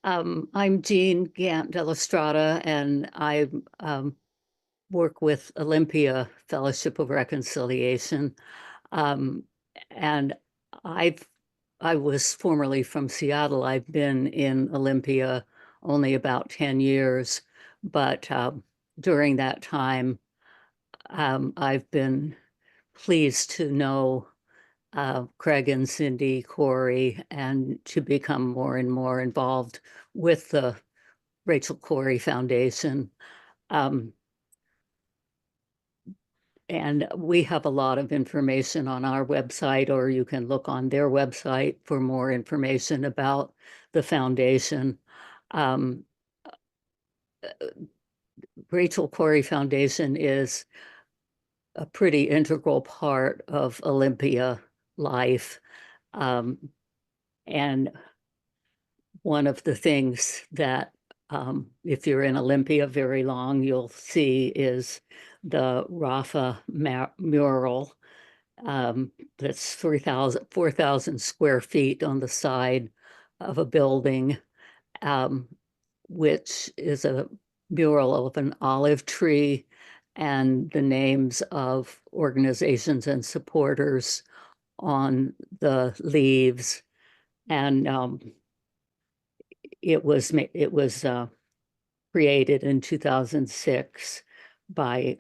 I'm Jean Gant de la Strada, and I work with Olympia Fellowship of Reconciliation. Um, and I was formerly from Seattle. I've been in Olympia only about 10 years, but during that time, I've been pleased to know Craig and Cindy Corrie and to become more and more involved with the Rachel Corrie Foundation. Um, and we have a lot of information on our website, or you can look on their website for more information about the foundation. Um, Rachel Corrie Foundation is a pretty integral part of Olympia life. And one of the things that, if you're in Olympia very long, you'll see is the Rafa mural. That's 4,000 square feet on the side of a building, which is a mural of an olive tree and the names of organizations and supporters on the leaves. And it was created in 2006 by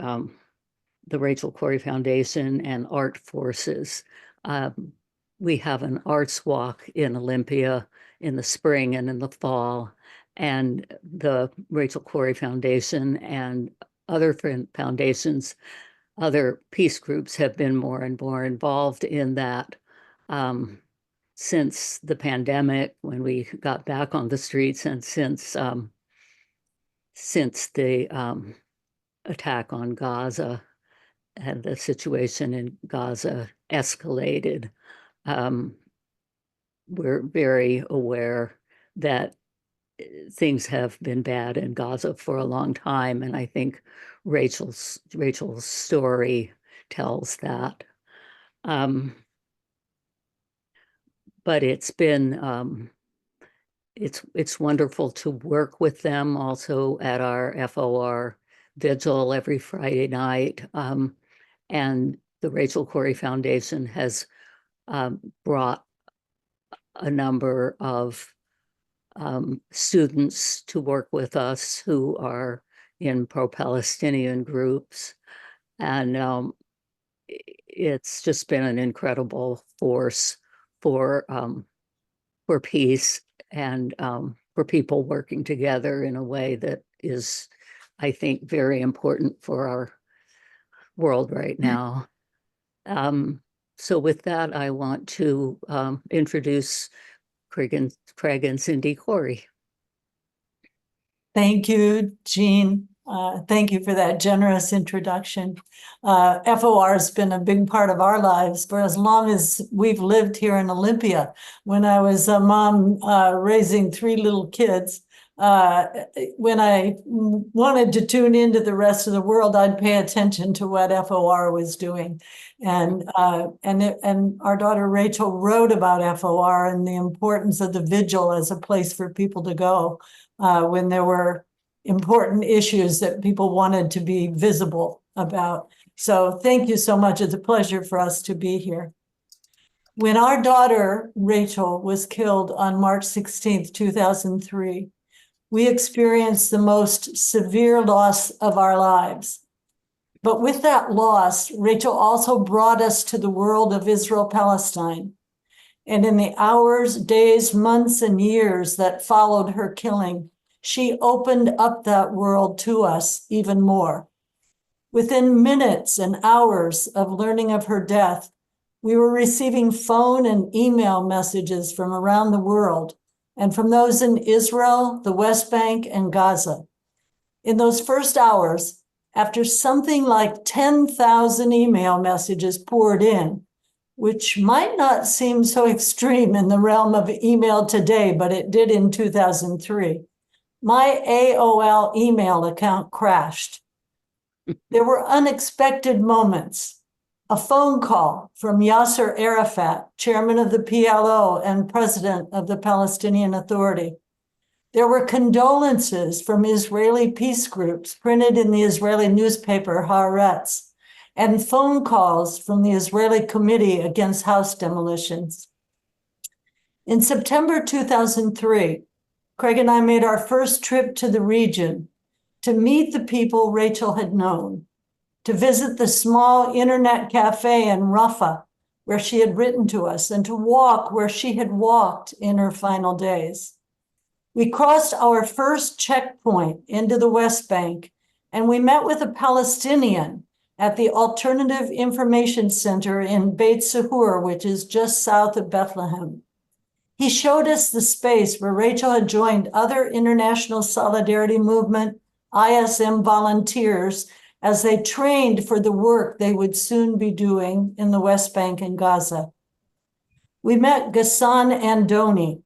the Rachel Corrie Foundation and Art Forces. We have an arts walk in Olympia in the spring and in the fall, and the Rachel Corrie Foundation and other foundations, other peace groups have been more and more involved in that. Since the pandemic, when we got back on the streets, and since the attack on Gaza and the situation in Gaza escalated, we're very aware that things have been bad in Gaza for a long time, and I think Rachel's story tells that. But it's been it's wonderful to work with them also at our FOR vigil every Friday night. And the Rachel Corrie Foundation has brought a number of students to work with us who are in pro-Palestinian groups. And it's just been an incredible force for peace and for people working together in a way that is, I think, very important for our world right now. So with that, I want to introduce Craig and Cindy Corrie. Thank you, Jean. Thank you for that generous introduction. FOR has been a big part of our lives for as long as we've lived here in Olympia. When I was a mom raising 3 little kids, when I wanted to tune into the rest of the world, I'd pay attention to what FOR was doing. And our daughter Rachel wrote about FOR and the importance of the vigil as a place for people to go when there were important issues that people wanted to be visible about. So thank you so much. It's a pleasure for us to be here. When our daughter, Rachel, was killed on March 16th, 2003, we experienced the most severe loss of our lives. But with that loss, Rachel also brought us to the world of Israel-Palestine. And in the hours, days, months, and years that followed her killing, she opened up that world to us even more. Within minutes and hours of learning of her death, we were receiving phone and email messages from around the world and from those in Israel, the West Bank, and Gaza. In those first hours, after something like 10,000 email messages poured in, which might not seem so extreme in the realm of email today, but it did in 2003, my AOL email account crashed. There were unexpected moments. A phone call from Yasser Arafat, chairman of the PLO and president of the Palestinian Authority. There were condolences from Israeli peace groups printed in the Israeli newspaper Haaretz, and phone calls from the Israeli Committee Against House Demolitions. In September 2003, Craig and I made our first trip to the region to meet the people Rachel had known, to visit the small internet cafe in Rafah, where she had written to us, and to walk where she had walked in her final days. We crossed our first checkpoint into the West Bank, and we met with a Palestinian at the Alternative Information Center in Beit Sahur, which is just south of Bethlehem. He showed us the space where Rachel had joined other International Solidarity Movement, ISM volunteers, as they trained for the work they would soon be doing in the West Bank and Gaza. We met Ghassan Andoni,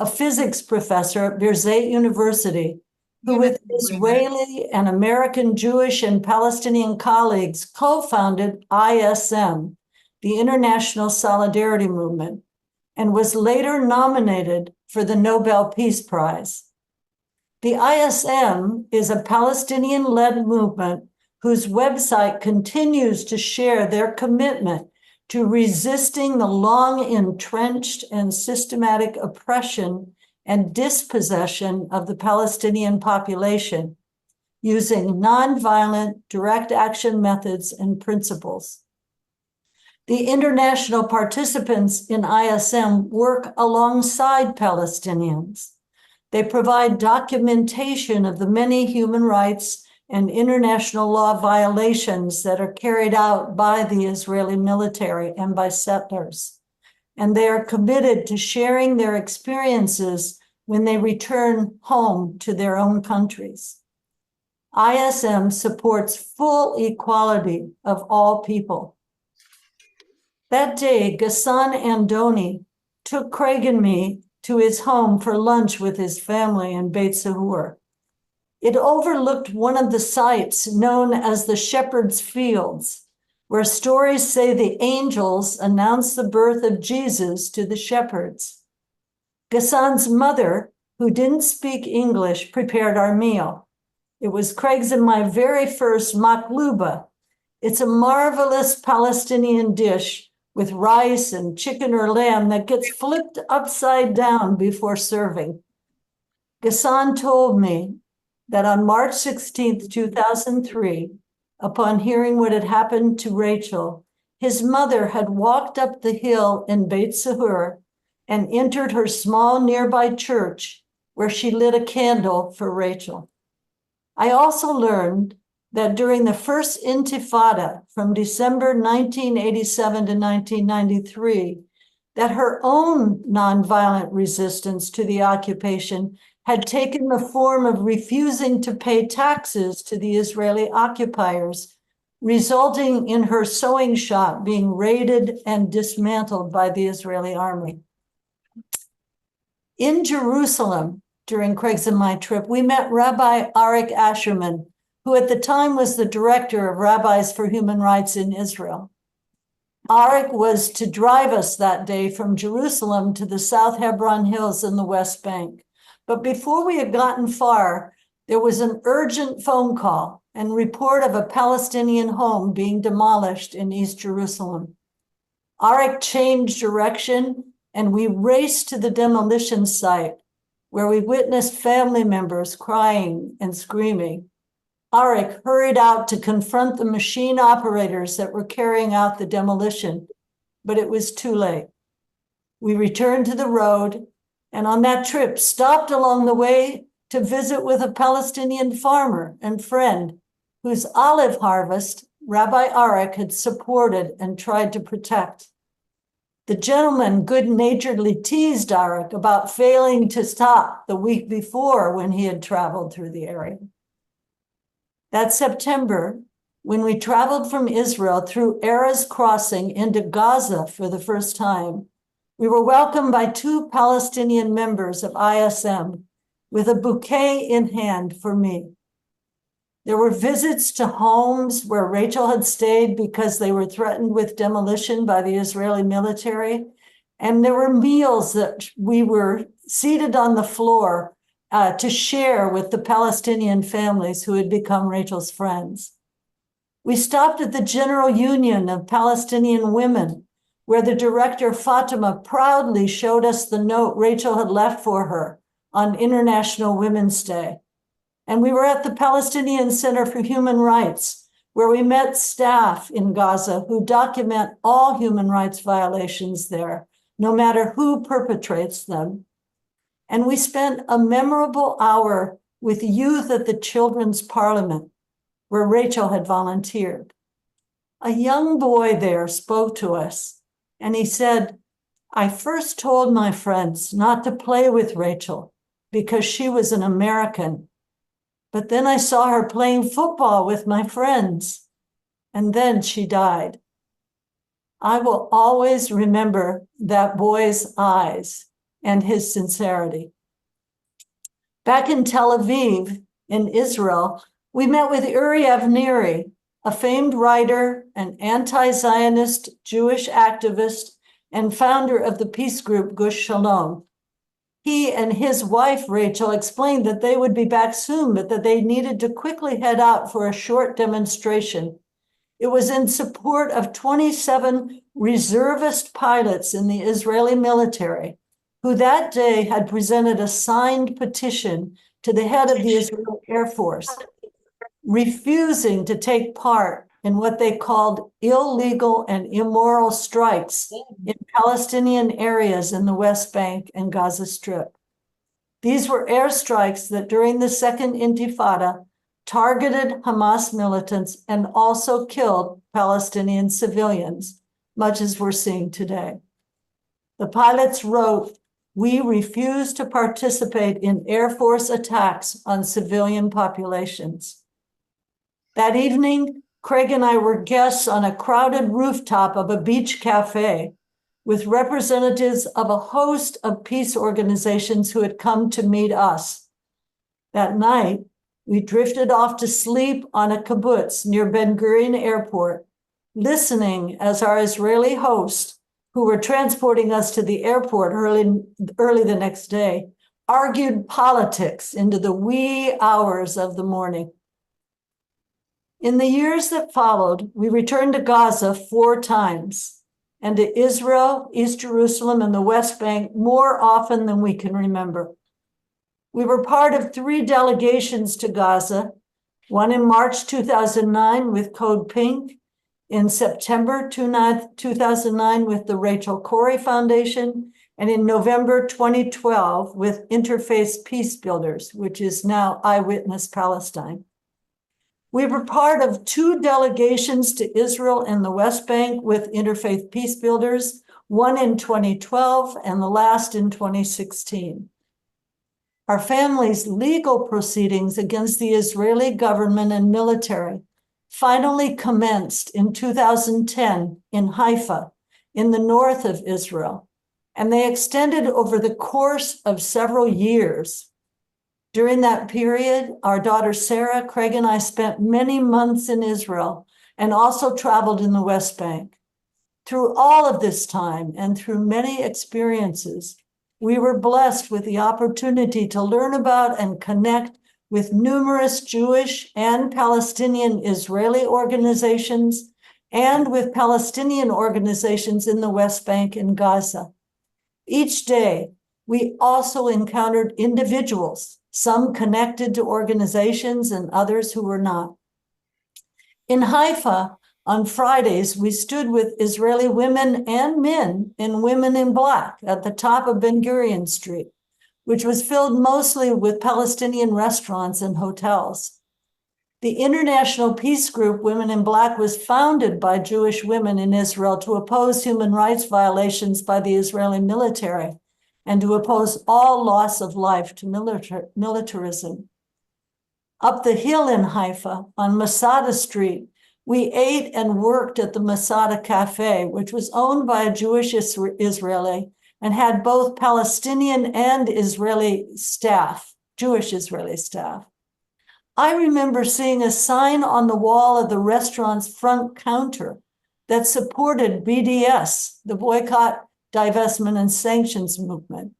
a physics professor at Birzeit University, who with Israeli and American Jewish and Palestinian colleagues co-founded ISM, the International Solidarity Movement, and was later nominated for the Nobel Peace Prize. The ISM is a Palestinian-led movement whose website continues to share their commitment to resisting the long-entrenched and systematic oppression and dispossession of the Palestinian population using nonviolent direct action methods and principles. The international participants in ISM work alongside Palestinians. They provide documentation of the many human rights and international law violations that are carried out by the Israeli military and by settlers. And they are committed to sharing their experiences when they return home to their own countries. ISM supports full equality of all people. That day, Ghassan Andoni took Craig and me to his home for lunch with his family in Beit Sahur. It overlooked one of the sites known as the Shepherd's Fields, where stories say the angels announced the birth of Jesus to the shepherds. Ghassan's mother, who didn't speak English, prepared our meal. It was Craig's and my very first makluba. It's a marvelous Palestinian dish with rice and chicken or lamb that gets flipped upside down before serving. Ghassan told me that on March 16th, 2003, upon hearing what had happened to Rachel, his mother had walked up the hill in Beit Sahur and entered her small nearby church where she lit a candle for Rachel. I also learned that during the first Intifada from December 1987 to 1993, that her own nonviolent resistance to the occupation had taken the form of refusing to pay taxes to the Israeli occupiers, resulting in her sewing shop being raided and dismantled by the Israeli army. In Jerusalem, during Craig's and my trip, we met Rabbi Arik Asherman, who at the time was the director of Rabbis for Human Rights in Israel. Arik was to drive us that day from Jerusalem to the South Hebron Hills in the West Bank. But before we had gotten far, there was an urgent phone call and report of a Palestinian home being demolished in East Jerusalem. Arik changed direction, and we raced to the demolition site, where we witnessed family members crying and screaming. Arik hurried out to confront the machine operators that were carrying out the demolition, but it was too late. We returned to the road, and on that trip stopped along the way to visit with a Palestinian farmer and friend whose olive harvest Rabbi Arik had supported and tried to protect. The gentleman good-naturedly teased Arik about failing to stop the week before when he had traveled through the area. That September, when we traveled from Israel through Erez Crossing into Gaza for the first time, we were welcomed by two Palestinian members of ISM with a bouquet in hand for me. There were visits to homes where Rachel had stayed because they were threatened with demolition by the Israeli military. And there were meals that we were seated on the floor to share with the Palestinian families who had become Rachel's friends. We stopped at the General Union of Palestinian Women, where the director Fatima proudly showed us the note Rachel had left for her on International Women's Day. And we were at the Palestinian Center for Human Rights, where we met staff in Gaza who document all human rights violations there, no matter who perpetrates them. And we spent a memorable hour with youth at the Children's Parliament, where Rachel had volunteered. A young boy there spoke to us, and he said, "I first told my friends not to play with Rachel because she was an American. But then I saw her playing football with my friends, and then she died." I will always remember that boy's eyes and his sincerity. Back in Tel Aviv, in Israel, we met with Uri Avneri, a famed writer, an anti-Zionist Jewish activist, and founder of the peace group Gush Shalom. He and his wife, Rachel, explained that they would be back soon, but that they needed to quickly head out for a short demonstration. It was in support of 27 reservist pilots in the Israeli military, who that day had presented a signed petition to the head of the Israeli Air Force, refusing to take part in what they called illegal and immoral strikes in Palestinian areas in the West Bank and Gaza Strip. These were airstrikes that during the Second Intifada targeted Hamas militants and also killed Palestinian civilians, much as we're seeing today. The pilots wrote, "We refuse to participate in Air Force attacks on civilian populations." That evening, Craig and I were guests on a crowded rooftop of a beach cafe with representatives of a host of peace organizations who had come to meet us. That night, we drifted off to sleep on a kibbutz near Ben Gurion Airport, listening as our Israeli hosts, who were transporting us to the airport early the next day, argued politics into the wee hours of the morning. In the years that followed, we returned to Gaza 4 times, and to Israel, East Jerusalem, and the West Bank more often than we can remember. We were part of 3 delegations to Gaza, one in March 2009 with Code Pink, in September 2009 with the Rachel Corrie Foundation, and in November 2012 with Interfaith Peace Builders, which is now Eyewitness Palestine. We were part of 2 delegations to Israel and the West Bank with Interfaith Peace Builders, one in 2012 and the last in 2016. Our family's legal proceedings against the Israeli government and military finally commenced in 2010 in Haifa, in the north of Israel, and they extended over the course of several years. During that period, our daughter Sarah, Craig, and I spent many months in Israel and also traveled in the West Bank. Through all of this time and through many experiences, we were blessed with the opportunity to learn about and connect with numerous Jewish and Palestinian Israeli organizations and with Palestinian organizations in the West Bank and Gaza. Each day, we also encountered individuals, some connected to organizations and others who were not. In Haifa, on Fridays, we stood with Israeli women and men in Women in Black at the top of Ben Gurion Street, which was filled mostly with Palestinian restaurants and hotels. The international peace group Women in Black was founded by Jewish women in Israel to oppose human rights violations by the Israeli military and to oppose all loss of life to militarism. Up the hill in Haifa, on Masada Street, we ate and worked at the Masada Cafe, which was owned by a Jewish Israeli and had both Palestinian and Israeli staff, Jewish Israeli staff. I remember seeing a sign on the wall of the restaurant's front counter that supported BDS, the Boycott, Divestment, and Sanctions movement.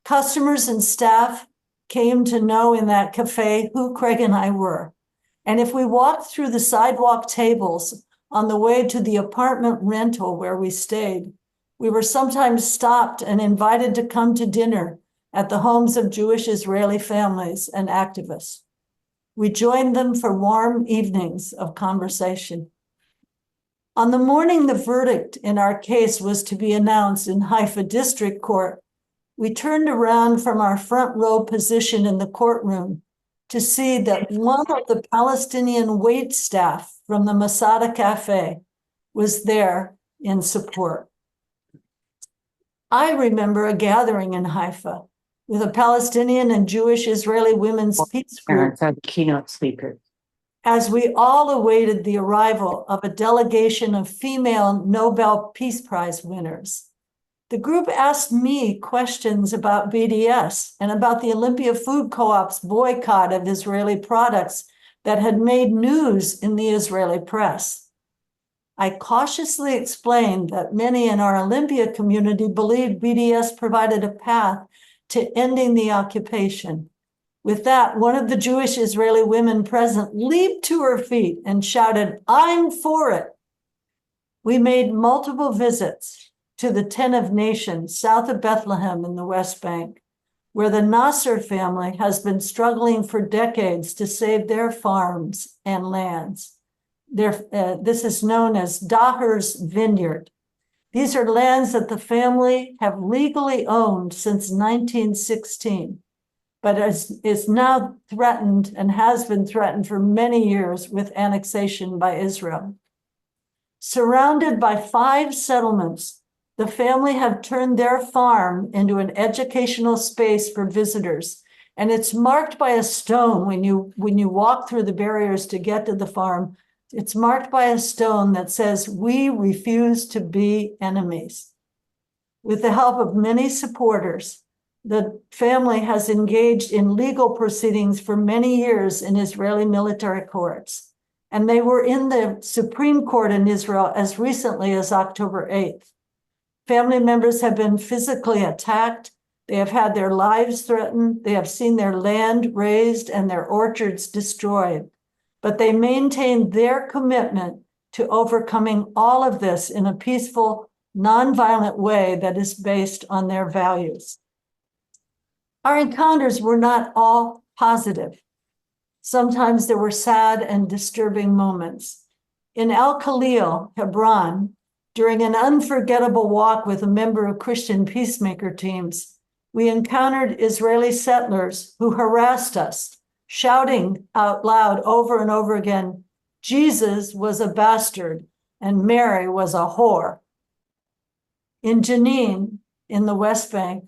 Customers and staff came to know in that cafe who Craig and I were. And if we walked through the sidewalk tables on the way to the apartment rental where we stayed, we were sometimes stopped and invited to come to dinner at the homes of Jewish Israeli families and activists. We joined them for warm evenings of conversation. On the morning the verdict in our case was to be announced in Haifa District Court, we turned around from our front row position in the courtroom to see that one of the Palestinian wait staff from the Masada Cafe was there in support. I remember a gathering in Haifa with a Palestinian and Jewish Israeli women's peace group. Parents are the keynote speakers. As we all awaited the arrival of a delegation of female Nobel Peace Prize winners. The group asked me questions about BDS and about the Olympia Food Co-op's boycott of Israeli products that had made news in the Israeli press. I cautiously explained that many in our Olympia community believed BDS provided a path to ending the occupation. With that, one of the Jewish Israeli women present leaped to her feet and shouted, "I'm for it." We made multiple visits to the Tent of Nations south of Bethlehem in the West Bank, where the Nasser family has been struggling for decades to save their farms and lands. This is known as Daher's Vineyard. These are lands that the family have legally owned since 1916, but is now threatened and has been threatened for many years with annexation by Israel. Surrounded by 5 settlements, the family have turned their farm into an educational space for visitors, and it's marked by a stone when you walk through the barriers to get to the farm. It's marked by a stone that says, "We refuse to be enemies." With the help of many supporters, the family has engaged in legal proceedings for many years in Israeli military courts, and they were in the Supreme Court in Israel as recently as October 8th. Family members have been physically attacked. They have had their lives threatened. They have seen their land razed and their orchards destroyed. But they maintain their commitment to overcoming all of this in a peaceful, nonviolent way that is based on their values. Our encounters were not all positive. Sometimes there were sad and disturbing moments. In Al Khalil, Hebron, during an unforgettable walk with a member of Christian peacemaker teams, we encountered Israeli settlers who harassed us, shouting out loud over and over again, "Jesus was a bastard and Mary was a whore." In Jenin, in the West Bank,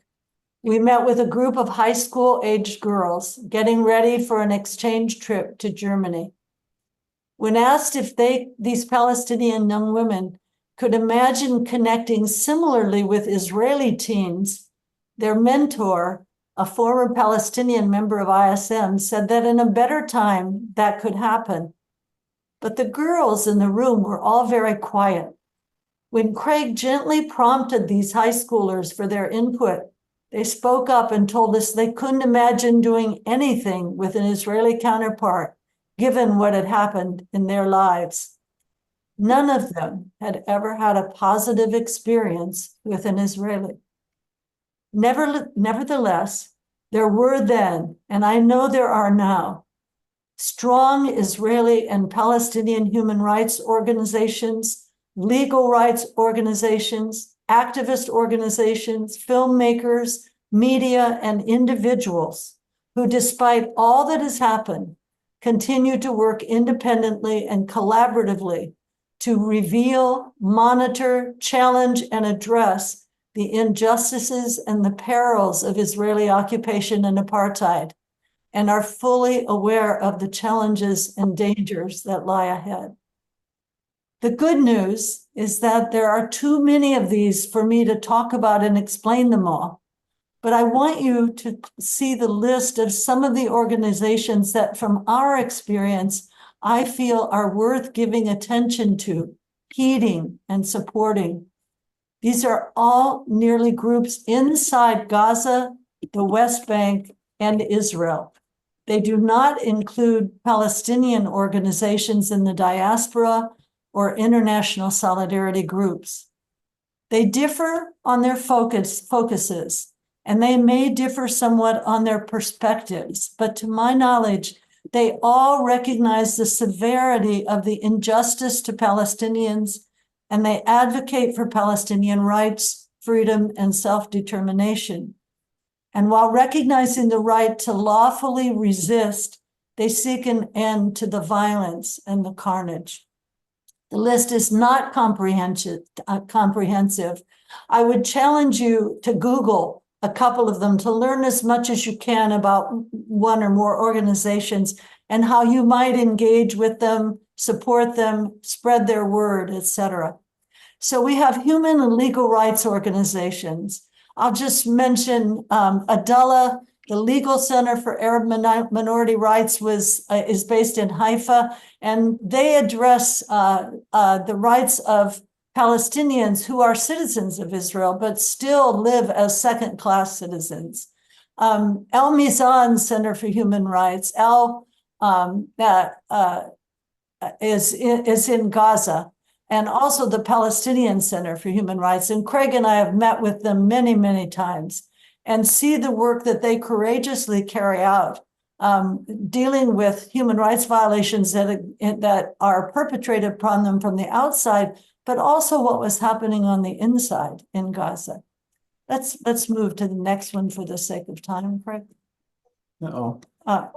we met with a group of high school-aged girls getting ready for an exchange trip to Germany. When asked if these Palestinian young women could imagine connecting similarly with Israeli teens, their mentor, a former Palestinian member of ISM, said that in a better time that could happen. But the girls in the room were all very quiet. When Craig gently prompted these high schoolers for their input, they spoke up and told us they couldn't imagine doing anything with an Israeli counterpart, given what had happened in their lives. None of them had ever had a positive experience with an Israeli. Nevertheless, there were then, and I know there are now, strong Israeli and Palestinian human rights organizations, legal rights organizations, activist organizations, filmmakers, media, and individuals who, despite all that has happened, continue to work independently and collaboratively to reveal, monitor, challenge, and address the injustices and the perils of Israeli occupation and apartheid, and are fully aware of the challenges and dangers that lie ahead. The good news is that there are too many of these for me to talk about and explain them all. But I want you to see the list of some of the organizations that, from our experience, I feel are worth giving attention to, heeding, and supporting. These are all nearly groups inside Gaza, the West Bank, and Israel. They do not include Palestinian organizations in the diaspora or international solidarity groups. They differ on their focuses, and they may differ somewhat on their perspectives, but to my knowledge, they all recognize the severity of the injustice to Palestinians, and they advocate for Palestinian rights, freedom, and self-determination. And while recognizing the right to lawfully resist, they seek an end to the violence and the carnage. The list is not comprehensive. I would challenge you to Google a couple of them to learn as much as you can about one or more organizations and how you might engage with them, support them, spread their word, etc. So we have human and legal rights organizations. I'll just mention Adallah, the Legal Center for Arab Minority Rights is based in Haifa, and they address the rights of Palestinians who are citizens of Israel, but still live as second-class citizens. El Mizan Center for Human Rights, is in Gaza, and also the Palestinian Center for Human Rights. And Craig and I have met with them many, many times and see the work that they courageously carry out, dealing with human rights violations that are perpetrated upon them from the outside, but also what was happening on the inside in Gaza. Let's move to the next one for the sake of time, Craig. Uh-oh. Uh,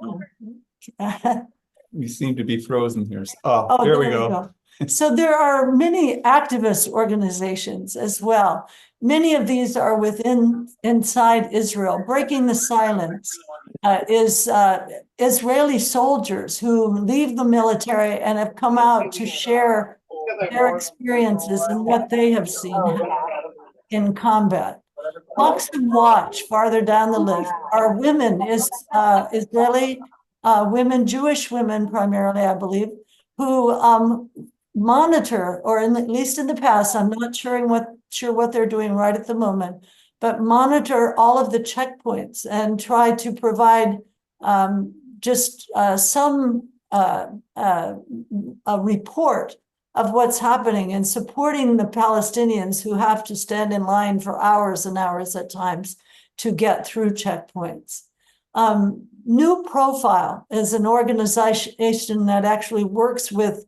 We seem to be frozen here. Oh, there we go. So there are many activist organizations as well. Many of these are inside Israel. Breaking the Silence is Israeli soldiers who leave the military and have come out to share their experiences and what they have seen in combat. Box and Watch, farther down the list, are women, Israeli women, Jewish women primarily, I believe, who monitor, or at least in the past, I'm not sure what they're doing right at the moment, but monitor all of the checkpoints and try to provide some a report of what's happening and supporting the Palestinians who have to stand in line for hours and hours at times to get through checkpoints. New Profile is an organization that actually works with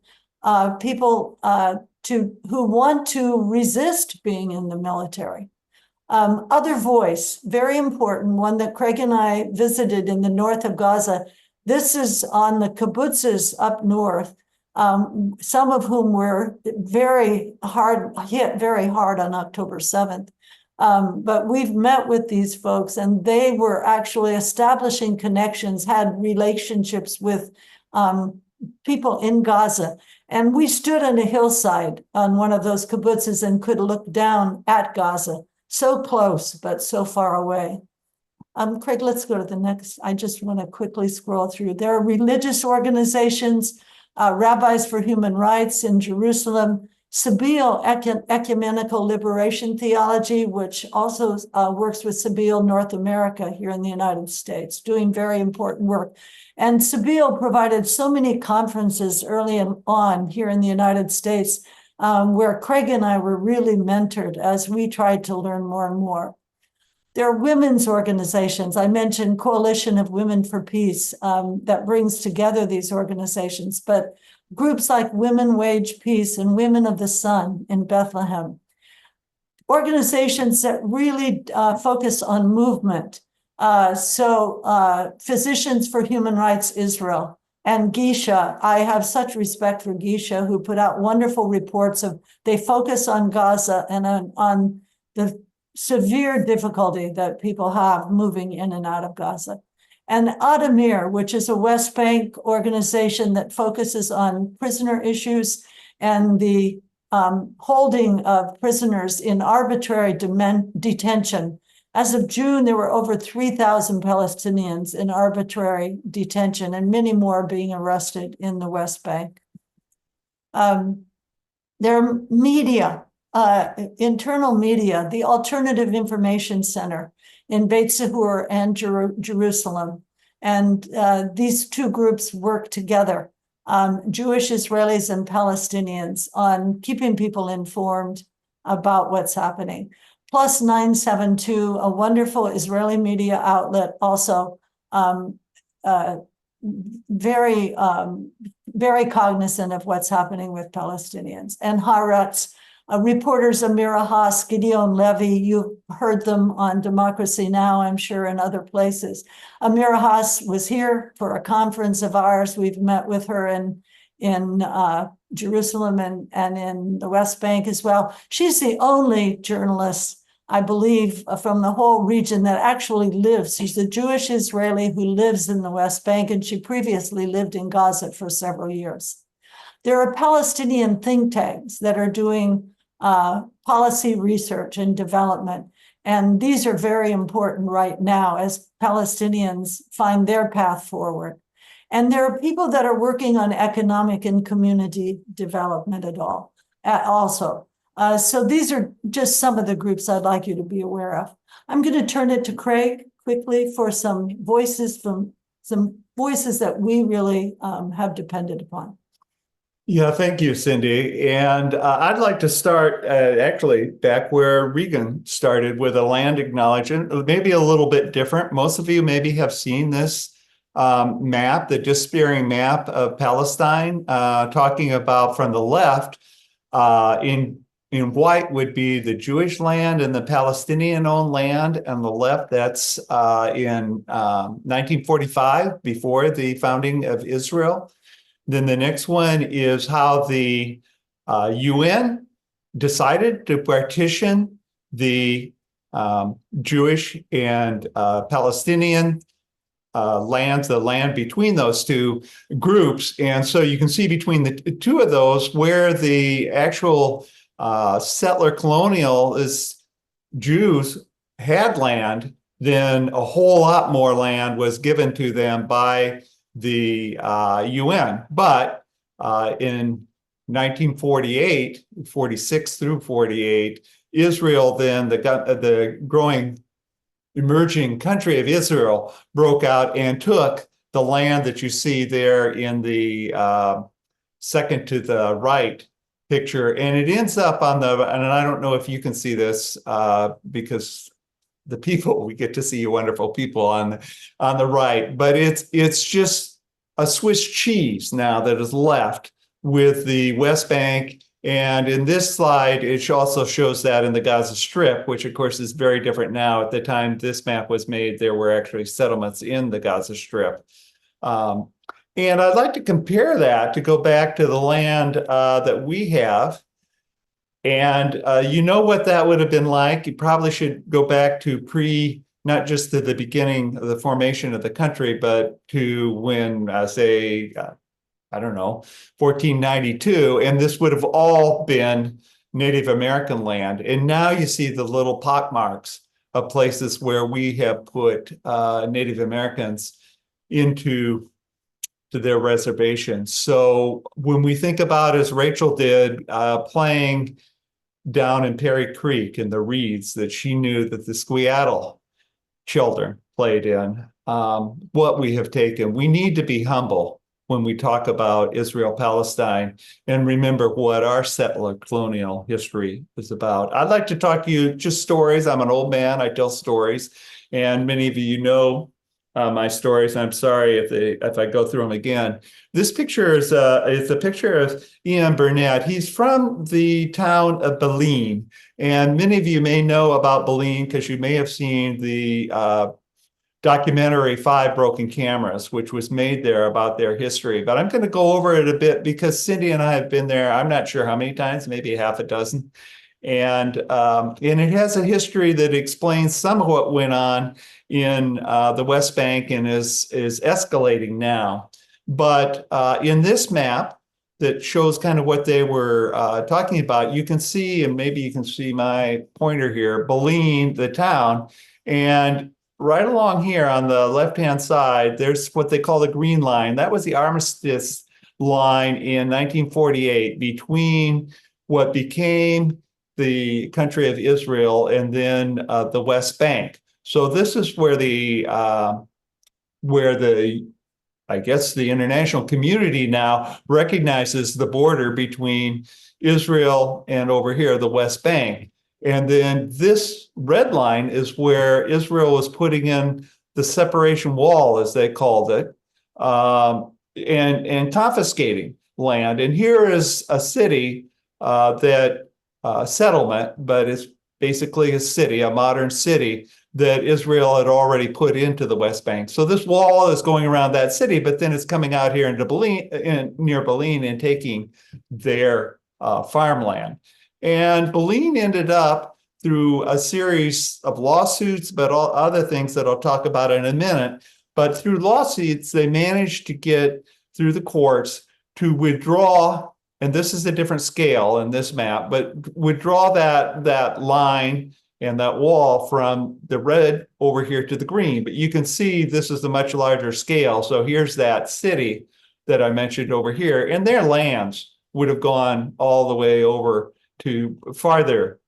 people who want to resist being in the military. Other Voice, very important, one that Craig and I visited in the north of Gaza. This is on the kibbutzes up north, some of whom were hit very hard on October 7th. But we've met with these folks, and they were actually establishing connections, had relationships with people in Gaza. And we stood on a hillside on one of those kibbutzes and could look down at Gaza. So close, but so far away. Craig, let's go to the next. I just want to quickly scroll through. There are religious organizations, Rabbis for Human Rights in Jerusalem, Sabeel Ecumenical Liberation Theology, which also works with Sabeel North America here in the United States, doing very important work. And Sabeel provided so many conferences early on here in the United States where Craig and I were really mentored as we tried to learn more and more. There are women's organizations. I mentioned Coalition of Women for Peace that brings together these organizations, but groups like Women Wage Peace and Women of the Sun in Bethlehem. Organizations that really focus on movement. Physicians for Human Rights Israel and Gisha. I have such respect for Gisha, who put out wonderful reports they focus on Gaza and on the severe difficulty that people have moving in and out of Gaza. And Adamir, which is a West Bank organization that focuses on prisoner issues and the holding of prisoners in arbitrary detention. As of June, there were over 3,000 Palestinians in arbitrary detention and many more being arrested in the West Bank. There are media. internal media, the Alternative Information Center in Beit Sahur and Jerusalem. And these two groups work together, Jewish Israelis and Palestinians, on keeping people informed about what's happening. Plus 972, a wonderful Israeli media outlet, also very cognizant of what's happening with Palestinians. And Haaretz, reporters Amira Haas, Gideon Levy, you've heard them on Democracy Now!, I'm sure, in other places. Amira Haas was here for a conference of ours. We've met with her in Jerusalem and in the West Bank as well. She's the only journalist, I believe, from the whole region that actually lives. She's a Jewish Israeli who lives in the West Bank, and she previously lived in Gaza for several years. There are Palestinian think tanks that are doing policy research and development, and these are very important right now as Palestinians find their path forward. And there are people that are working on economic and community development also. So these are just some of the groups I'd like you to be aware of. I'm going to turn it to Craig quickly for some voices that we really have depended upon. Yeah, thank you, Cindy. And I'd like to start actually back where Regan started, with a land acknowledgement, maybe a little bit different. Most of you maybe have seen this map, the despairing map of Palestine, talking about, from the left, in white would be the Jewish land and the Palestinian-owned land. On the left, that's in 1945, before the founding of Israel. Then the next one is how the UN decided to partition the Jewish and Palestinian lands, the land between those two groups. And so you can see between the two of those where the actual settler colonialist Jews had land, then a whole lot more land was given to them by the UN. But in 1948, 46 through 48, Israel, then the growing, emerging country of Israel, broke out and took the land that you see there in the second to the right picture. And it ends up on the, and I don't know if you can see this because the people, we get to see you wonderful people on the right, but it's just a Swiss cheese now that is left with the West Bank. And in this slide, it also shows that in the Gaza Strip, which of course is very different now. At the time this map was made, there were actually settlements in the Gaza Strip. And I'd like to compare that, to go back to the land that we have. And you know what that would have been like. You probably should go back to not just to the beginning of the formation of the country, but to when, say, I don't know, 1492, and this would have all been Native American land. And now you see the little pockmarks of places where we have put Native Americans into their reservations. So when we think about, as Rachel did, playing down in Perry Creek in the reeds that she knew that the Squeattle children played in, what we have taken, we need to be humble when we talk about Israel-Palestine and remember what our settler colonial history is about. I'd like to talk to you just stories. I'm an old man, I tell stories, and many of you know my stories. I'm sorry if I go through them again. This picture is a picture of Ian Burnett. He's from the town of Belene, and many of you may know about Belene because you may have seen the documentary 5 Broken Cameras, which was made there about their history. But I'm going to go over it a bit because Cindy and I have been there, I'm not sure how many times, maybe half a dozen. And it has a history that explains some of what went on in the West Bank and is escalating now. But in this map that shows kind of what they were talking about, you can see, and maybe you can see my pointer here, Belene, the town, and right along here on the left-hand side, there's what they call the green line. That was the armistice line in 1948 between what became the country of Israel, and then the West Bank. So this is where I guess the international community now recognizes the border between Israel and over here, the West Bank. And then this red line is where Israel was putting in the separation wall, as they called it, and confiscating land. And here is a city that settlement, but it's basically a city, a modern city that Israel had already put into the West Bank. So this wall is going around that city, but then it's coming out here into near Belin and taking their farmland. And Belin ended up through a series of lawsuits, but all other things that I'll talk about in a minute. But through lawsuits, they managed to get through the courts to withdraw, and this is a different scale in this map, but withdraw that line and that wall from the red over here to the green. But you can see this is a much larger scale. So here's that city that I mentioned over here, and their lands would have gone all the way over to farther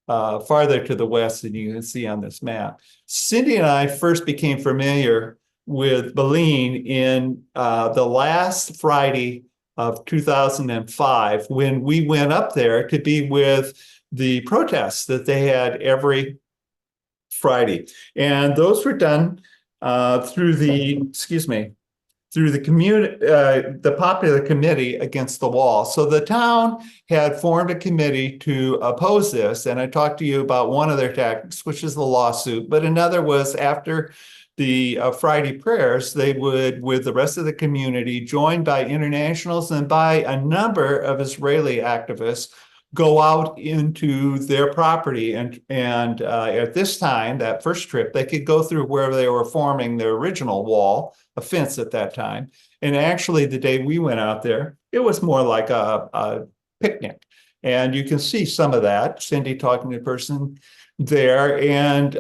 to the west than you can see on this map. Cindy and I first became familiar with Belin in the last Friday of 2005, when we went up there to be with the protests that they had every Friday. And those were done through the popular committee against the wall. So the town had formed a committee to oppose this. And I talked to you about one of their tactics, which is the lawsuit. But another was after the Friday prayers, they would, with the rest of the community, joined by internationals and by a number of Israeli activists, go out into their property. And at this time, that first trip, they could go through where they were forming their original wall, a fence at that time. And actually, the day we went out there, it was more like a picnic. And you can see some of that, Cindy talking to a person there, and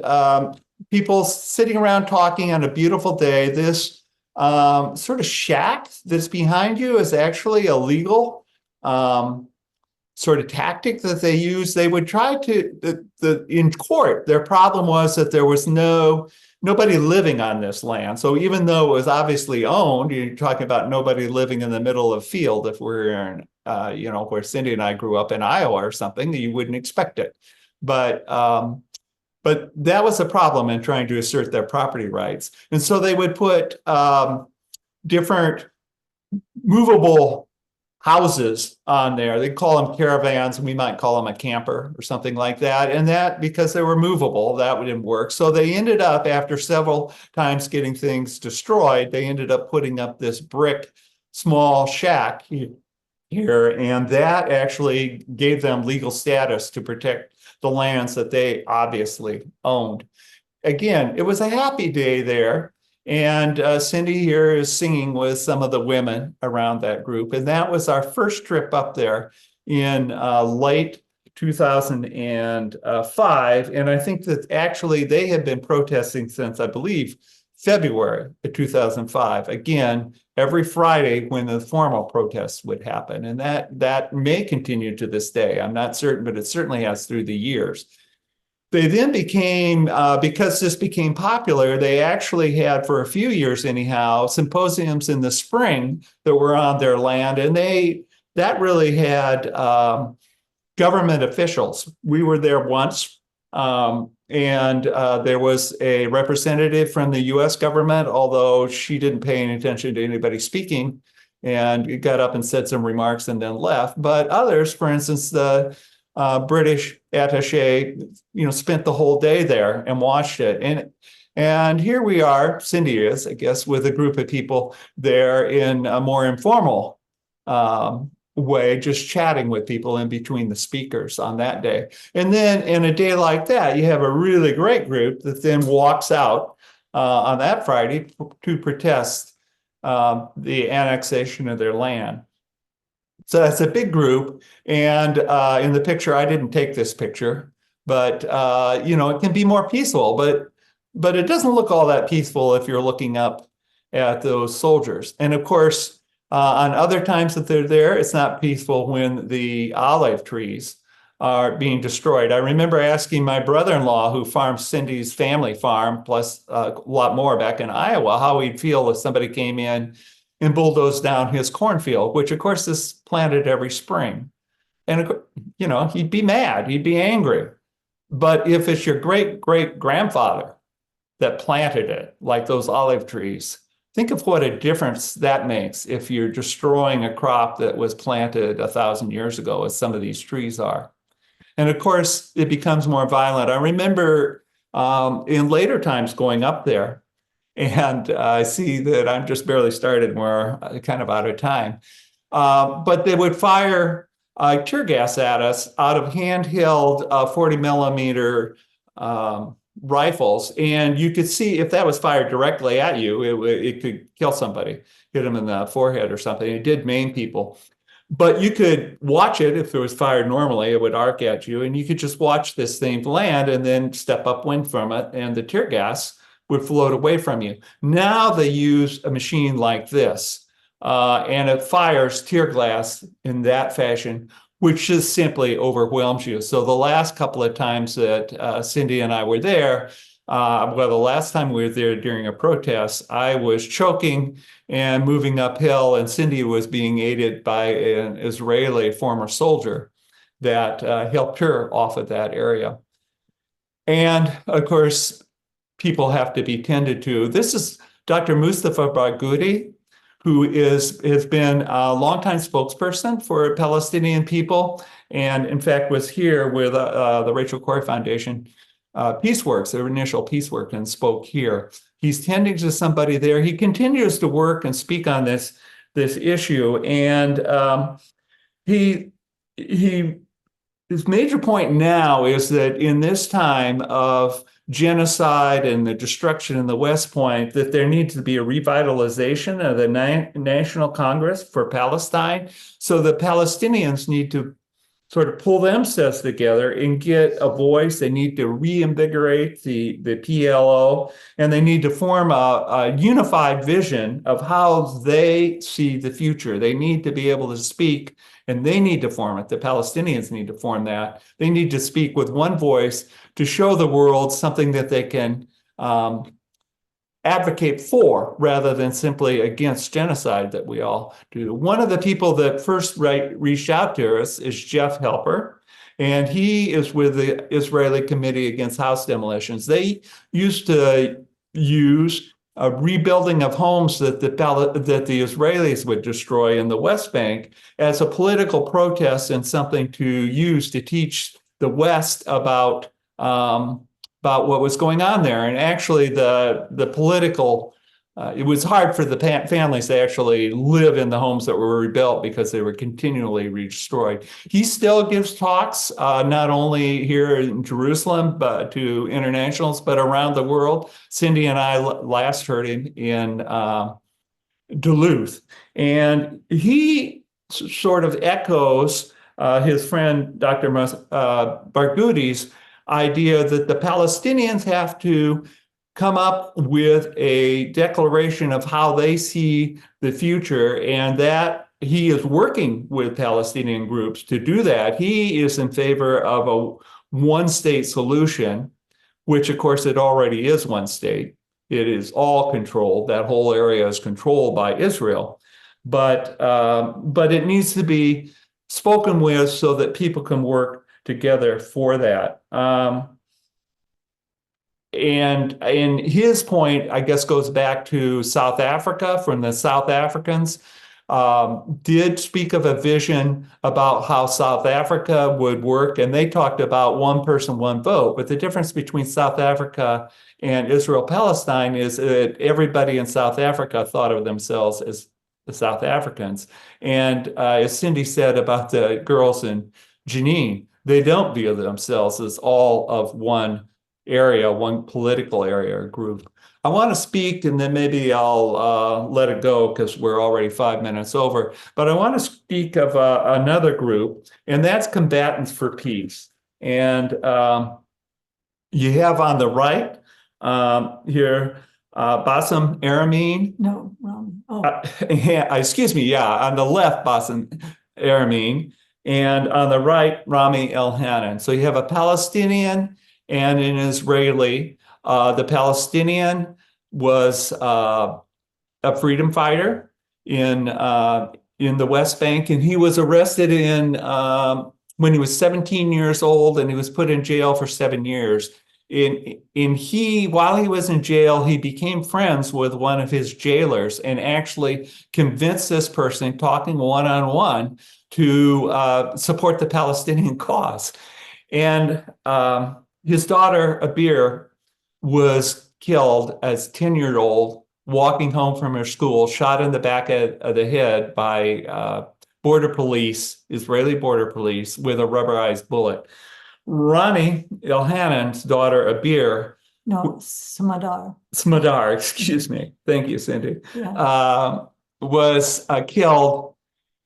people sitting around talking on a beautiful day. This sort of shack that's behind you is actually a legal sort of tactic that they use. They would try to, in court, their problem was that there was nobody living on this land. So even though it was obviously owned, you're talking about nobody living in the middle of a field. If we're in, where Cindy and I grew up in Iowa or something, you wouldn't expect it. But that was a problem in trying to assert their property rights. And so they would put different movable houses on there. They call them caravans, and we might call them a camper or something like that. And that, because they were movable, that wouldn't work. So they ended up, after several times getting things destroyed, they ended up putting up this brick small shack here. And that actually gave them legal status to protect the lands that they obviously owned. Again, it was a happy day there. And Cindy here is singing with some of the women around that group. And that was our first trip up there in late 2005. And I think that actually they had been protesting since, I believe, February of 2005. Again, every Friday when the formal protests would happen. And that may continue to this day. I'm not certain, but it certainly has through the years. They then became, because this became popular, they actually had, for a few years anyhow, symposiums in the spring that were on their land. And that really had government officials. We were there once, and there was a representative from the US government, although she didn't pay any attention to anybody speaking, and got up and said some remarks and then left. But others, for instance, the British attaché, spent the whole day there and watched it. And here we are, Cindy is, I guess, with a group of people there in a more informal way, just chatting with people in between the speakers on that day. And then in a day like that, you have a really great group that then walks out on that Friday to protest the annexation of their land. So that's a big group. And in the picture, I didn't take this picture, but it can be more peaceful, but it doesn't look all that peaceful if you're looking up at those soldiers. And of course, on other times that they're there, it's not peaceful when the olive trees are being destroyed. I remember asking my brother-in-law, who farms Cindy's family farm, plus a lot more back in Iowa, how he'd feel if somebody came in and bulldozed down his cornfield, which of course is planted every spring. And, you know, he'd be mad, he'd be angry. But if it's your great-great-grandfather that planted it, like those olive trees, think of what a difference that makes if you're destroying a crop that was planted 1,000 years ago, as some of these trees are. And of course, it becomes more violent. I remember in later times going up there, and I see that I'm just barely started. We're kind of out of time. But they would fire tear gas at us out of handheld 40 millimeter rifles. And you could see if that was fired directly at you, it could kill somebody, hit them in the forehead or something. It did maim people. But you could watch it. If it was fired normally, it would arc at you, and you could just watch this thing land and then step upwind from it, and the tear gas would float away from you. Now they use a machine like this, and it fires tear gas in that fashion, which just simply overwhelms you. So the last couple of times that Cindy and I were there, well, the last time we were there during a protest, I was choking and moving uphill, and Cindy was being aided by an Israeli former soldier that helped her off of that area. And of course, people have to be tended to. This is Dr. Mustafa Barghouti, who has been a longtime spokesperson for Palestinian people, and in fact was here with the Rachel Corrie Foundation Peace Works, their initial Peace Work, and spoke here. He's tending to somebody there. He continues to work and speak on this issue, and his major point now is that in this time of genocide and the destruction in the West Point, that there needs to be a revitalization of the National Congress for Palestine. So the Palestinians need to sort of pull themselves together and get a voice. They need to reinvigorate the PLO, and they need to form a unified vision of how they see the future. They need to be able to speak, and they need to form it. The Palestinians need to form that. They need to speak with one voice to show the world something that they can advocate for, rather than simply against genocide that we all do. One of the people that first reached out to us is Jeff Helper, and he is with the Israeli Committee Against House Demolitions. They used to use a rebuilding of homes that the Israelis would destroy in the West Bank as a political protest and something to use to teach the West about what was going on there. And actually the political, it was hard for the families to actually live in the homes that were rebuilt because they were continually destroyed. He still gives talks, not only here in Jerusalem, but to internationals, but around the world. Cindy and I last heard him in Duluth, and he sort of echoes his friend Dr. Barghouti's idea that the Palestinians have to come up with a declaration of how they see the future, and that he is working with Palestinian groups to do that. He is in favor of a one-state solution, which of course it already is one state. It is all controlled. That whole area is controlled by Israel, but it needs to be spoken with so that people can work together for that. And his point, I guess, goes back to South Africa. From the South Africans did speak of a vision about how South Africa would work, and they talked about one person, one vote. But the difference between South Africa and Israel-Palestine is that everybody in South Africa thought of themselves as the South Africans. And as Cindy said about the girls in Jenin, they don't view themselves as all of one area, one political area or group. I want to speak, and then maybe I'll let it go because we're already 5 minutes over, but I want to speak of another group, and that's Combatants for Peace. And you have on the right here, Bassem Aramin. No, Excuse me, yeah, on the left, Bassem Aramin. and on the right, Rami Elhanan. So you have a Palestinian and an Israeli. The Palestinian was a freedom fighter in the West Bank, and he was arrested when he was 17 years old, and he was put in jail for 7 years. While he was in jail, he became friends with one of his jailers and actually convinced this person, talking one-on-one, to support the Palestinian cause. And his daughter, Abir, was killed as 10-year-old, walking home from her school, shot in the back of the head by border police, Israeli border police, with a rubberized bullet. Rami Elhanan's daughter, Abir, No, Smadar, excuse me. Thank you, Cindy. Yeah. Was killed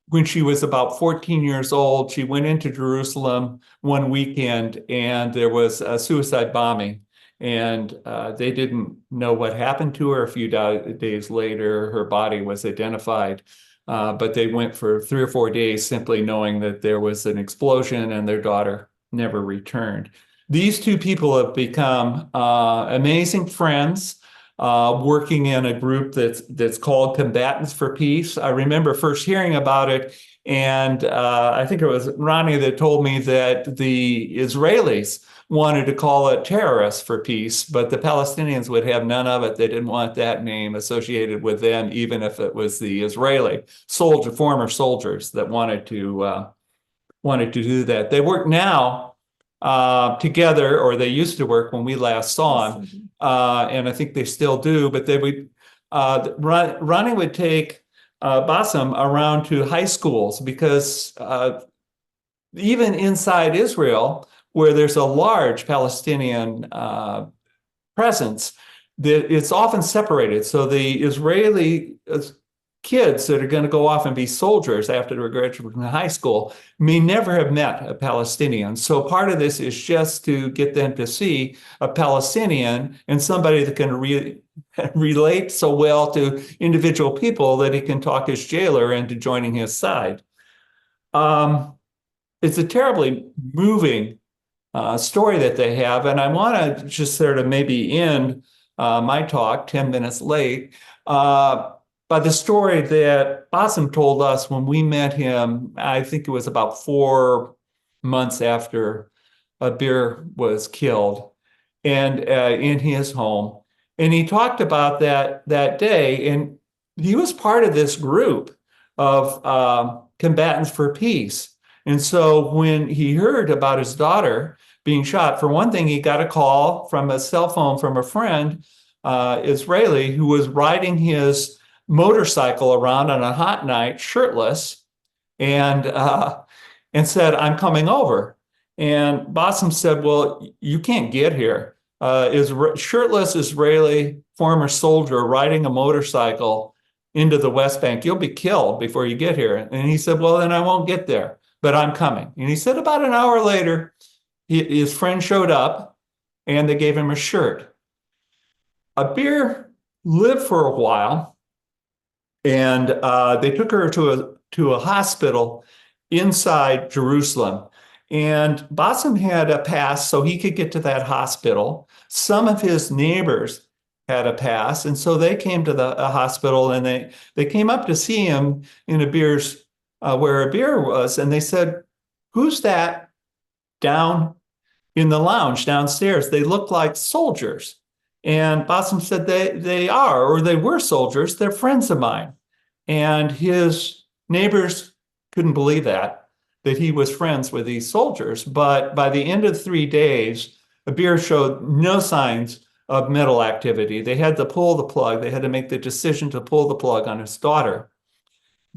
when she was about 14 years old. She went into Jerusalem one weekend, and there was a suicide bombing. And they didn't know what happened to her. A few days later, her body was identified. But they went for 3 or 4 days simply knowing that there was an explosion, and their daughter never returned. These two people have become amazing friends, working in a group that's called Combatants for Peace. I remember first hearing about it, and I think it was Ronnie that told me that the Israelis wanted to call it Terrorists for Peace, but the Palestinians would have none of it. They didn't want that name associated with them, even if it was the Israeli former soldiers that wanted to do that. They work now together, or they used to work when we last saw them, and I think they still do. But they would Ronnie would take Bassem around to high schools, because even inside Israel, where there's a large Palestinian presence, it's often separated. So the Israeli kids that are going to go off and be soldiers after they graduate from high school may never have met a Palestinian. So part of this is just to get them to see a Palestinian and somebody that can relate so well to individual people that he can talk his jailer into joining his side. It's a terribly moving story that they have, and I want to just sort of maybe end my talk 10 minutes late by the story that Bassem told us when we met him. I think it was about 4 months after Abir was killed, and in his home. And he talked about that day, and he was part of this group of Combatants for Peace. And so when he heard about his daughter being shot, for one thing, he got a call from a cell phone from a friend, Israeli, who was riding his motorcycle around on a hot night, shirtless, and said, "I'm coming over." And Bassem said, "Well, you can't get here. Shirtless Israeli former soldier riding a motorcycle into the West Bank. You'll be killed before you get here." And he said, "Well, then I won't get there, but I'm coming." And he said about an hour later, his friend showed up, and they gave him a shirt. Abir lived for a while, and they took her to a hospital inside Jerusalem. And Bassem had a pass so he could get to that hospital. Some of his neighbors had a pass, and so they came to the hospital, and they came up to see him in Abir's where Abir was, and they said, "Who's that down in the lounge downstairs? They look like soldiers." And Bassem said, they are, or they were soldiers. They're friends of mine. And his neighbors couldn't believe that he was friends with these soldiers. But by the end of 3 days, Abir showed no signs of mental activity. They had to pull the plug. They had to make the decision to pull the plug on his daughter.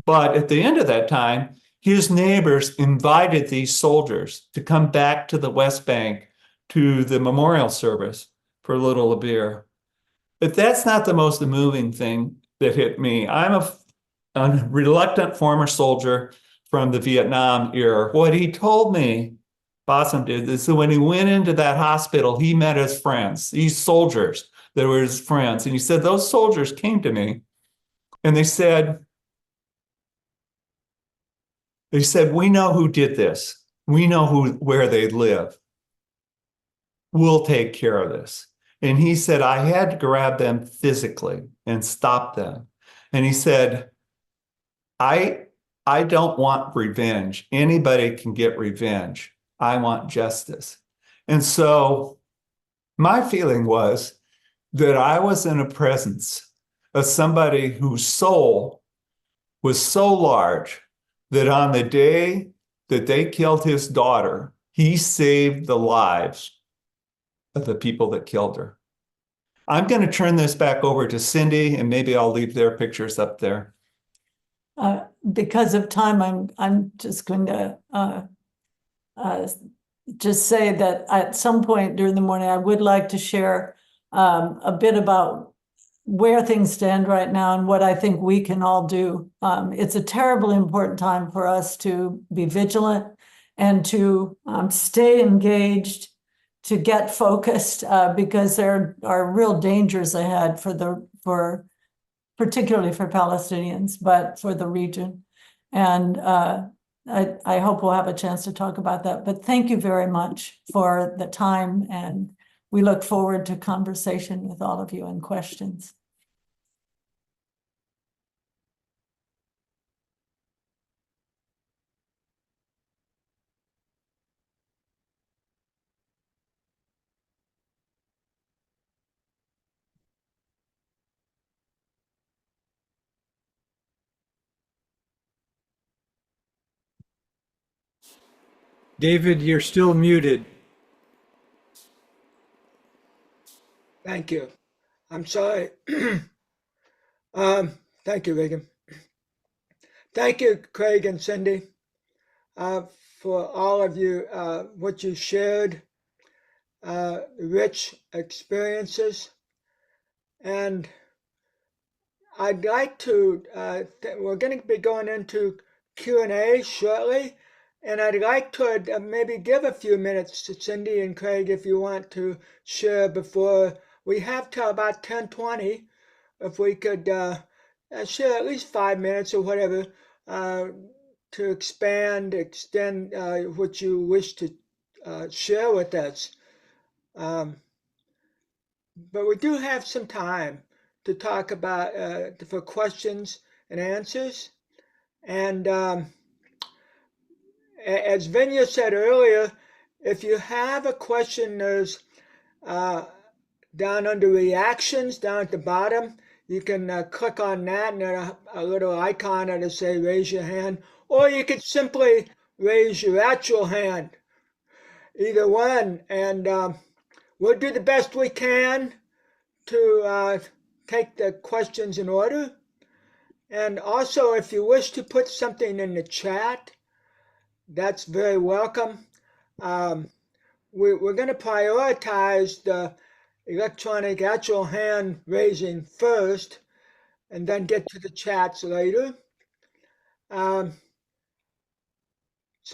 But at the end of that time, his neighbors invited these soldiers to come back to the West Bank to the memorial service for little Abir. But that's not the most moving thing that hit me. I'm a reluctant former soldier from the Vietnam era. What he told me, Bassem did, is that when he went into that hospital, he met his friends, these soldiers that were his friends. And he said, those soldiers came to me and they said, They said, we know who did this. We know where they live. We'll take care of this. And he said, I had to grab them physically and stop them. And he said, I don't want revenge. Anybody can get revenge. I want justice. And so my feeling was that I was in a presence of somebody whose soul was so large that on the day that they killed his daughter, he saved the lives of the people that killed her. I'm going to turn this back over to Cindy, and maybe I'll leave their pictures up there. Because of time, I'm just going to just say that at some point during the morning, I would like to share a bit about where things stand right now and what I think we can all do. It's a terribly important time for us to be vigilant and to stay engaged, to get focused, because there are real dangers ahead particularly for Palestinians, but for the region. And I hope we'll have a chance to talk about that. But thank you very much for the time, and we look forward to conversation with all of you and questions. David, you're still muted. Thank you. I'm sorry. Thank you, Regan. Thank you, Craig and Cindy, for all of you, what you shared, rich experiences. And I'd like to, we're going to be going into Q&A shortly. And I'd like to maybe give a few minutes to Cindy and Craig if you want to share before we have till about 10:20. If we could share at least 5 minutes or whatever to extend what you wish to share with us. But we do have some time to talk about for questions and answers. And as Vinya said earlier, if you have a question, there's down under reactions, down at the bottom, you can click on that and there's a little icon that'll say raise your hand, or you could simply raise your actual hand, either one. And we'll do the best we can to take the questions in order. And also, if you wish to put something in the chat, that's very welcome. We're going to prioritize the electronic actual hand raising first, and then get to the chats later. So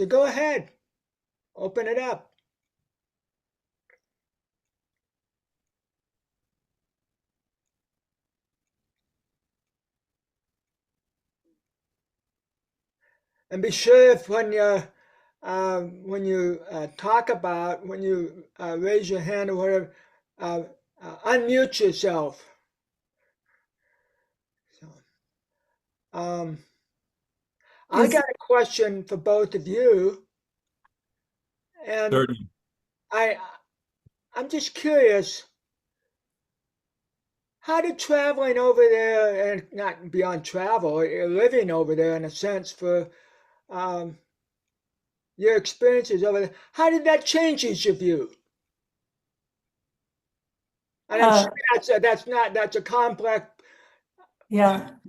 go ahead, open it up. And be sure if when you talk about, when you raise your hand or whatever, unmute yourself. So, I got a question for both of you, and 30. I'm just curious, how did traveling over there, and not beyond travel, living over there in a sense for your experiences over there, how did that change your view? And I'm sure that's a complex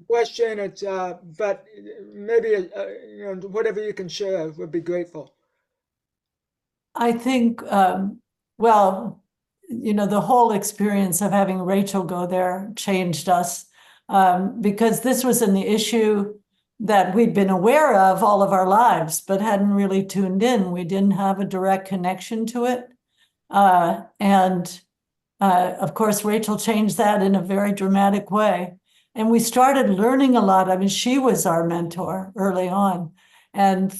question. It's but maybe whatever you can share would be grateful. I think well, the whole experience of having Rachel go there changed us because this was an issue that we'd been aware of all of our lives, but hadn't really tuned in. We didn't have a direct connection to it. And of course, Rachel changed that in a very dramatic way. And we started learning a lot. I mean, she was our mentor early on. And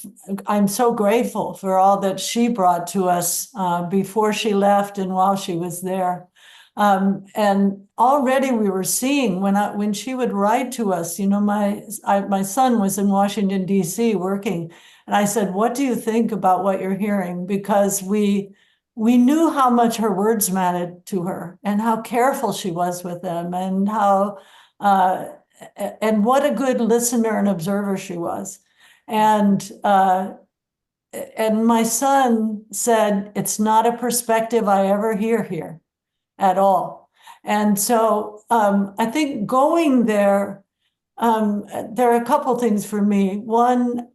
I'm so grateful for all that she brought to us before she left and while she was there. And already we were seeing when she would write to us, my son was in Washington, D.C. working, and I said, "What do you think about what you're hearing?" Because we knew how much her words mattered to her and how careful she was with them, and how and what a good listener and observer she was. And my son said, "It's not a perspective I ever hear here at all." And so I think going there, there are a couple things for me. One,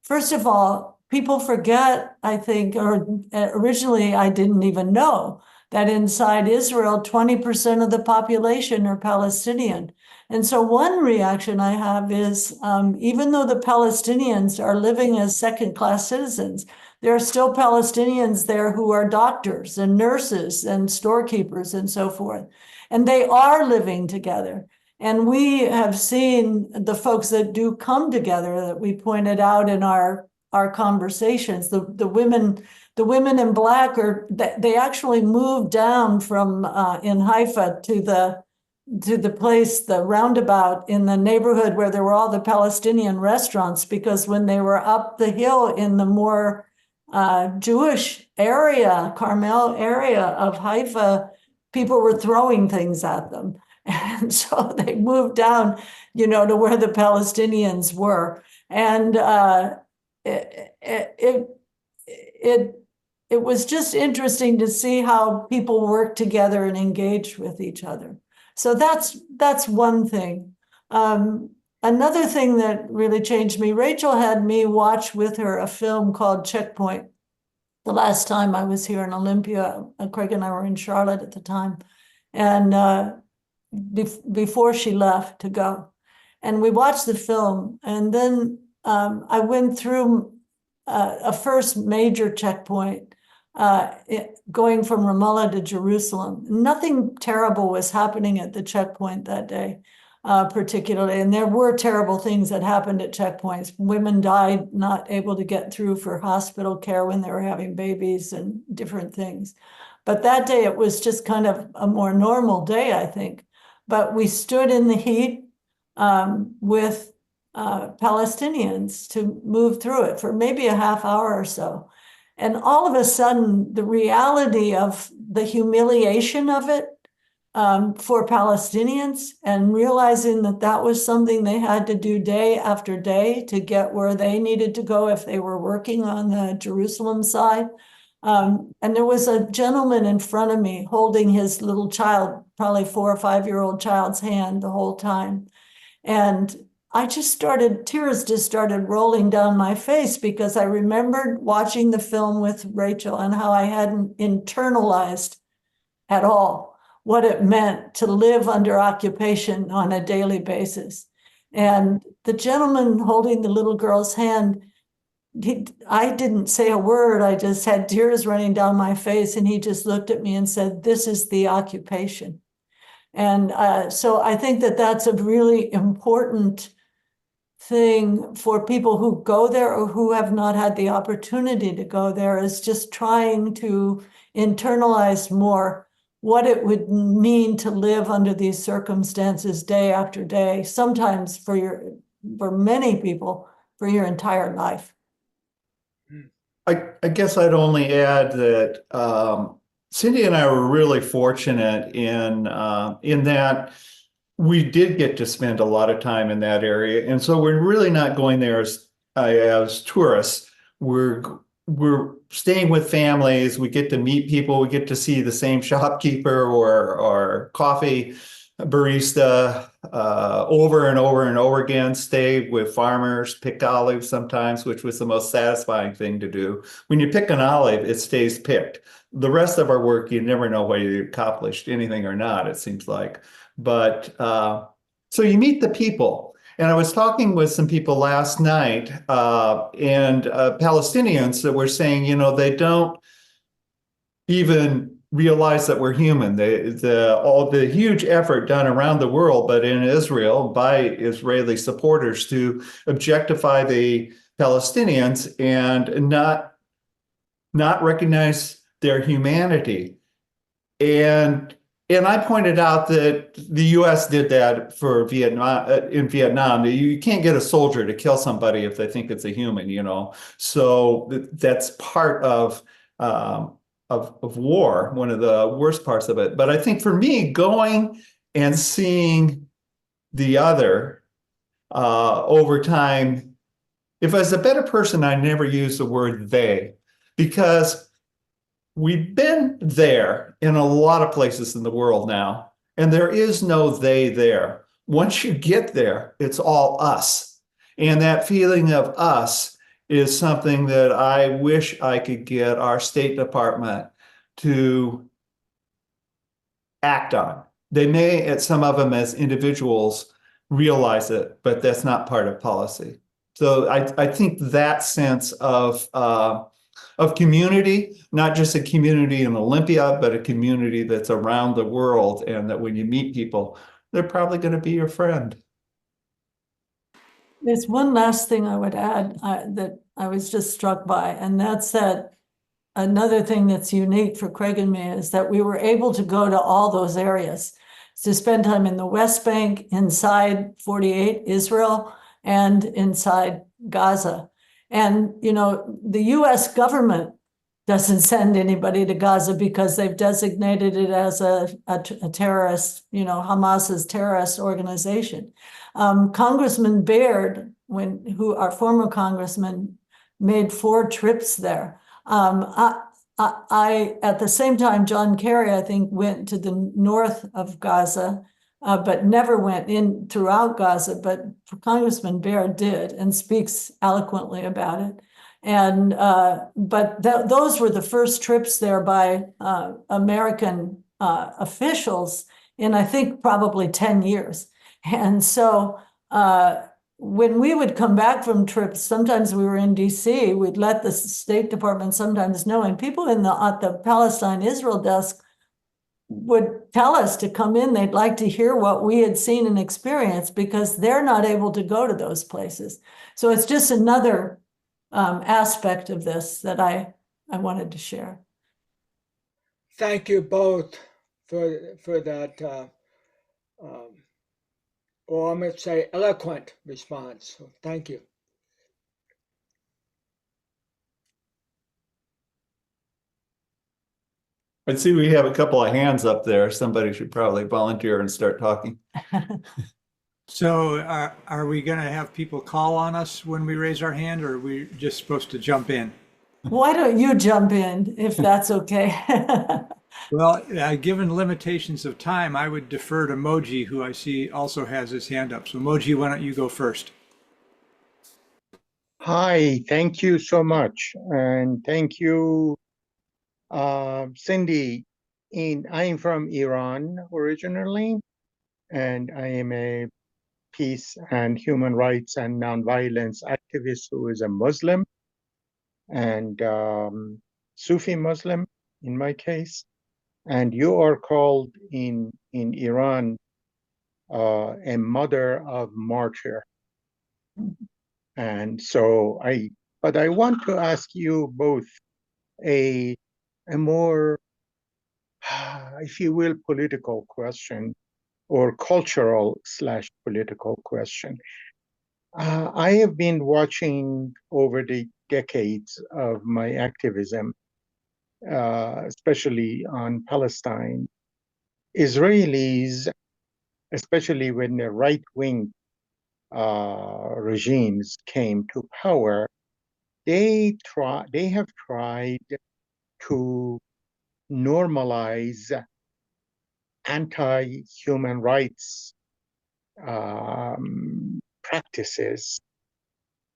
first of all, people forget, I think, or originally I didn't even know that inside Israel, 20% of the population are Palestinian. And so one reaction I have is, even though the Palestinians are living as second-class citizens, there are still Palestinians there who are doctors and nurses and storekeepers and so forth. And they are living together. And we have seen the folks that do come together that we pointed out in our conversations. The women in black they actually moved down from in Haifa to the place, the roundabout in the neighborhood where there were all the Palestinian restaurants, because when they were up the hill in the more Jewish area, Carmel area of Haifa, people were throwing things at them. And so they moved down, to where the Palestinians were. And it was just interesting to see how people work together and engage with each other. So that's one thing. Another thing that really changed me, Rachel had me watch with her a film called Checkpoint. The last time I was here in Olympia, Craig and I were in Charlotte at the time, and before she left to go. And we watched the film, and then I went through a first major checkpoint going from Ramallah to Jerusalem. Nothing terrible was happening at the checkpoint that day, particularly. And there were terrible things that happened at checkpoints. Women died not able to get through for hospital care when they were having babies and different things. But that day, it was just kind of a more normal day, I think. But we stood in the heat with Palestinians to move through it for maybe a half hour or so. And all of a sudden, the reality of the humiliation of it for Palestinians, and realizing that that was something they had to do day after day to get where they needed to go if they were working on the Jerusalem side. And there was a gentleman in front of me holding his little child, probably 4 or 5-year-old child's hand the whole time. And tears just started rolling down my face, because I remembered watching the film with Rachel and how I hadn't internalized at all what it meant to live under occupation on a daily basis. And the gentleman holding the little girl's hand, I didn't say a word. I just had tears running down my face, and he just looked at me and said, "This is the occupation." And so I think that that's a really important thing for people who go there or who have not had the opportunity to go there, is just trying to internalize more what it would mean to live under these circumstances day after day, sometimes for many people, for your entire life. I guess I'd only add that Cindy and I were really fortunate in that we did get to spend a lot of time in that area, and so we're really not going there as tourists. We're staying with families. We get to meet people. We get to see the same shopkeeper or coffee barista over and over and over again. Stay with farmers, pick olives sometimes, which was the most satisfying thing to do. When you pick an olive, it stays picked. The rest of our work, you never know whether you accomplished anything or not, it seems like. But so you meet the people. And I was talking with some people last night, and Palestinians that were saying, they don't even realize that we're human. All the huge effort done around the world, but in Israel by Israeli supporters to objectify the Palestinians and not recognize their humanity. And I pointed out that the U.S. did that for Vietnam in Vietnam. You can't get a soldier to kill somebody if they think it's a human, you know. So that's part of war, one of the worst parts of it. But I think for me, going and seeing the other over time, if I was a better person, I never use the word they, because we've been there in a lot of places in the world now, and there is no they there. Once you get there, it's all us. And that feeling of us is something that I wish I could get our State Department to act on. They may, at some of them as individuals, realize it, but that's not part of policy. So I think that sense of community, not just a community in Olympia, but a community that's around the world, and that when you meet people, they're probably going to be your friend. There's one last thing I would add that I was just struck by, and that's that another thing that's unique for Craig and me is that we were able to go to all those areas, to spend time in the West Bank, inside 48 Israel, and inside Gaza. And, you know, the US government doesn't send anybody to Gaza because they've designated it as a terrorist, you know, Hamas's terrorist organization. Congressman Baird, our former congressman, made 4 trips there. I at the same time, John Kerry, I think, went to the north of Gaza, but never went in throughout Gaza, but Congressman Baird did and speaks eloquently about it. And but those were the first trips there by American officials in, I think, probably 10 years. And so when we would come back from trips, sometimes we were in DC, we'd let the State Department sometimes know, and people at the Palestine-Israel desk would tell us to come in. They'd like to hear what we had seen and experienced, because they're not able to go to those places. So it's just another aspect of this that I wanted to share. Thank you both for that, or I might say eloquent response. So thank you. I see we have a couple of hands up there. Somebody should probably volunteer and start talking. So are we going to have people call on us when we raise our hand, or are we just supposed to jump in? Why don't you jump in, if that's okay? Well, given limitations of time, I would defer to Moji, who I see also has his hand up. So Moji, why don't you go first? Hi, thank you so much. And thank you, Cindy. I'm from Iran originally, and I am a peace and human rights and nonviolence activist who is a Muslim and Sufi Muslim in my case. And you are called in Iran a mother of martyr. And so but I want to ask you both a more, if you will, political question, or cultural/political question. I have been watching over the decades of my activism, especially on Palestine, Israelis, especially when the right-wing regimes came to power, they have tried to normalize anti-human rights practices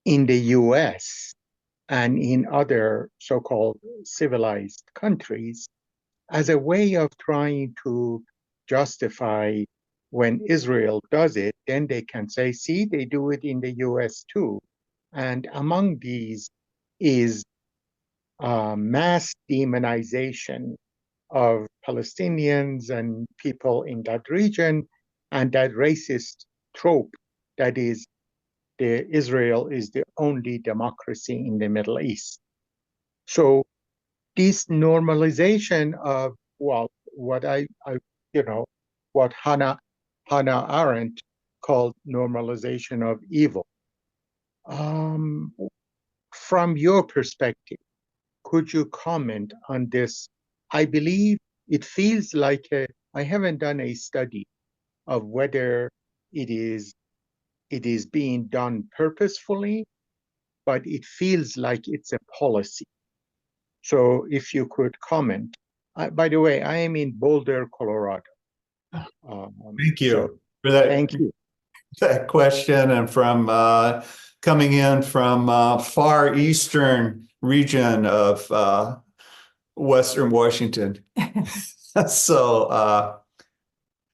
in the US and in other so-called civilized countries as a way of trying to justify when Israel does it, then they can say, see, they do it in the US too. And among these is mass demonization of Palestinians and people in that region, and that racist trope that is Israel is the only democracy in the Middle East. So this normalization of, well, what what Hannah Arendt called normalization of evil. From your perspective, could you comment on this? I believe it feels like I haven't done a study of whether it is being done purposefully, but it feels like it's a policy. So if you could comment. By the way, I am in Boulder, Colorado. Thank you So for that. thank you. That question, and from coming in from far eastern region of Western Washington. So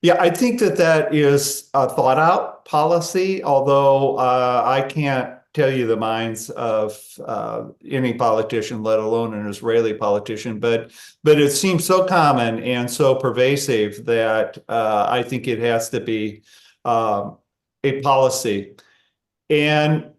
yeah, I think that is a thought out policy, although I can't tell you the minds of any politician, let alone an Israeli politician, but it seems so common and so pervasive that I think it has to be a policy. And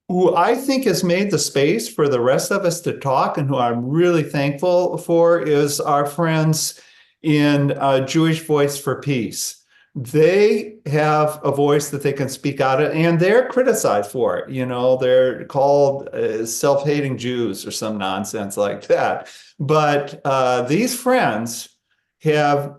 who I think has made the space for the rest of us to talk, and who I'm really thankful for, is our friends in Jewish Voice for Peace. They have a voice that they can speak out of, and they're criticized for it. You know, they're called self-hating Jews or some nonsense like that. But these friends have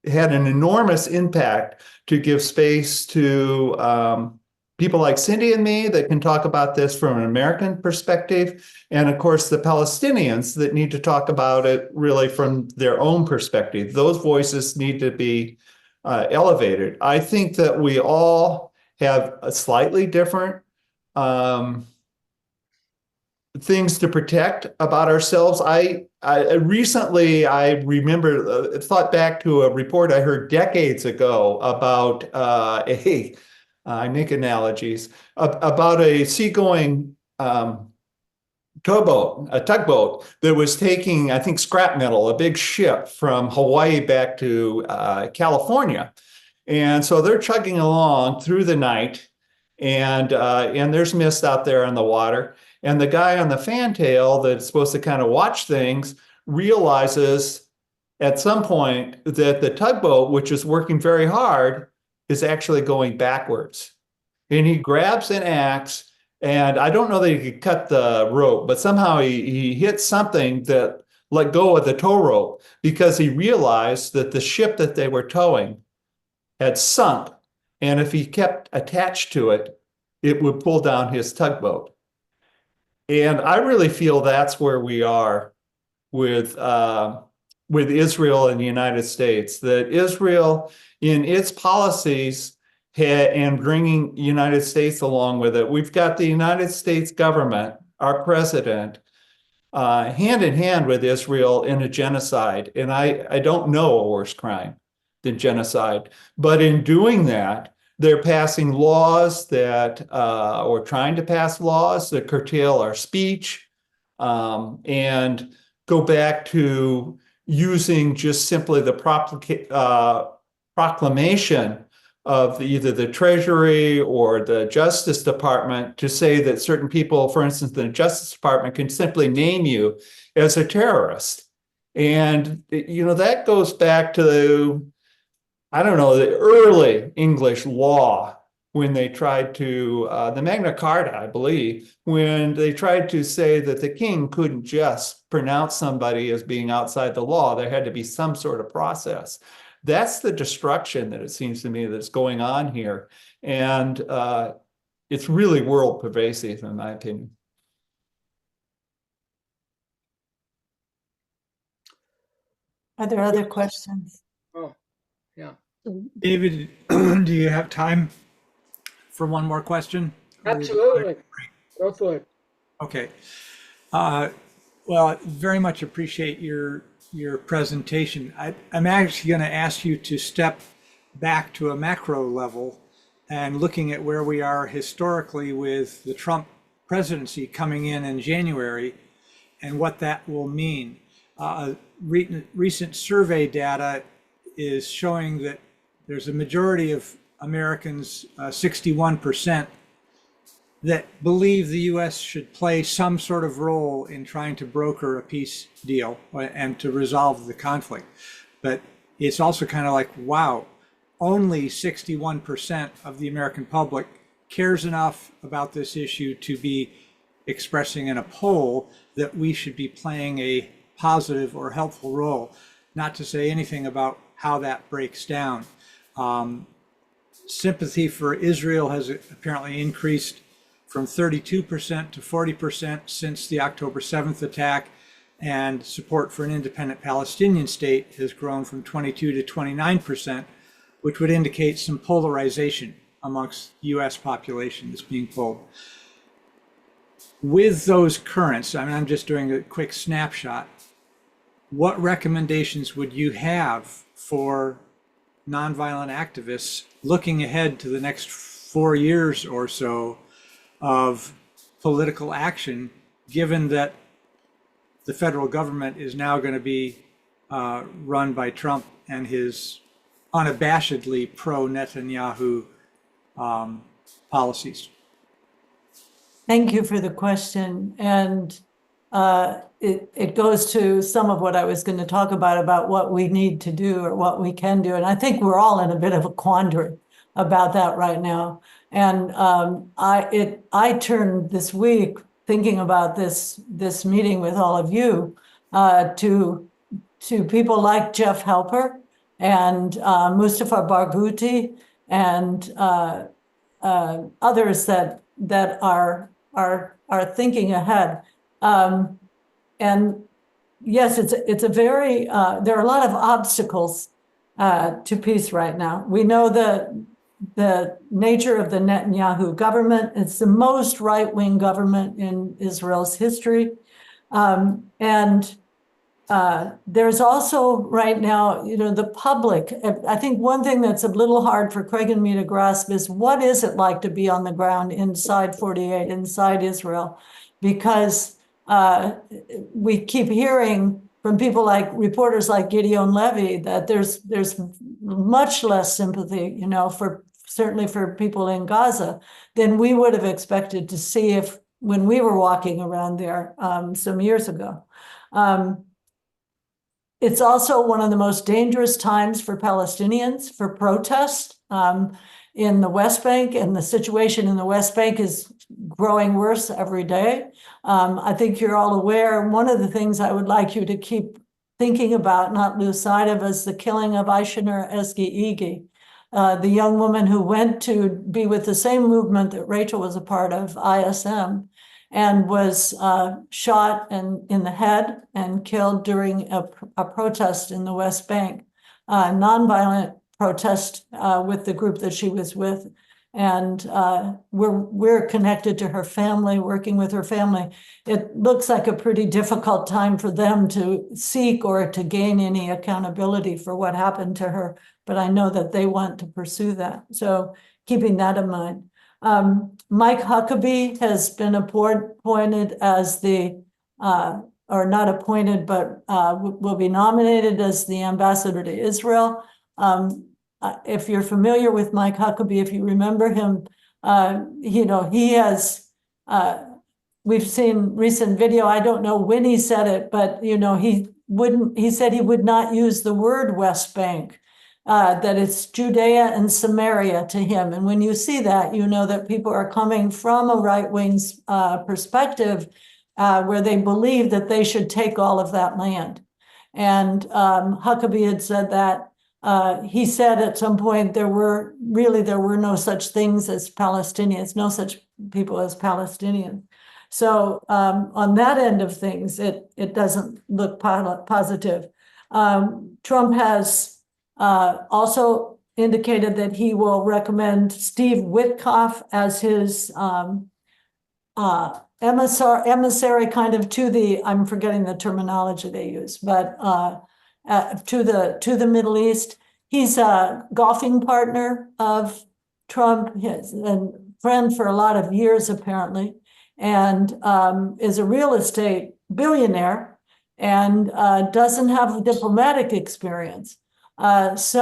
had an enormous impact to give space to people like Cindy and me that can talk about this from an American perspective, and of course the Palestinians that need to talk about it really from their own perspective. Those voices need to be elevated. I think that we all have a slightly different things to protect about ourselves. I recently remember thought back to a report I heard decades ago about I make analogies about a seagoing tugboat that was taking, I think, scrap metal, a big ship from Hawaii back to California. And so they're chugging along through the night, and there's mist out there on the water. And the guy on the fantail that's supposed to kind of watch things realizes at some point that the tugboat, which is working very hard, is actually going backwards. And he grabs an axe, and I don't know that he could cut the rope, but somehow he hit something that let go of the tow rope, because he realized that the ship that they were towing had sunk. And if he kept attached to it, it would pull down his tugboat. And I really feel that's where we are with Israel and the United States, that Israel in its policies and bringing the United States along with it. We've got the United States government, our president, hand in hand with Israel in a genocide. And I don't know a worse crime than genocide. But in doing that, they're passing laws that, or trying to pass laws that curtail our speech, and go back to using just simply the proclamation of either the Treasury or the Justice Department to say that certain people, for instance, the Justice Department can simply name you as a terrorist. And, you know, that goes back to, I don't know, the early English law, when they tried to, the Magna Carta, I believe, when they tried to say that the king couldn't just pronounce somebody as being outside the law. There had to be some sort of process. That's the destruction that it seems to me that's going on here. And it's really world pervasive, in my opinion. Are there other questions? Oh, yeah. David, do you have time for one more question? Absolutely. Go for it. Okay. Well, I very much appreciate your presentation. I'm actually going to ask you to step back to a macro level and looking at where we are historically with the Trump presidency coming in January and what that will mean. recent survey data is showing that there's a majority of Americans, 61%, that believe the U.S. should play some sort of role in trying to broker a peace deal and to resolve the conflict. But it's also kind of like, wow, only 61% of the American public cares enough about this issue to be expressing in a poll that we should be playing a positive or helpful role, not to say anything about how that breaks down. Sympathy for Israel has apparently increased from 32% to 40% since the October 7th attack, and support for an independent Palestinian state has grown from 22 to 29%, which would indicate some polarization amongst U.S. population that's being polled. With those currents, I mean, I'm just doing a quick snapshot, what recommendations would you have for nonviolent activists looking ahead to the next 4 years or so of political action, given that the federal government is now going to be run by Trump and his unabashedly pro-Netanyahu policies? Thank you for the question. And it goes to some of what I was going to talk about what we need to do or what we can do. And I think we're all in a bit of a quandary about that right now. And I turned this week thinking about this meeting with all of you to people like Jeff Halper and Mustafa Barghouti and others that are thinking ahead. And yes, it's a very there are a lot of obstacles to peace right now. We know the nature of the Netanyahu government. It's the most right-wing government in Israel's history. And there's also right now, the public. I think one thing that's a little hard for Craig and me to grasp is what is it like to be on the ground inside 48, inside Israel? Because we keep hearing from people like reporters like Gideon Levy that there's much less sympathy, certainly for people in Gaza than we would have expected to see when we were walking around there some years ago. It's also one of the most dangerous times for Palestinians for protest in the West Bank, and the situation in the West Bank is growing worse every day. I think you're all aware, one of the things I would like you to keep thinking about, not lose sight of, is the killing of Aishinur Ezgi-Igi, the young woman who went to be with the same movement that Rachel was a part of, ISM, and was shot in the head and killed during a protest in the West Bank, nonviolent protest with the group that she was with. And we're connected to her family, working with her family. It looks like a pretty difficult time for them to seek or to gain any accountability for what happened to her, but I know that they want to pursue that. So keeping that in mind. Mike Huckabee has been appointed as or not appointed, but will be nominated as the ambassador to Israel. If you're familiar with Mike Huckabee, if you remember him, he has, we've seen recent video. I don't know when he said it, but, he said he would not use the word West Bank, that it's Judea and Samaria to him. And when you see that, you know that people are coming from a right-wing perspective where they believe that they should take all of that land. And Huckabee had said that. He said at some point there were no such things as Palestinians, no such people as Palestinians. So on that end of things, it doesn't look positive. Trump has also indicated that he will recommend Steve Witkoff as his emissary kind of to the, I'm forgetting the terminology they use, but to the Middle East. He's a golfing partner of Trump, he's a friend for a lot of years apparently, and is a real estate billionaire. and doesn't have a diplomatic experience. We're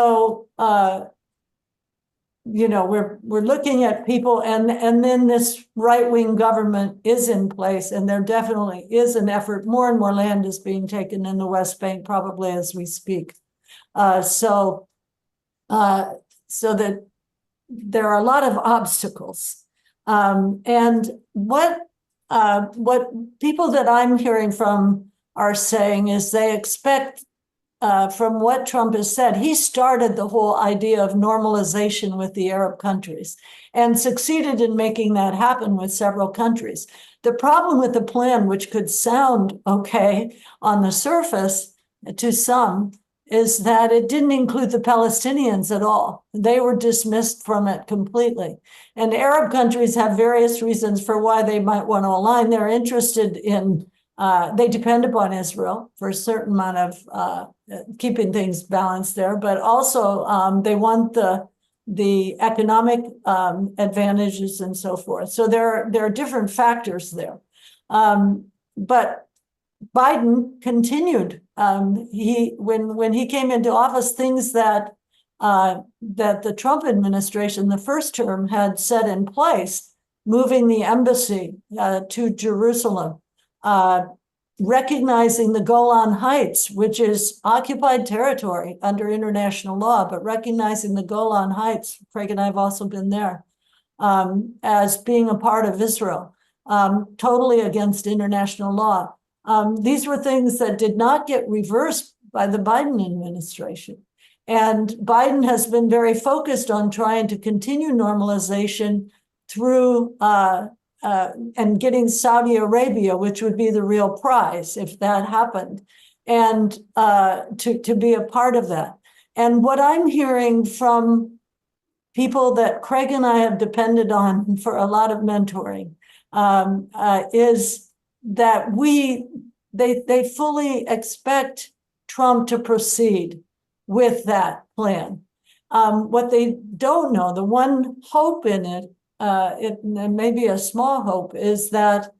looking at people, and then this right-wing government is in place, and there definitely is an effort. More and more land is being taken in the West Bank, probably as we speak. So that there are a lot of obstacles. And what people that I'm hearing from are saying is they expect, from what Trump has said, he started the whole idea of normalization with the Arab countries and succeeded in making that happen with several countries. The problem with the plan, which could sound okay on the surface to some, is that it didn't include the Palestinians at all. They were dismissed from it completely. And Arab countries have various reasons for why they might want to align. They're interested in, they depend upon Israel for a certain amount of keeping things balanced there, but also they want the economic advantages and so forth. So there are different factors there. But Biden continued. When he came into office, things that the Trump administration, the first term, had set in place, moving the embassy to Jerusalem, recognizing the Golan Heights, which is occupied territory under international law, but recognizing the Golan Heights, Craig and I have also been there, as being a part of Israel, totally against international law. These were things that did not get reversed by the Biden administration. And Biden has been very focused on trying to continue normalization through and getting Saudi Arabia, which would be the real prize if that happened, and to be a part of that. And what I'm hearing from people that Craig and I have depended on for a lot of mentoring is that they fully expect Trump to proceed with that plan. What they don't know, the one hope in it, and maybe a small hope, is that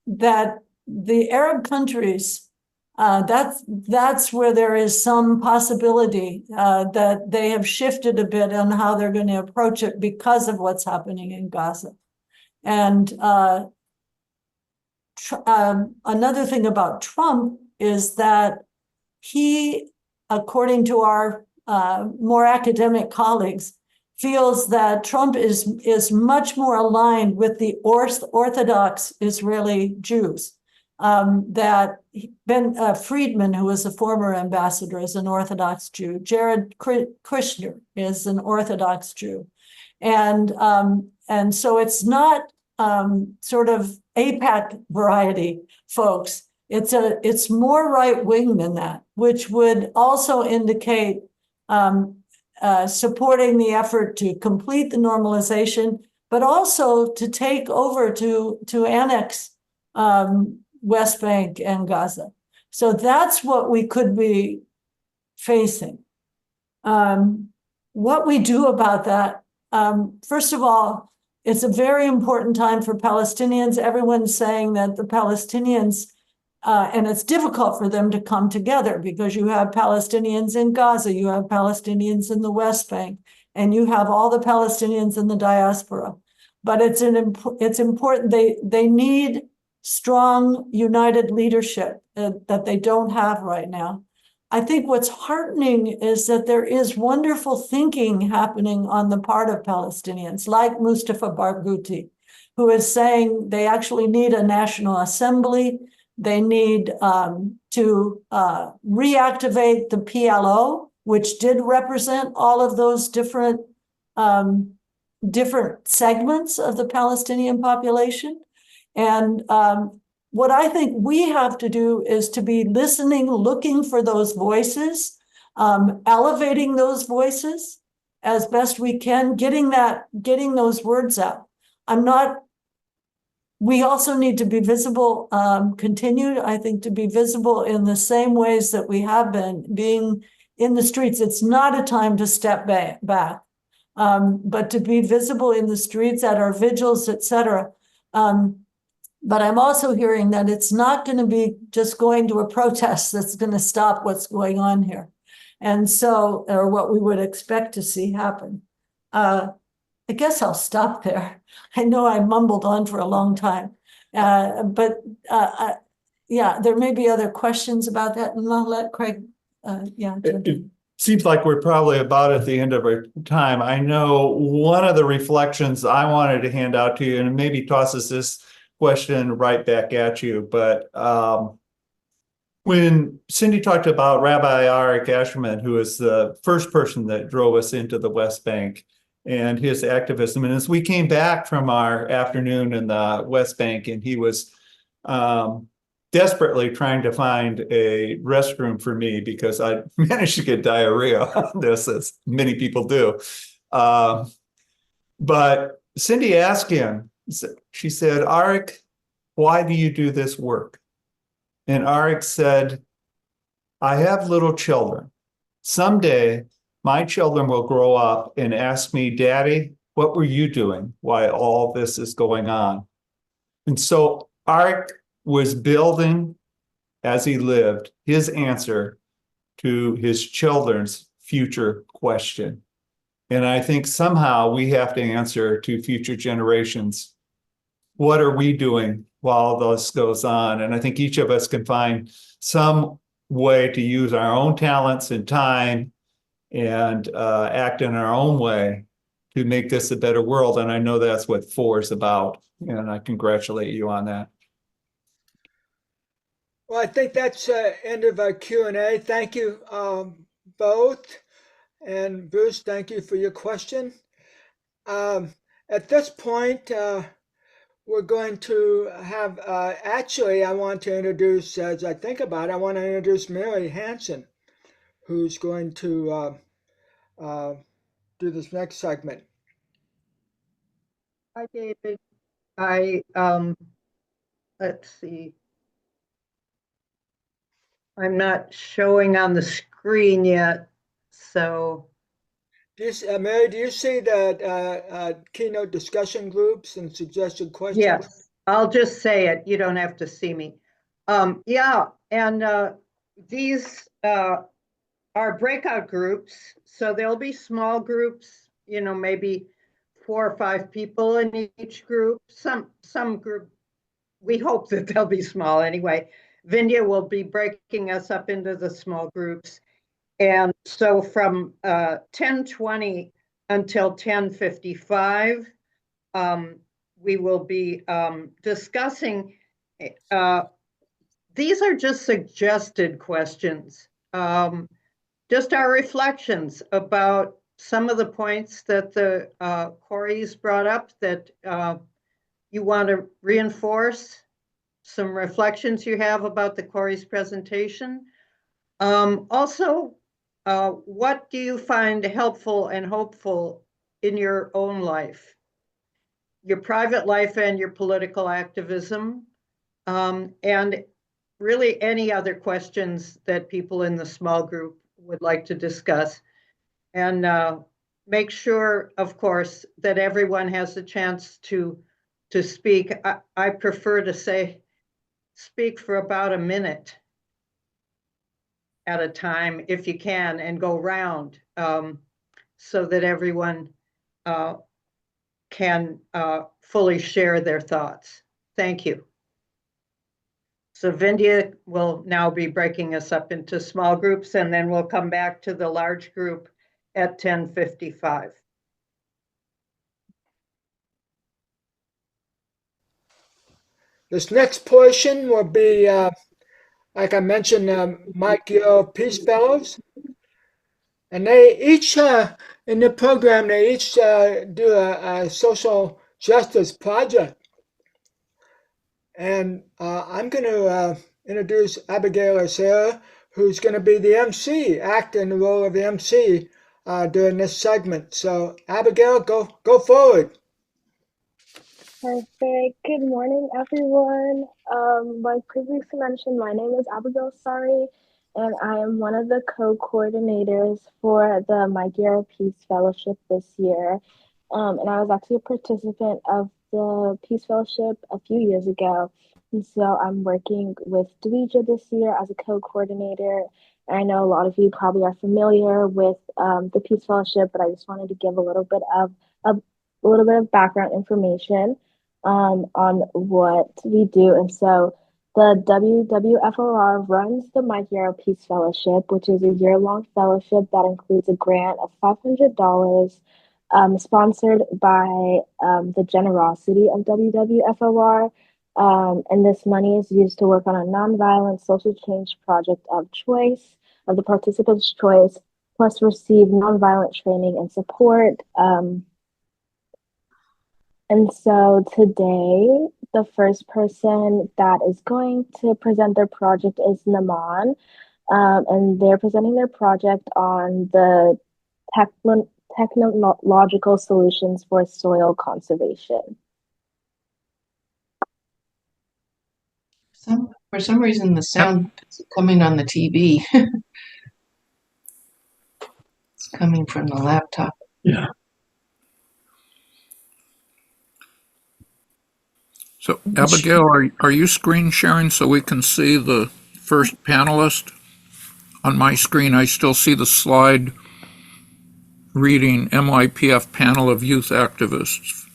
that the Arab countries, that's where there is some possibility that they have shifted a bit on how they're going to approach it because of what's happening in Gaza. And another thing about Trump is that he, according to our more academic colleagues, feels that Trump is much more aligned with the Orthodox Israeli Jews. That Ben Friedman, who was a former ambassador, is an Orthodox Jew. Jared Kushner is an Orthodox Jew, and so it's not sort of AIPAC variety folks. It's more right wing than that, which would also indicate supporting the effort to complete the normalization, but also to take over to annex West Bank and Gaza. So that's what we could be facing. What we do about that, first of all, it's a very important time for Palestinians. Everyone's saying that the Palestinians, and it's difficult for them to come together because you have Palestinians in Gaza, you have Palestinians in the West Bank, and you have all the Palestinians in the diaspora. But it's important. They need strong, united leadership that they don't have right now. I think what's heartening is that there is wonderful thinking happening on the part of Palestinians, like Mustafa Barghouti, who is saying they actually need a national assembly. They need to reactivate the PLO, which did represent all of those different segments of the Palestinian population. And what I think we have to do is to be listening, looking for those voices, elevating those voices as best we can, getting those words out. We also need to be visible, continued, I think, to be visible in the same ways that we have been being in the streets. It's not a time to step back, but to be visible in the streets at our vigils, et cetera. But I'm also hearing that it's not going to be just going to a protest that's going to stop what's going on here. And so, or what we would expect to see happen. I guess I'll stop there. I know I mumbled on for a long time. Yeah, there may be other questions about that, and I'll let Craig, It seems like we're probably about at the end of our time. I know one of the reflections I wanted to hand out to you, and maybe tosses this question right back at you, but when Cindy talked about Rabbi Arik Asherman, who is the first person that drove us into the West Bank, and his activism, and as we came back from our afternoon in the West Bank, and he was desperately trying to find a restroom for me because I managed to get diarrhea on this, as many people do. But Cindy asked him, she said, Arik, why do you do this work? And Arik said, I have little children. Someday, my children will grow up and ask me, Daddy, what were you doing while all this is going on? And so Arik was building, as he lived, his answer to his children's future question. And I think somehow we have to answer to future generations, what are we doing while this goes on? And I think each of us can find some way to use our own talents and time and act in our own way to make this a better world. And I know that's what FOR is about. And I congratulate you on that. Well, I think that's end of our Q&A. Thank you both. And Bruce, thank you for your question. At this point, we're going to have, actually, I want to introduce, as I think about it, I want to introduce Mary Hansen, who's going to do this next segment. Hi, David. Let's see. I'm not showing on the screen yet, so. Mary, do you see the keynote discussion groups and suggested questions? Yes, I'll just say it. You don't have to see me. Yeah, and these are breakout groups. So there'll be small groups, you know, maybe 4 or 5 people in each group. Some group, we hope that they'll be small anyway. Vindia will be breaking us up into the small groups. And so from 10:20 until 10:55, we will be discussing, these are just suggested questions, just our reflections about some of the points that the Corrie's brought up that you want to reinforce, some reflections you have about the Corrie's presentation. Also, what do you find helpful and hopeful in your own life, your private life and your political activism, and really any other questions that people in the small group would like to discuss. And make sure, of course, that everyone has a chance to speak. I prefer to say, speak for about a minute at a time if you can, and go round so that everyone can fully share their thoughts. Thank you. So Vindia will now be breaking us up into small groups, and then we'll come back to the large group at 10:55. This next portion will be, like I mentioned, Mike Yarrow Peace Fellows. And they each, in the program, they each do a social justice project. And I'm going to introduce Abigail Acera, who's going to be the MC, act in the role of the MC during this segment. So Abigail, go forward. Perfect. Good morning, everyone. Like previously mentioned, my name is Abigail Sari, and I am one of the co-coordinators for the Mike Yarrow Peace Fellowship this year. And I was actually a participant of the Peace Fellowship a few years ago. And so I'm working with Dweja this year as a co-coordinator. And I know a lot of you probably are familiar with the Peace Fellowship, but I just wanted to give a little bit of background information on what we do. And so the WWFOR runs the Mike Yarrow Peace Fellowship, which is a year-long fellowship that includes a grant of $500 sponsored by the generosity of WWFOR. And this money is used to work on a nonviolent social change project of choice, of the participants' choice, plus receive nonviolent training and support. And so today, the first person that is going to present their project is Naman, and they're presenting their project on the technological solutions for soil conservation. For some reason, the sound is coming on the TV. It's coming from the laptop. Yeah. So, Abigail, are you screen sharing so we can see the first panelist? On my screen, I still see the slide reading MYPF Panel of Youth Activists.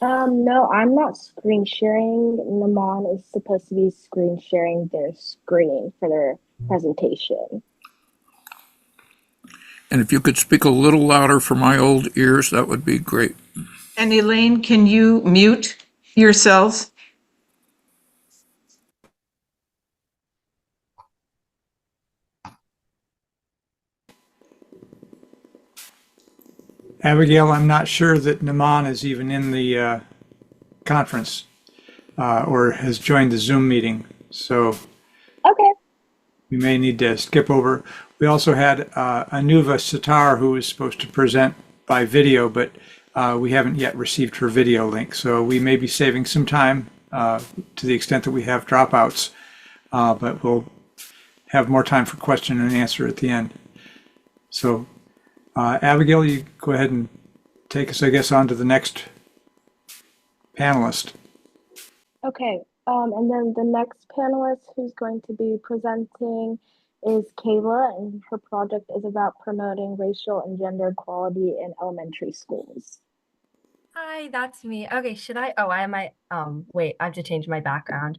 No, I'm not screen sharing. Naman is supposed to be screen sharing their screen for their presentation. And if you could speak a little louder for my old ears, that would be great. And Elaine, can you mute yourselves? Abigail, I'm not sure that Naman is even in the conference or has joined the Zoom meeting. So Okay. we may need to skip over. We also had Anuva Sitar, who was supposed to present by video, but we haven't yet received her video link. So we may be saving some time to the extent that we have dropouts, but we'll have more time for question and answer at the end. So Abigail, you go ahead and take us, I guess, on to the next panelist. Okay. And then the next panelist who's going to be presenting is Kayla, and her project is about promoting racial and gender equality in elementary schools. Hi, that's me. Okay, should I? Oh, I might. Wait, I have to change my background.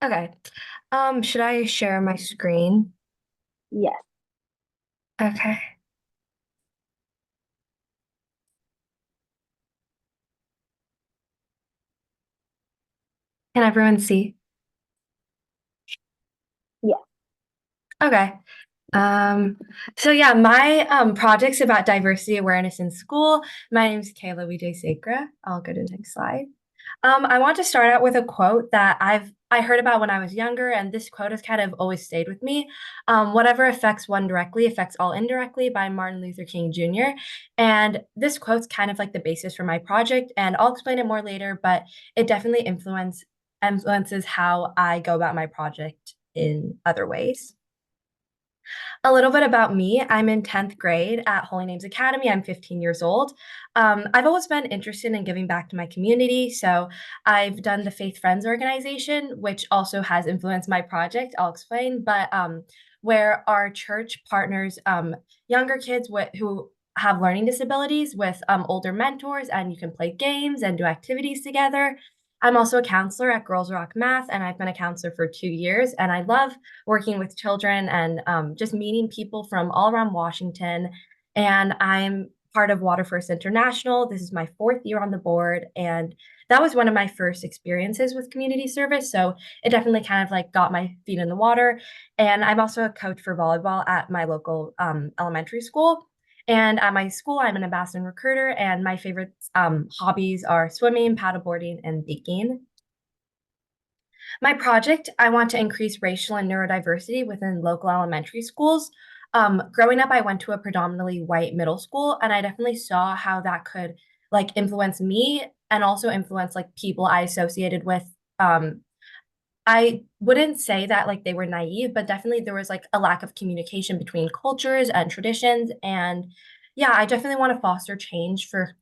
Okay. Should I share my screen? Yes. Okay. Can everyone see? Yeah. Okay. So yeah, my project's about diversity awareness in school. My name is Kayla Wijesekera. I'll go to the next slide. I want to start out with a quote that I heard about when I was younger, and this quote has kind of always stayed with me. Whatever affects one directly affects all indirectly, by Martin Luther King Jr. And this quote's kind of like the basis for my project, and I'll explain it more later, but it definitely influences how I go about my project in other ways. A little bit about me. I'm in 10th grade at Holy Names Academy. I'm 15 years old. I've always been interested in giving back to my community. So I've done the Faith Friends organization, which also has influenced my project. I'll explain. But where our church partners younger kids who have learning disabilities with older mentors, and you can play games and do activities together. I'm also a counselor at Girls Rock Math, and I've been a counselor for 2 years. And I love working with children and just meeting people from all around Washington. And I'm part of Water First International. This is my 4th year on the board. And that was one of my first experiences with community service. So it definitely kind of like got my feet in the water. And I'm also a coach for volleyball at my local elementary school. And at my school, I'm an ambassador recruiter, and my favorite hobbies are swimming, paddleboarding, and baking. My project, I want to increase racial and neurodiversity within local elementary schools. Growing up, I went to a predominantly white middle school, and I definitely saw how that could like influence me and also influence like people I associated with. I wouldn't say that like they were naive, but definitely there was like a lack of communication between cultures and traditions. And yeah, I definitely want to foster change for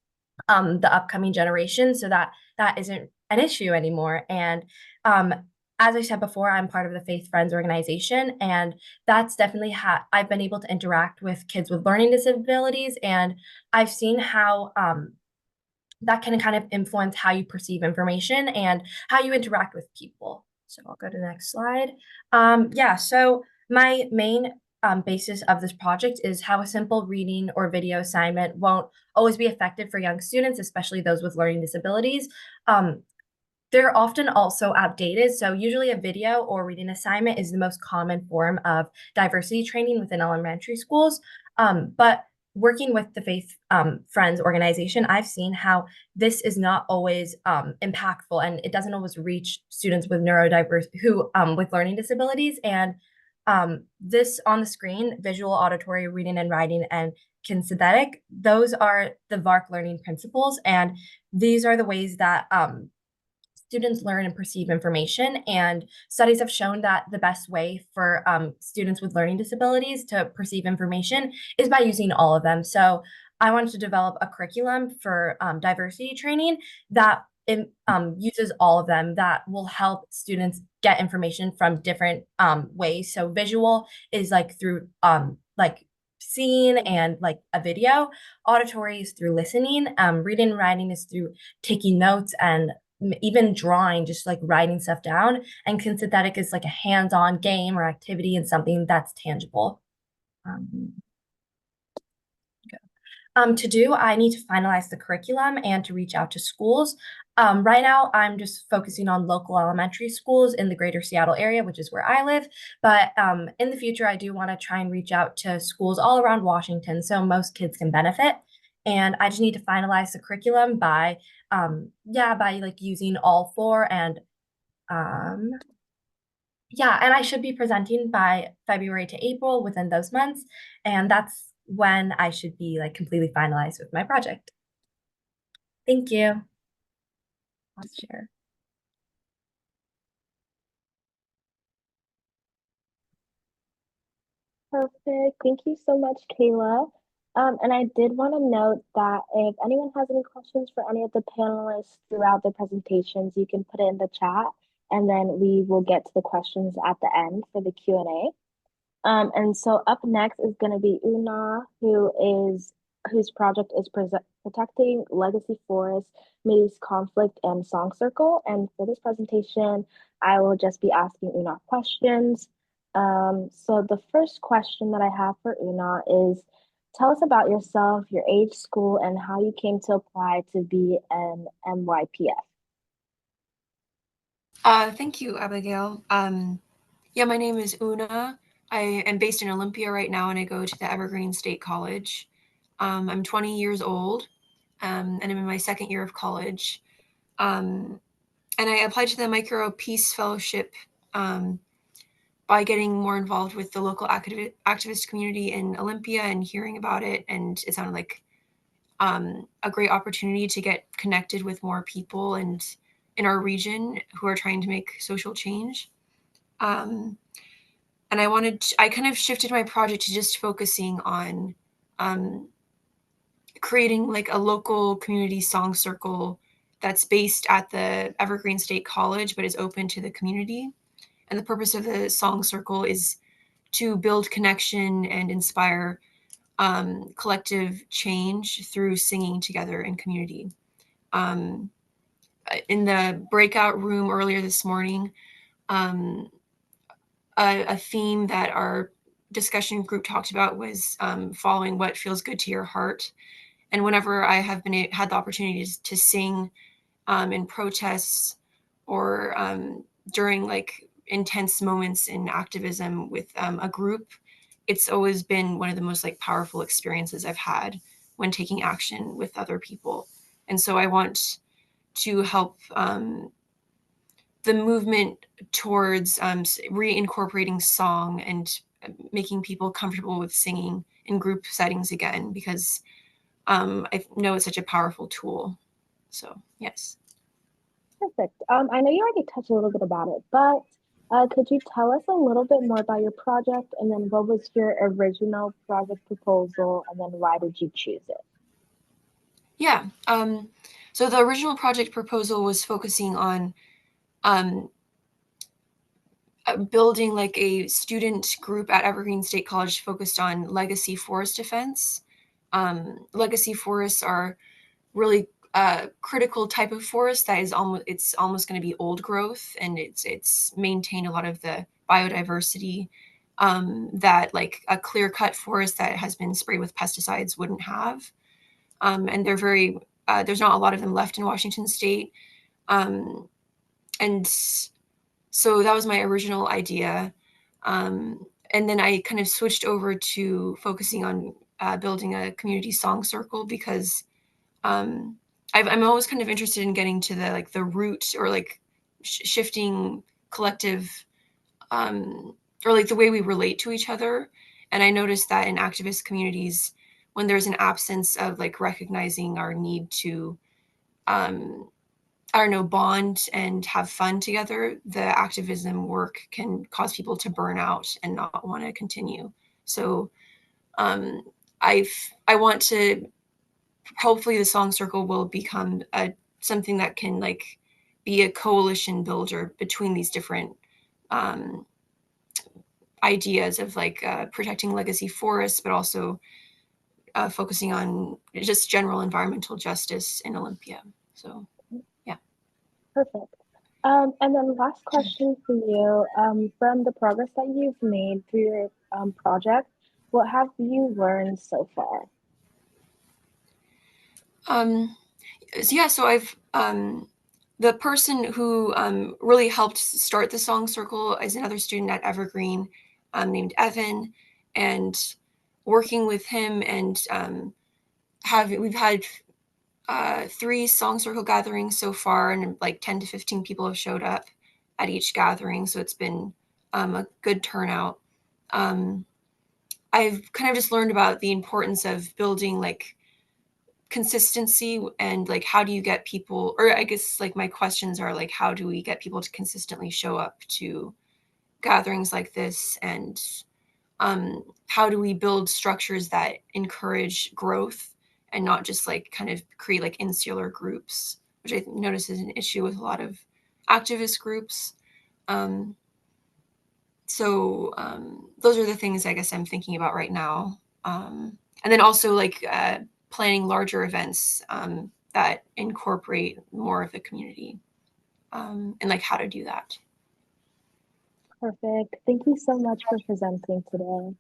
the upcoming generation so that that isn't an issue anymore. And um, as I said before, I'm part of the Faith Friends organization, and that's definitely how I've been able to interact with kids with learning disabilities, and I've seen how that can kind of influence how you perceive information and how you interact with people. So I'll go to the next slide. Yeah, so my main basis of this project is how a simple reading or video assignment won't always be effective for young students, especially those with learning disabilities. They're often also outdated. So usually a video or reading assignment is the most common form of diversity training within elementary schools. But working with the Faith Friends organization, I've seen how this is not always impactful, and it doesn't always reach students with neurodiverse who with learning disabilities. And this on the screen, visual, auditory, reading and writing, and kinesthetic, those are the VARC learning principles, and these are the ways that students learn and perceive information. And studies have shown that the best way for students with learning disabilities to perceive information is by using all of them. So I wanted to develop a curriculum for diversity training that uses all of them, that will help students get information from different ways. So visual is like through like seeing and like a video. Auditory is through listening. Reading and writing is through taking notes and even drawing, just like writing stuff down. And kinesthetic is like a hands-on game or activity and something that's tangible. To do, I need to finalize the curriculum and to reach out to schools. Right now, I'm just focusing on local elementary schools in the greater Seattle area, which is where I live. But in the future, I do want to try and reach out to schools all around Washington so most kids can benefit. And I just need to finalize the curriculum by like using all four, and yeah, and I should be presenting by February to April within those months, and that's when I should be like completely finalized with my project. Thank you. I'll share. Perfect. Thank you so much, Kayla. And I did want to note that if anyone has any questions for any of the panelists throughout the presentations, you can put it in the chat, and then we will get to the questions at the end for the Q&A. And so up next is going to be Oonaugh, whose project is protecting legacy forests, Mideast conflict, and song circle. And for this presentation, I will just be asking Oonaugh questions. So the first question that I have for Oonaugh is, tell us about yourself, your age, school, and how you came to apply to be an MYPF. Thank you, Abigail. Yeah, my name is Oonaugh. I am based in Olympia right now, and I go to the Evergreen State College. I'm 20 years old, and I'm in my second year of college. And I applied to the Mike Yarrow Peace Fellowship by getting more involved with the local activist community in Olympia and hearing about it. And it sounded like a great opportunity to get connected with more people and in our region who are trying to make social change. And I kind of shifted my project to just focusing on creating like a local community song circle that's based at the Evergreen State College, but is open to the community. And the purpose of the song circle is to build connection and inspire collective change through singing together in community. In the breakout room earlier this morning, a theme that our discussion group talked about was following what feels good to your heart. And whenever I have had the opportunity to sing in protests or during like intense moments in activism with a group, it's always been one of the most like powerful experiences I've had when taking action with other people. And so I want to help the movement towards reincorporating song and making people comfortable with singing in group settings again, because I know it's such a powerful tool. So, yes. Perfect. I know you already touched a little bit about it, but Could you tell us a little bit more about your project, and then what was your original project proposal, and then why did you choose it? Yeah. So the original project proposal was focusing on building like a student group at Evergreen State College focused on legacy forest defense. Legacy forests are really critical type of forest that is almost going to be old growth, and it's maintained a lot of the biodiversity that like a clear cut forest that has been sprayed with pesticides wouldn't have. And they're very there's not a lot of them left in Washington State, and so that was my original idea. And then I kind of switched over to focusing on building a community song circle because I'm always kind of interested in getting to the root or like shifting collective or like the way we relate to each other. And I noticed that in activist communities, when there's an absence of like recognizing our need to I don't know, bond and have fun together, the activism work can cause people to burn out and not want to continue. So I want to, hopefully the Song Circle will become something that can like be a coalition builder between these different ideas of like protecting legacy forests, but also focusing on just general environmental justice in Olympia. So. Perfect. And then last question for you. From the progress that you've made through your project, what have you learned so far? So I've the person who really helped start the Song Circle is another student at Evergreen named Evan, and working with him and we've had 3 Song Circle gatherings so far, and like 10 to 15 people have showed up at each gathering. So it's been a good turnout. I've kind of just learned about the importance of building like consistency and like how do you get people, or I guess like my questions are like, how do we get people to consistently show up to gatherings like this? And how do we build structures that encourage growth and not just like kind of create like insular groups, which I notice is an issue with a lot of activist groups. So those are the things I guess I'm thinking about right now. And then also like planning larger events that incorporate more of the community and like how to do that. Perfect. Thank you so much for presenting today.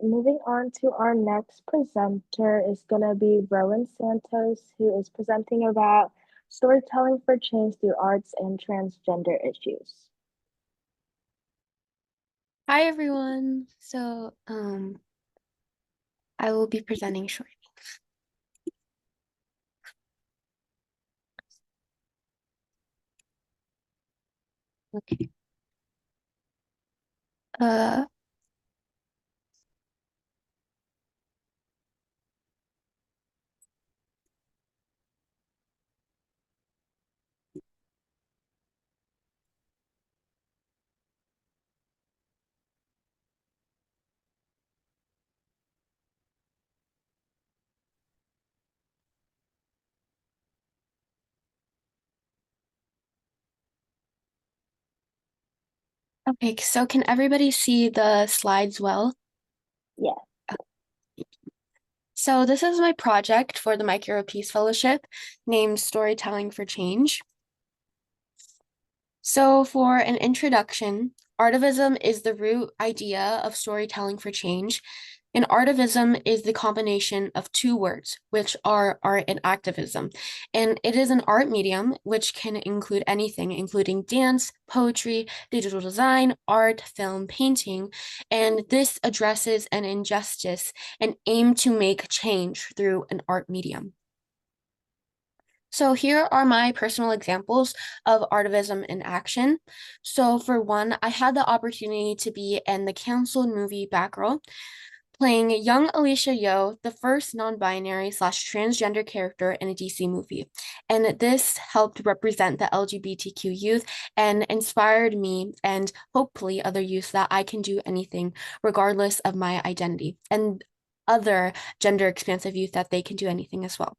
Moving on to our next presenter is going to be Rowan Santos, who is presenting about storytelling for change through arts and transgender issues. Hi everyone. So I will be presenting shortly. Okay. Okay, so can everybody see the slides well? Yeah. So this is my project for the Mike Yarrow Peace Fellowship named Storytelling for Change. So for an introduction, artivism is the root idea of storytelling for change. And artivism is the combination of 2 words, which are art and activism. And it is an art medium which can include anything, including dance, poetry, digital design, art, film, painting. And this addresses an injustice and aim to make change through an art medium. So here are my personal examples of artivism in action. So for one, I had the opportunity to be in the canceled movie Batgirl. playing young Alicia Yeoh, the first non-binary/transgender character in a DC movie. And this helped represent the LGBTQ youth and inspired me and hopefully other youth that I can do anything regardless of my identity, and other gender expansive youth that they can do anything as well.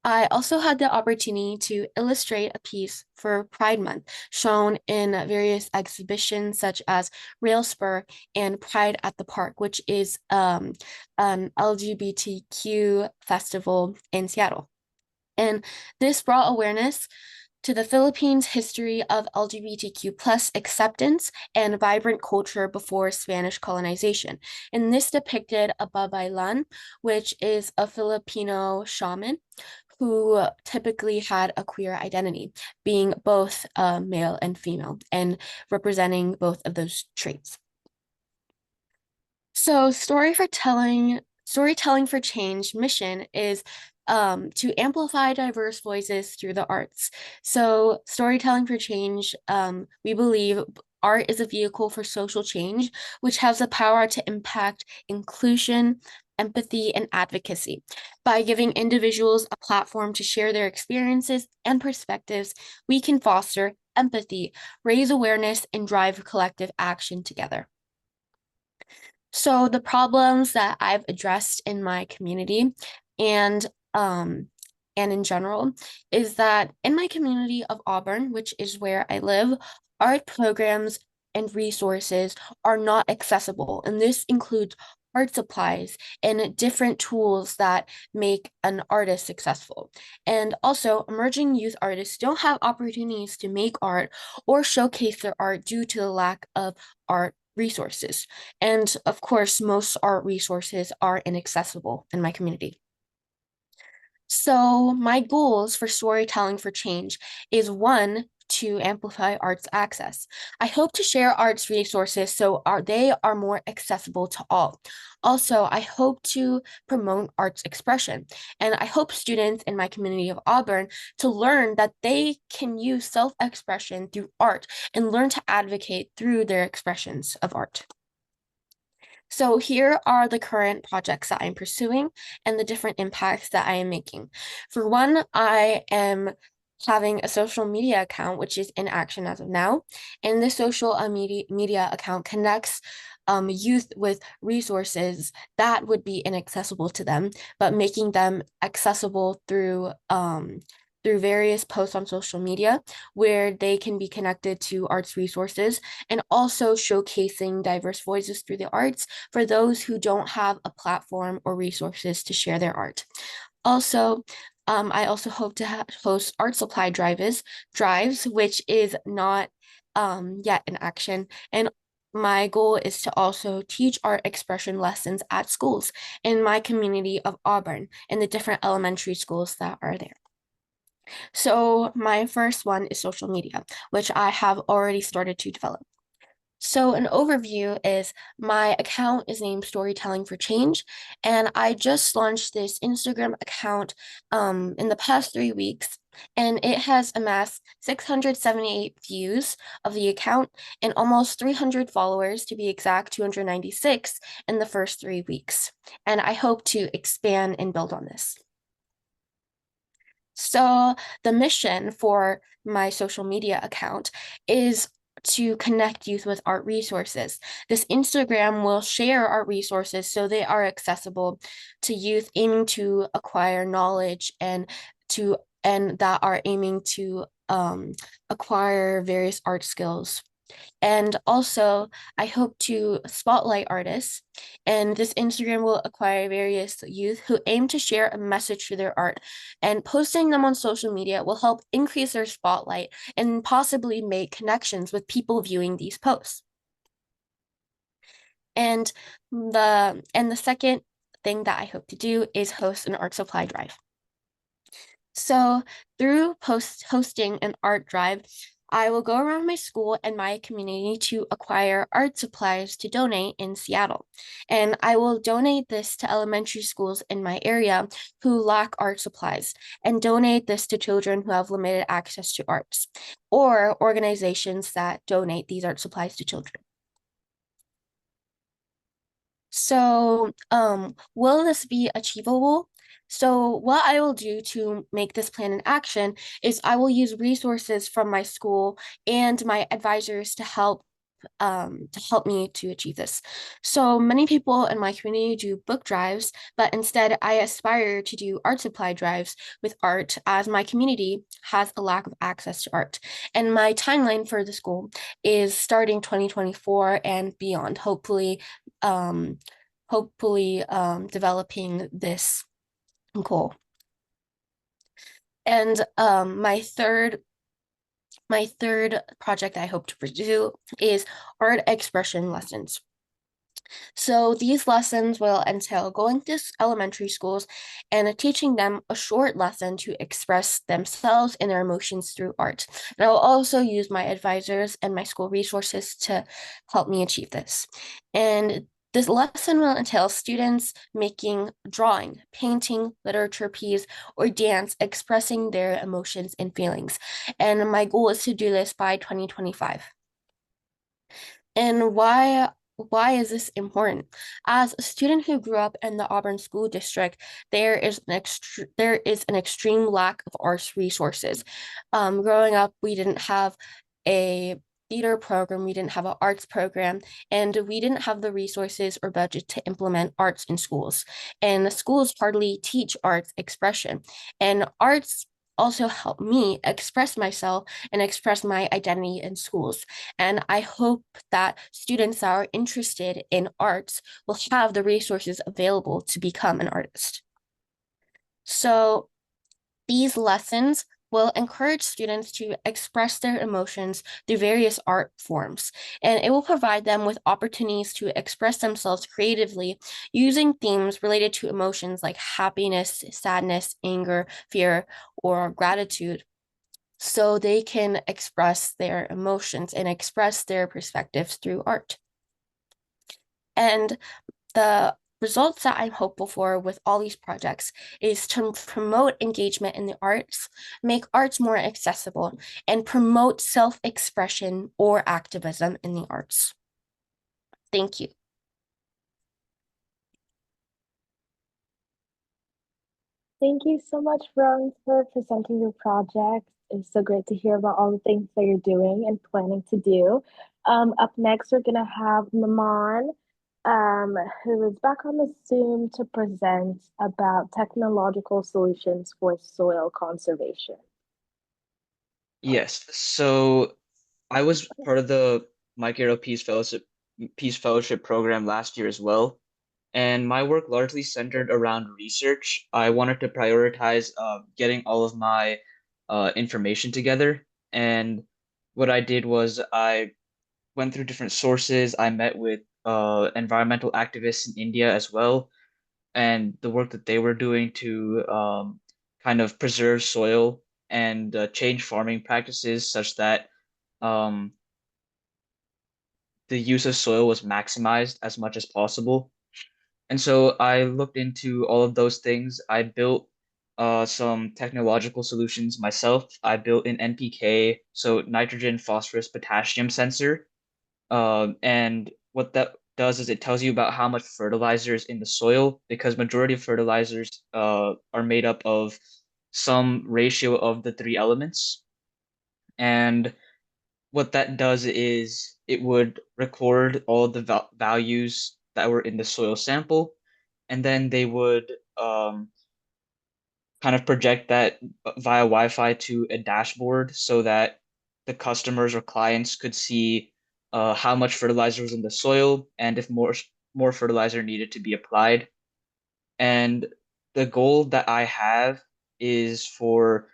I also had the opportunity to illustrate a piece for Pride Month, shown in various exhibitions such as Railspur and Pride at the Park, which is an LGBTQ festival in Seattle. And this brought awareness to the Philippines' history of LGBTQ plus acceptance and vibrant culture before Spanish colonization. And this depicted a Babaylan, which is a Filipino shaman who typically had a queer identity, being both male and female, and representing both of those traits. So Storytelling for Change mission is to amplify diverse voices through the arts. So Storytelling for Change, we believe art is a vehicle for social change, which has the power to impact inclusion, empathy, and advocacy. By giving individuals a platform to share their experiences and perspectives, we can foster empathy, raise awareness, and drive collective action together. So the problems that I've addressed in my community and in general is that in my community of Auburn, which is where I live, art programs and resources are not accessible. And this includes art supplies and different tools that make an artist successful. And also, emerging youth artists don't have opportunities to make art or showcase their art due to the lack of art resources. And of course, most art resources are inaccessible in my community. So my goals for Storytelling for Change is, one, to amplify arts access. I hope to share arts resources so they are more accessible to all. Also, I hope to promote arts expression, and I hope students in my community of Auburn to learn that they can use self-expression through art and learn to advocate through their expressions of art. So here are the current projects that I'm pursuing and the different impacts that I am making. For one, I am having a social media account, which is in action as of now. And this social media account connects youth with resources that would be inaccessible to them, but making them accessible through various posts on social media where they can be connected to arts resources, and also showcasing diverse voices through the arts for those who don't have a platform or resources to share their art. Also, I also hope to host art supply drives, which is not yet in action. And my goal is to also teach art expression lessons at schools in my community of Auburn and the different elementary schools that are there. So my first one is social media, which I have already started to develop. So an overview is my account is named Storytelling for Change, and I just launched this Instagram account in the past 3 weeks, and it has amassed 678 views of the account and almost 300 followers, to be exact, 296 in the first 3 weeks. And I hope to expand and build on this. So the mission for my social media account is to connect youth with art resources. This Instagram will share art resources so they are accessible to youth aiming to acquire knowledge and that are aiming to acquire various art skills. And also, I hope to spotlight artists, and this Instagram will acquire various youth who aim to share a message through their art, and posting them on social media will help increase their spotlight and possibly make connections with people viewing these posts. And the second thing that I hope to do is host an art supply drive. So through hosting an art drive, I will go around my school and my community to acquire art supplies to donate in Seattle. And I will donate this to elementary schools in my area who lack art supplies, and donate this to children who have limited access to arts, or organizations that donate these art supplies to children. So, will this be achievable? So, what I will do to make this plan in action is I will use resources from my school and my advisors to help me to achieve this. So many people in my community do book drives, but instead I aspire to do art supply drives with art as my community has a lack of access to art. And my timeline for the school is starting 2024 and beyond, developing this goal. And my third project I hope to pursue is art expression lessons. So these lessons will entail going to elementary schools and teaching them a short lesson to express themselves and their emotions through art. And I will also use my advisors and my school resources to help me achieve this. And this lesson will entail students making drawing, painting, literature piece, or dance, expressing their emotions and feelings. And my goal is to do this by 2025. And why is this important? As a student who grew up in the Auburn School District, there is an extreme lack of arts resources. Growing up, we didn't have a theater program, we didn't have an arts program, and we didn't have the resources or budget to implement arts in schools. And the schools hardly teach arts expression. And arts also help me express myself and express my identity in schools. And I hope that students that are interested in arts will have the resources available to become an artist. So these lessons will encourage students to express their emotions through various art forms, and it will provide them with opportunities to express themselves creatively using themes related to emotions like happiness, sadness, anger, fear, or gratitude, so they can express their emotions and express their perspectives through art. And the results that I'm hopeful for with all these projects is to promote engagement in the arts, make arts more accessible, and promote self-expression or activism in the arts. Thank you. Thank you so much, Rowan, for presenting your project. It's so great to hear about all the things that you're doing and planning to do. Up next, we're going to have Maman, who is back on the Zoom to present about technological solutions for soil conservation. Yes, so I was part of the Mike Yarrow Peace Fellowship program last year as well, and my work largely centered around research. I wanted to prioritize getting all of my information together, and what I did was I went through different sources. I met with environmental activists in India as well, and the work that they were doing to kind of preserve soil and change farming practices such that um, the use of soil was maximized as much as possible. And so I looked into all of those things. I built some technological solutions myself. I built an NPK, so nitrogen, phosphorus, potassium sensor. And what that does is it tells you about how much fertilizer is in the soil, because majority of fertilizers are made up of some ratio of the three elements. And what that does is it would record all the values that were in the soil sample, and then they would kind of project that via Wi-Fi to a dashboard so that the customers or clients could see how much fertilizer was in the soil and if more fertilizer needed to be applied. And the goal that I have is for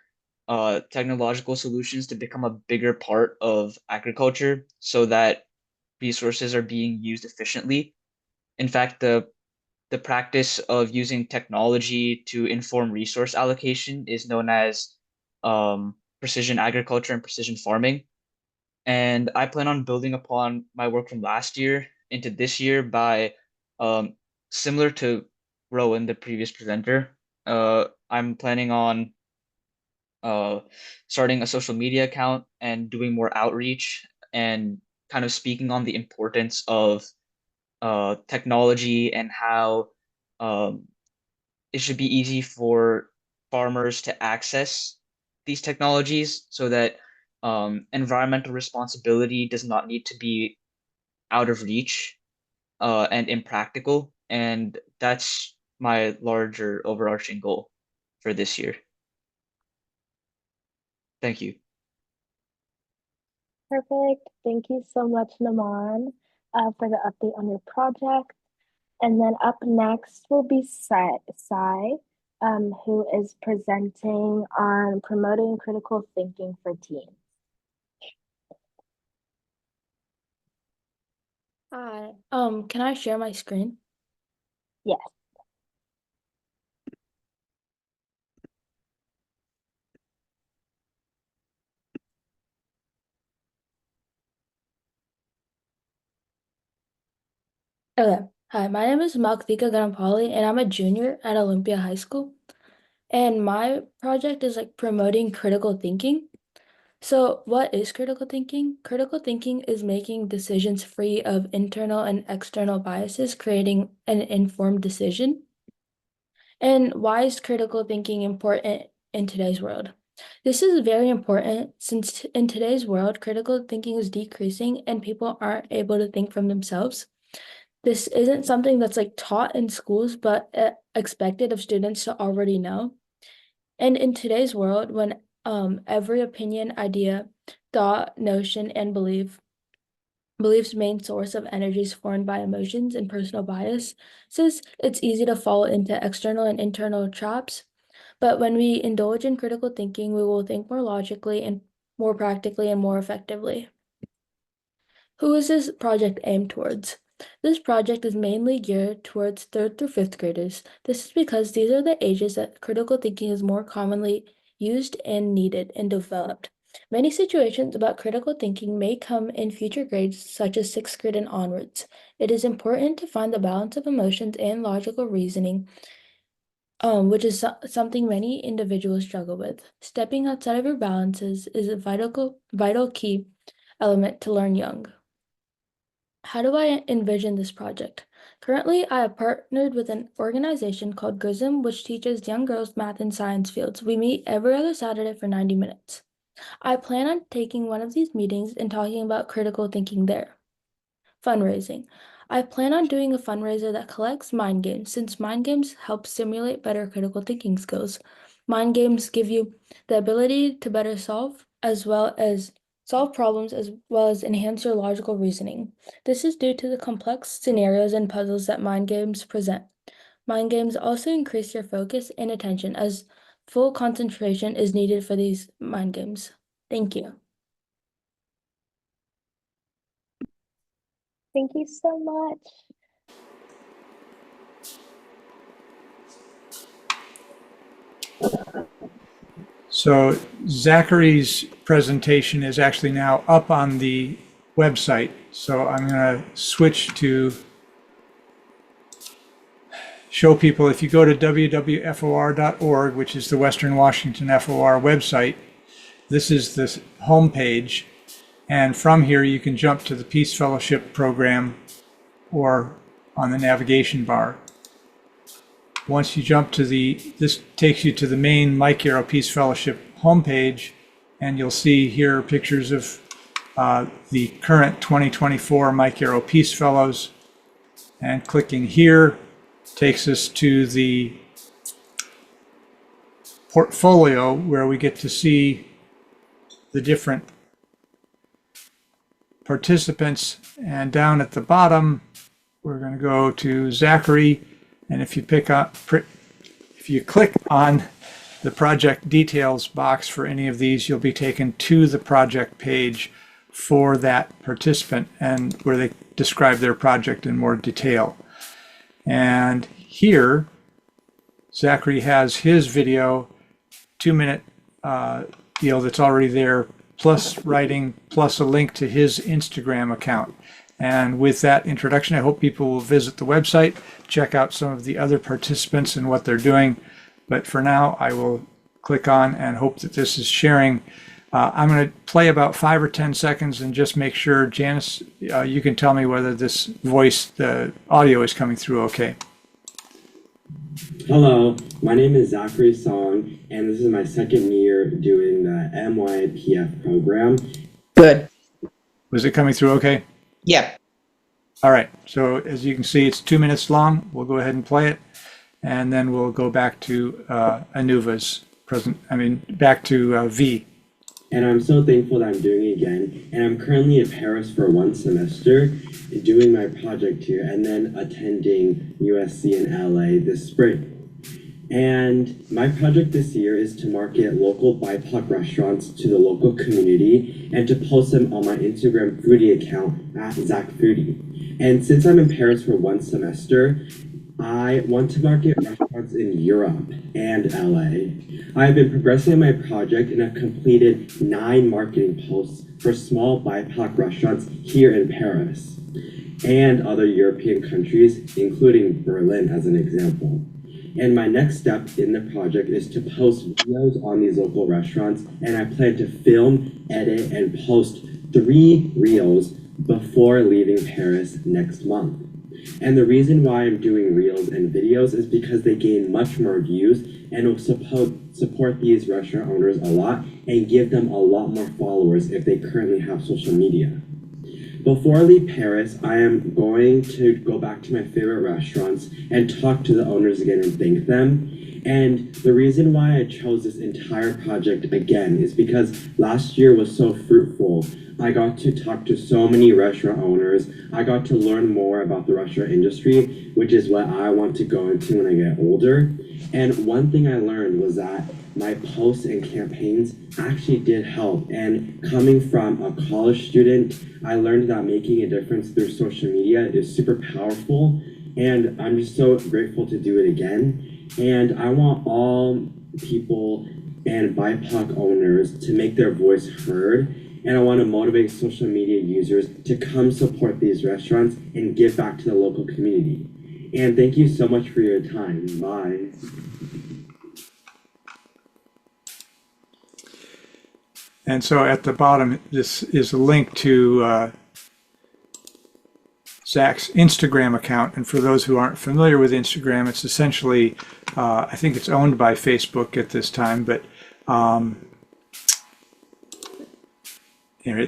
technological solutions to become a bigger part of agriculture so that resources are being used efficiently. In fact, the practice of using technology to inform resource allocation is known as precision agriculture and precision farming. And I plan on building upon my work from last year into this year by similar to Rowan, the previous presenter. I'm planning on starting a social media account and doing more outreach and kind of speaking on the importance of technology and how it should be easy for farmers to access these technologies so that environmental responsibility does not need to be out of reach and impractical. And that's my larger overarching goal for this year. Thank you. Perfect. Thank you so much, Naman, for the update on your project. And then up next will be Sai, who is presenting on promoting critical thinking for teens. Hi. Can I share my screen? Yes. Okay. Hi, my name is Moukthika Ganumpally, and I'm a junior at Olympia High School. And my project is like promoting critical thinking. So, what is critical thinking? Critical thinking is making decisions free of internal and external biases, creating an informed decision. And why is critical thinking important in today's world? This is very important since in today's world, critical thinking is decreasing and people aren't able to think from themselves. This isn't something that's like taught in schools, but expected of students to already know. And in today's world, when every opinion, idea, thought, notion, and belief's main source of energy is formed by emotions and personal biases, it's easy to fall into external and internal traps. But when we indulge in critical thinking, we will think more logically and more practically and more effectively. Who is this project aimed towards? This project is mainly geared towards 3rd through 5th graders. This is because these are the ages that critical thinking is more commonly used and needed and developed. Many situations about critical thinking may come in future grades, such as 6th grade and onwards. It is important to find the balance of emotions and logical reasoning, which is something many individuals struggle with. Stepping outside of your balances is a vital key element to learn young. How do I envision this project? Currently, I have partnered with an organization called GRISM, which teaches young girls math and science fields. We meet every other Saturday for 90 minutes. I plan on taking one of these meetings and talking about critical thinking there. Fundraising. I plan on doing a fundraiser that collects mind games, since mind games help stimulate better critical thinking skills. Mind games give you the ability to better solve problems as well as enhance your logical reasoning. This is due to the complex scenarios and puzzles that mind games present. Mind games also increase your focus and attention, as full concentration is needed for these mind games. Thank you. Thank you so much. So Zachary's presentation is actually now up on the website. So I'm going to switch to show people. If you go to WWFOR.org, which is the Western Washington FOR website, this is the home page. And from here, you can jump to the Peace Fellowship program or on the navigation bar. Once you jump to this takes you to the main Mike Yarrow Peace Fellowship homepage, and you'll see here pictures of the current 2024 Mike Yarrow Peace Fellows. And clicking here takes us to the portfolio where we get to see the different participants. And down at the bottom, we're going to go to Zachary. And if you click on the project details box for any of these, you'll be taken to the project page for that participant and where they describe their project in more detail. And here, Zachary has his video, 2-minute deal that's already there, plus writing, plus a link to his Instagram account. And with that introduction, I hope people will visit the website, check out some of the other participants and what they're doing. But for now, I will click on and hope that this is sharing I'm going to play about 5 or 10 seconds and just make sure, Janice, you can tell me whether this voice, the audio is coming through okay. Hello, my name is Zachary Song, and this is my second year doing the MYPF program. Good. Was it coming through okay? Yeah. All right, so as you can see, it's 2 minutes long. We'll go ahead and play it, and then we'll go back to Anuva's back to V. And I'm so thankful that I'm doing it again. And I'm currently in Paris for 1 semester, doing my project here, and then attending USC in LA this spring. And my project this year is to market local BIPOC restaurants to the local community and to post them on my Instagram foodie account at ZachFoodie. And since I'm in Paris for 1 semester, I want to market restaurants in Europe and LA. I've been progressing in my project and have completed 9 marketing posts for small BIPOC restaurants here in Paris and other European countries, including Berlin as an example. And my next step in the project is to post videos on these local restaurants, and I plan to film, edit, and post 3 reels before leaving Paris next month. And the reason why I'm doing reels and videos is because they gain much more views and will support these restaurant owners a lot and give them a lot more followers if they currently have social media. Before I leave Paris, I am going to go back to my favorite restaurants and talk to the owners again and thank them. And the reason why I chose this entire project again is because last year was so fruitful. I got to talk to so many restaurant owners. I got to learn more about the restaurant industry, which is what I want to go into when I get older. And one thing I learned was that my posts and campaigns actually did help. And coming from a college student, I learned that making a difference through social media is super powerful. And I'm just so grateful to do it again. And I want all people and BIPOC owners to make their voice heard. And I want to motivate social media users to come support these restaurants and give back to the local community. And thank you so much for your time. Bye. And so at the bottom, this is a link to Zach's Instagram account. And for those who aren't familiar with Instagram, it's essentially, I think it's owned by Facebook at this time, but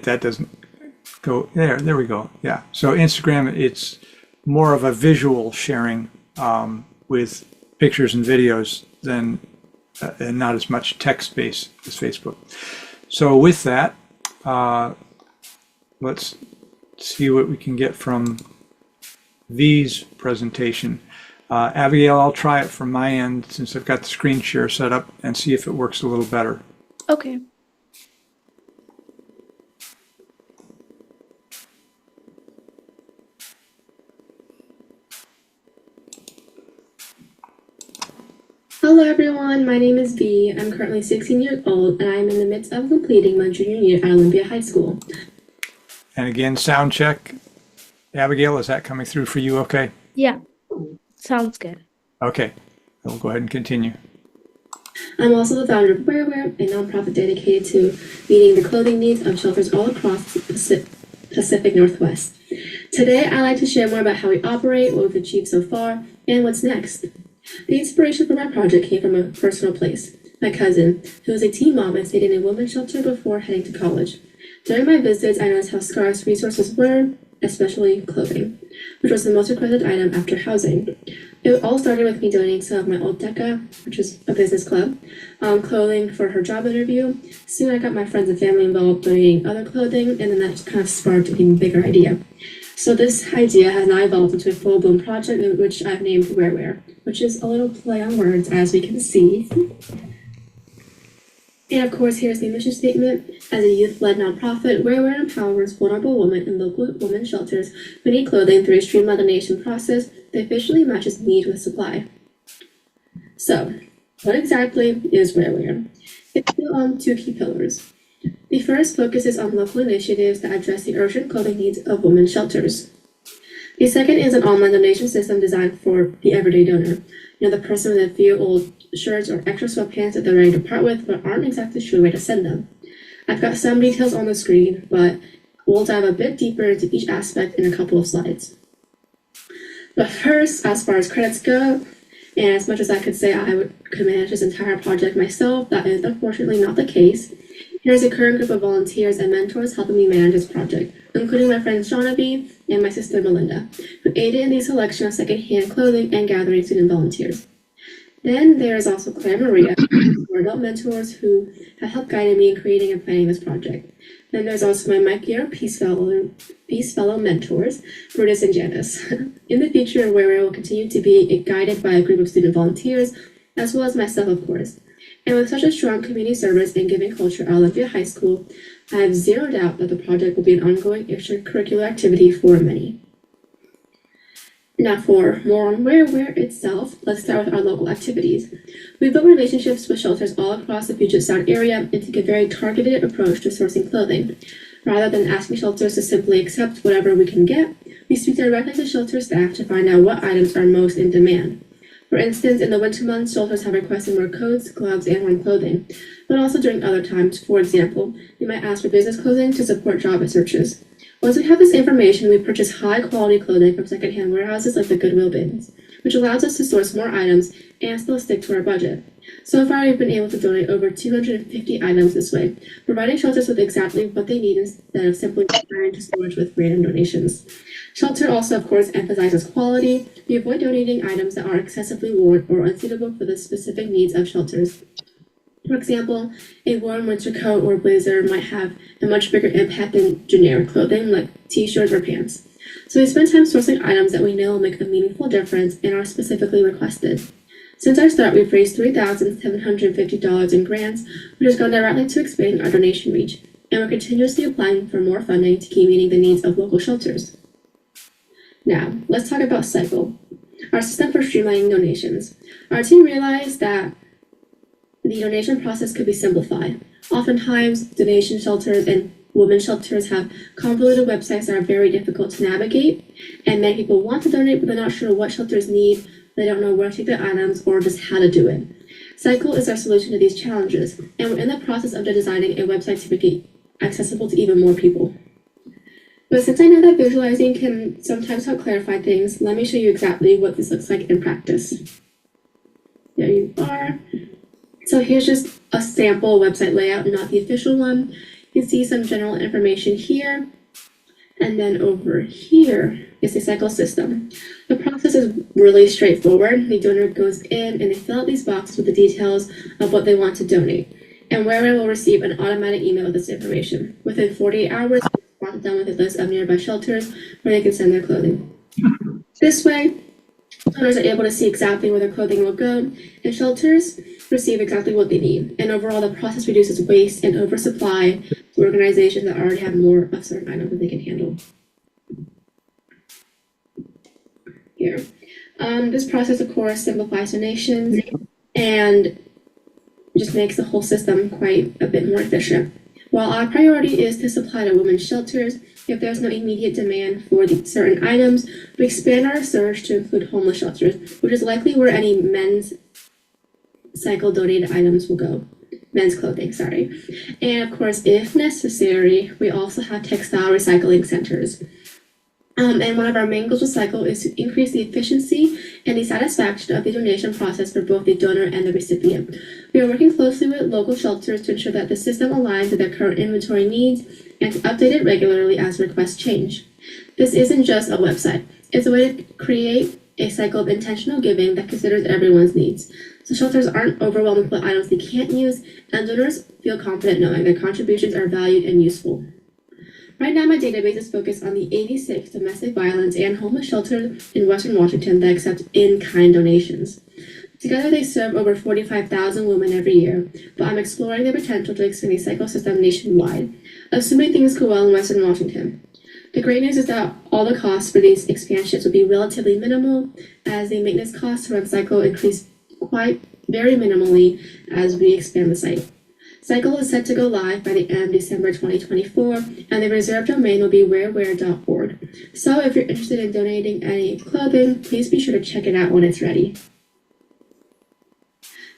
that doesn't go there. There we go. Yeah. So Instagram, it's more of a visual sharing with pictures and videos than and not as much text-based as Facebook. So with that, let's see what we can get from V's presentation. Abigail, I'll try it from my end since I've got the screen share set up and see if it works a little better. Okay. Hello everyone, my name is V. I'm currently 16 years old and I'm in the midst of completing my junior year at Olympia High School. And again, sound check. Abigail, is that coming through for you okay? Yeah, sounds good. Okay, we'll go ahead and continue. I'm also the founder of WWFOR, a nonprofit dedicated to meeting the clothing needs of shelters all across the Pacific Northwest. Today, I'd like to share more about how we operate, what we've achieved so far, and what's next. The inspiration for my project came from a personal place. My cousin, who was a teen mom and stayed in a women's shelter before heading to college. During my visits, I noticed how scarce resources were, especially clothing, which was the most requested item after housing. It all started with me donating some of my old DECA, which is a business club, clothing for her job interview. Soon I got my friends and family involved donating other clothing, and then that just kind of sparked an even bigger idea. So this idea has now evolved into a full-blown project, which I've named WWFOR, which is a little play on words, as we can see. And of course, here's the mission statement. As a youth-led nonprofit, WWFOR empowers vulnerable women in local women's shelters who need clothing through a streamlined donation process that efficiently matches need with supply. So, what exactly is WWFOR? It's built on 2 key pillars. The first focuses on local initiatives that address the urgent clothing needs of women's shelters. The second is an online donation system designed for the everyday donor. The person with a few old shirts or extra sweatpants that they're ready to part with but aren't exactly sure where to send them. I've got some details on the screen, but we'll dive a bit deeper into each aspect in a couple of slides. But first, as far as credits go, and as much as I could say could manage this entire project myself, that is unfortunately not the case. Here's a current group of volunteers and mentors helping me manage this project, including my friend Genevieve and my sister Melinda, who aided in the selection of secondhand clothing and gathering student volunteers. Then there is also Claire Maria, who are adult mentors who have helped guide me in creating and planning this project. Then there's also my Mike Yarrow Peace Fellow mentors, Brutus and Janice. In the future, where I will continue to be guided by a group of student volunteers, as well as myself, of course. And with such a strong community service and giving culture at Olympia High School, I have zero doubt that the project will be an ongoing extracurricular activity for many. Now for more on WWFOR itself, let's start with our local activities. We built relationships with shelters all across the Puget Sound area and take a very targeted approach to sourcing clothing. Rather than asking shelters to simply accept whatever we can get, we speak directly to shelter staff to find out what items are most in demand. For instance, in the winter months, shelters have requested more coats, gloves, and warm clothing, but also during other times. For example, we might ask for business clothing to support job searches. Once we have this information, we purchase high-quality clothing from secondhand warehouses like the Goodwill bins, which allows us to source more items and still stick to our budget. So far, we've been able to donate over 250 items this way, providing shelters with exactly what they need instead of simply returning to storage with random donations. Shelter also, of course, emphasizes quality. We avoid donating items that are excessively worn or unsuitable for the specific needs of shelters. For example, a warm winter coat or blazer might have a much bigger impact than generic clothing like t-shirts or pants. So we spend time sourcing items that we know will make a meaningful difference and are specifically requested. Since our start, we've raised $3,750 in grants, which has gone directly to expanding our donation reach, and we're continuously applying for more funding to keep meeting the needs of local shelters. Now, let's talk about Cycle, our system for streamlining donations. Our team realized that the donation process could be simplified. Oftentimes, donation shelters and women's shelters have convoluted websites that are very difficult to navigate, and many people want to donate, but they're not sure what shelters need, they don't know where to get items, or just how to do it. Cycle is our solution to these challenges, and we're in the process of designing a website to make it accessible to even more people. But since I know that visualizing can sometimes help clarify things, let me show you exactly what this looks like in practice. There you are. So here's just a sample website layout, not the official one. You can see some general information here. And then over here is the Cycle system. The process is really straightforward. The donor goes in and they fill out these boxes with the details of what they want to donate. And WWFOR will receive an automatic email with this information. Within 48 hours, we'll done with a list of nearby shelters where they can send their clothing. This way, donors are able to see exactly where their clothing will go, and shelters receive exactly what they need. And overall, the process reduces waste and oversupply to organizations that already have more of certain items that they can handle. Here. This process, of course, simplifies donations and just makes the whole system quite a bit more efficient. While our priority is to supply to women's shelters, if there's no immediate demand for certain items, we expand our search to include homeless shelters, which is likely where any men's Cycle donated items will go. Men's clothing, sorry. And of course, if necessary, we also have textile recycling centers. And one of our main goals with Cycle is to increase the efficiency and the satisfaction of the donation process for both the donor and the recipient. We are working closely with local shelters to ensure that the system aligns with their current inventory needs and to update it regularly as requests change. This isn't just a website. It's a way to create a cycle of intentional giving that considers everyone's needs. So shelters aren't overwhelmed with items they can't use, and donors feel confident knowing their contributions are valued and useful. Right now, my database is focused on the 86 domestic violence and homeless shelters in Western Washington that accept in-kind donations. Together, they serve over 45,000 women every year, but I'm exploring the potential to expand the Cycle system nationwide, assuming things go well in Western Washington. The great news is that all the costs for these expansions will be relatively minimal, as the maintenance costs to run Cycle increase very minimally as we expand the site. Cycle is set to go live by the end of December 2024, and the reserved domain will be WWFOR.org. So if you're interested in donating any clothing, please be sure to check it out when it's ready.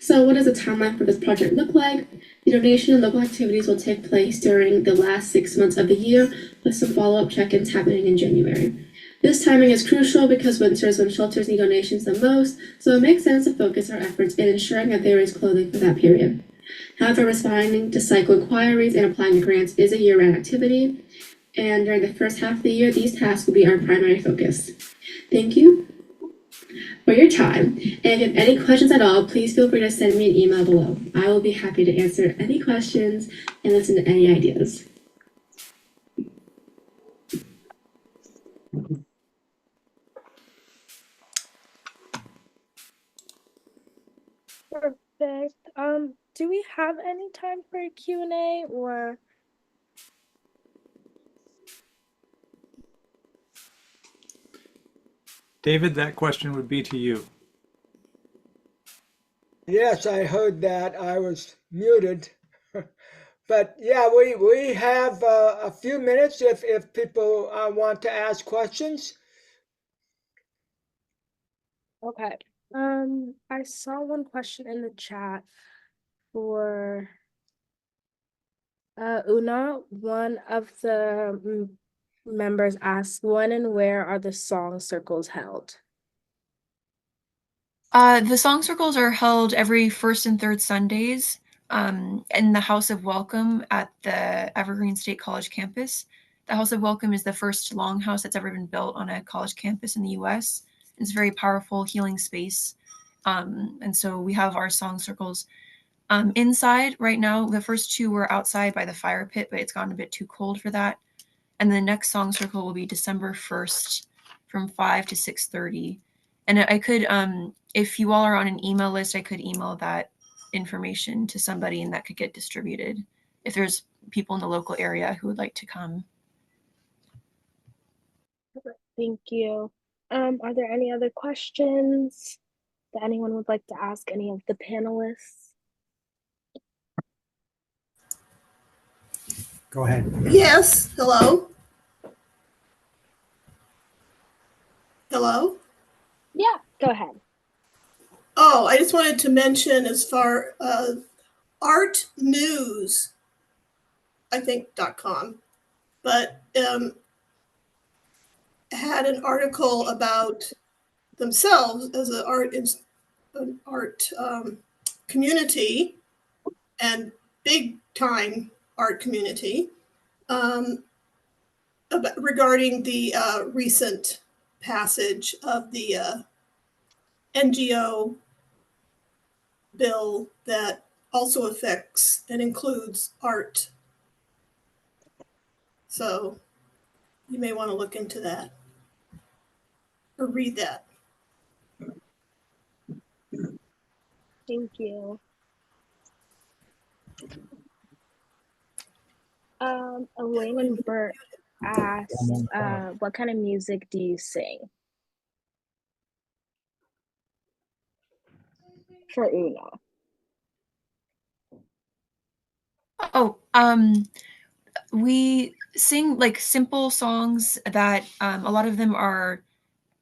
So what does the timeline for this project look like? The donation and local activities will take place during the last 6 months of the year, with some follow-up check-ins happening in January. This timing is crucial because winter is when shelters need donations the most, so it makes sense to focus our efforts in ensuring that there is clothing for that period. However, responding to cycle inquiries and applying to grants is a year-round activity, and during the first half of the year, these tasks will be our primary focus. Thank you for your time, and if you have any questions at all, please feel free to send me an email below. I will be happy to answer any questions and listen to any ideas. Perfect. Do we have any time for a Q&A or? David, that question would be to you. Yes, I heard that. I was muted. But yeah, we have a few minutes if people want to ask questions. Okay. I saw one question in the chat for Oonaugh. One of the members asked, when and where are the song circles held? The song circles are held every first and third Sundays in the House of Welcome at the Evergreen State College campus. The House of Welcome is the first longhouse that's ever been built on a college campus in the US. It's a very powerful healing space. And so we have our song circles inside right now. The first two were outside by the fire pit, but it's gotten a bit too cold for that. And the next song circle will be December 1st from 5 to 6:30. And I could, if you all are on an email list, I could email that information to somebody and that could get distributed if there's people in the local area who would like to come. Thank you. Are there any other questions that anyone would like to ask any of the panelists? Go ahead. Yes, hello? Hello? Yeah, go ahead. Oh, I just wanted to mention as far art news, I think .com, but had an article about themselves as an art community and big time art community regarding the recent passage of the NGO bill that also affects and includes art. So you may want to look into that or read that. Thank you. Elaine and Bert asked, what kind of music do you sing? For Oonaugh. Oh, we sing like simple songs that a lot of them are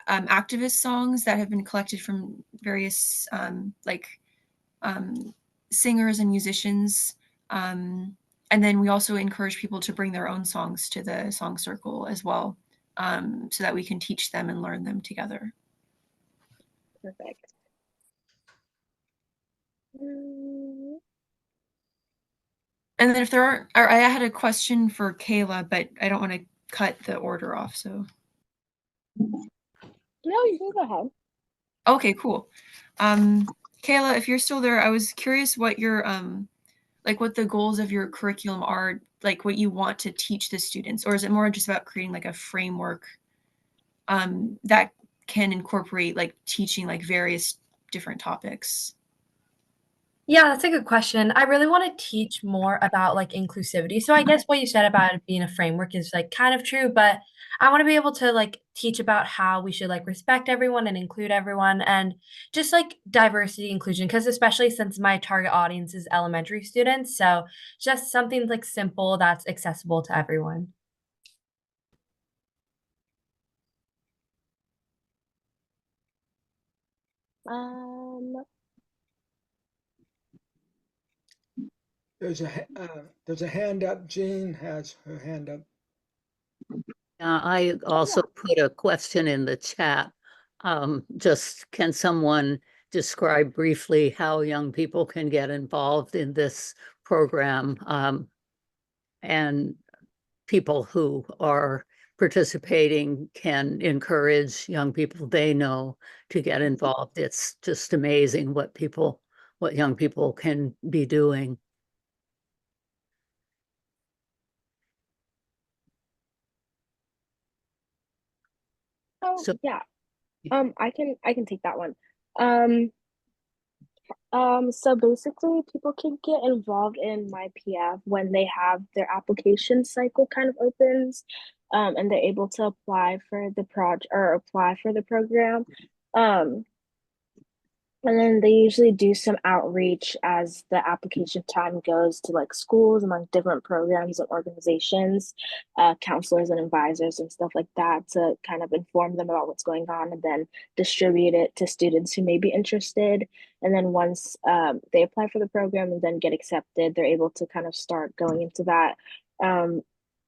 activist songs that have been collected from various singers and musicians. And then we also encourage people to bring their own songs to the song circle as well, so that we can teach them and learn them together. Perfect. And then if there aren't, or I had a question for Kayla, but I don't want to cut the order off, so. No, you can go ahead. Okay, cool. Kayla, if you're still there, I was curious what your what the goals of your curriculum are, like what you want to teach the students, or is it more just about creating like a framework that can incorporate like teaching like various different topics? Yeah, that's a good question. I really want to teach more about like inclusivity. So I guess what you said about it being a framework is like kind of true, but I want to be able to like teach about how we should like respect everyone and include everyone and just like diversity inclusion, because especially since my target audience is elementary students. So just something like simple that's accessible to everyone. There's a hand up. Jean has her hand up. I also put a question in the chat. Just can someone describe briefly how young people can get involved in this program? And people who are participating can encourage young people they know to get involved. It's just amazing what young people can be doing. Oh, So yeah. I can take that one. So basically people can get involved in MyPF when they have their application cycle kind of opens, and they're able to apply for the project or apply for the program. And then they usually do some outreach as the application time goes to like schools and like different programs and organizations, counselors and advisors and stuff like that to kind of inform them about what's going on and then distribute it to students who may be interested. And then once they apply for the program and then get accepted, they're able to kind of start going into that.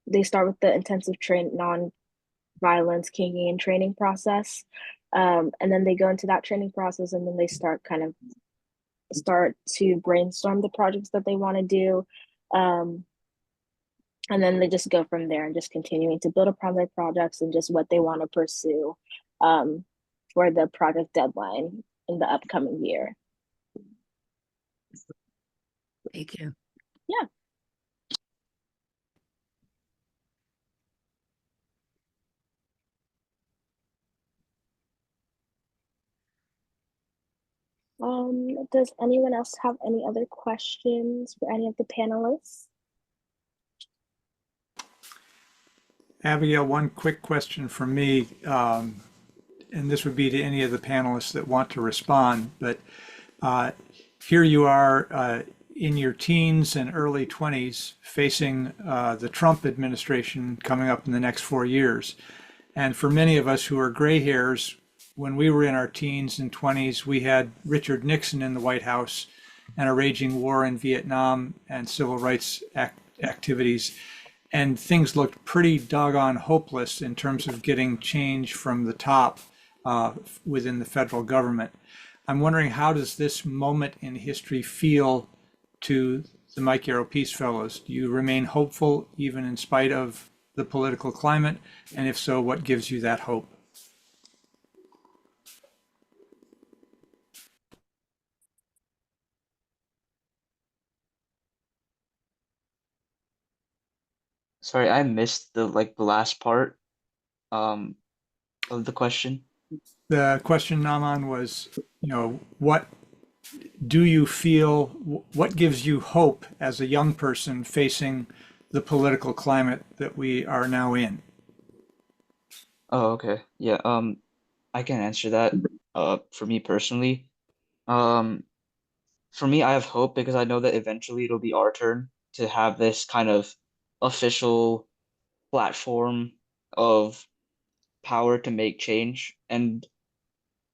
They start with the intensive non-violence campaign training process. And then they go into that training process and then they start to brainstorm the projects that they want to do. And then they just go from there and just continuing to build upon their projects and just what they want to pursue for the project deadline in the upcoming year. thank you. Yeah. Does anyone else have any other questions for any of the panelists? Abigail, one quick question from me, and this would be to any of the panelists that want to respond, but here you are in your teens and early 20s facing the Trump administration coming up in the next 4 years. And for many of us who are gray hairs, when we were in our teens and 20s, we had Richard Nixon in the White House and a raging war in Vietnam and civil rights activities. And things looked pretty doggone hopeless in terms of getting change from the top within the federal government. I'm wondering, how does this moment in history feel to the Mike Yarrow Peace Fellows? Do you remain hopeful even in spite of the political climate? And if so, what gives you that hope? Sorry, I missed the last part of the question. The question, Naman, was, what do you feel, what gives you hope as a young person facing the political climate that we are now in? Oh, okay. Yeah, I can answer that. For me personally, for me, I have hope because I know that eventually it'll be our turn to have this kind of official platform of power to make change. And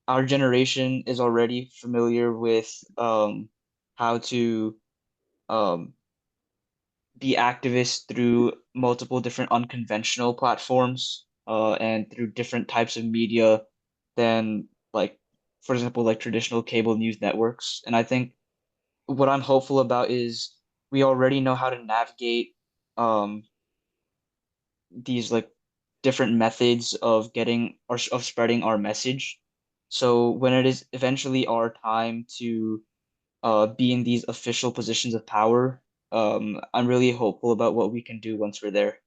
our generation is already familiar with how to be activists through multiple different unconventional platforms and through different types of media than, like, for example, like traditional cable news networks. And I think what I'm hopeful about is we already know how to navigate these like different methods of getting or of spreading our message. So when it is eventually our time to be in these official positions of power, I'm really hopeful about what we can do once we're there.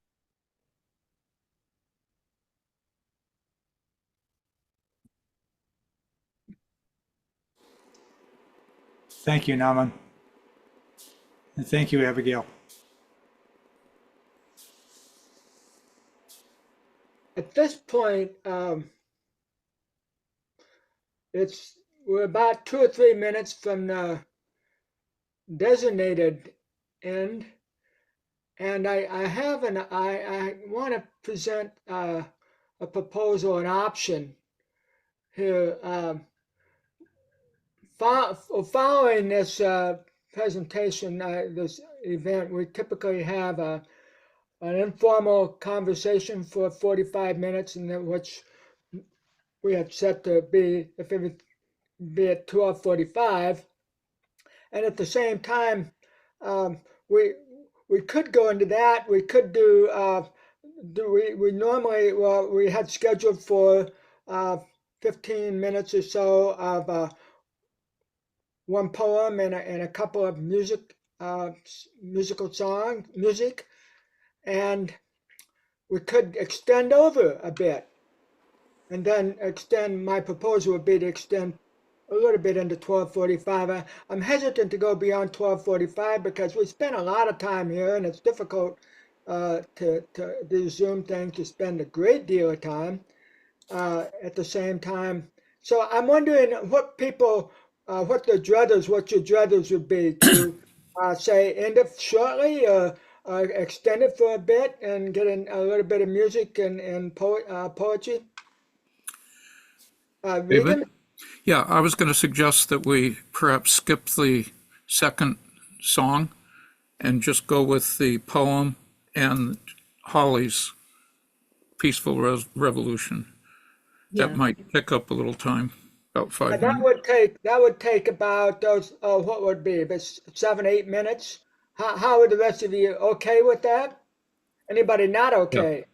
Thank you, Naman. And thank you, Abigail. At this point, we're about 2 or 3 minutes from the designated end, and I want to present a proposal, an option here. Following this presentation, this event, we typically have an informal conversation for 45 minutes, and then which we had set to be, if it would be at 12:45. And at the same time, um, we we could go into that. We could we normally, well, we had scheduled for 15 minutes or so of one poem and a couple of musical music, and we could extend over a bit, and then my proposal would be to extend a little bit into 12:45. I'm hesitant to go beyond 12:45 because we spend a lot of time here, and it's difficult to do Zoom things, to spend a great deal of time at the same time. So I'm wondering what what your druthers would be to say end it shortly, extend it for a bit, and get in a little bit of music and poetry. David? Regan? Yeah, I was going to suggest that we perhaps skip the second song and just go with the poem and Holly's Peaceful Revolution. Yeah. That might pick up a little time, about 5 That minutes. would take about those, what would be, about 7-8 minutes. How are the rest of you okay with that? Anybody not okay?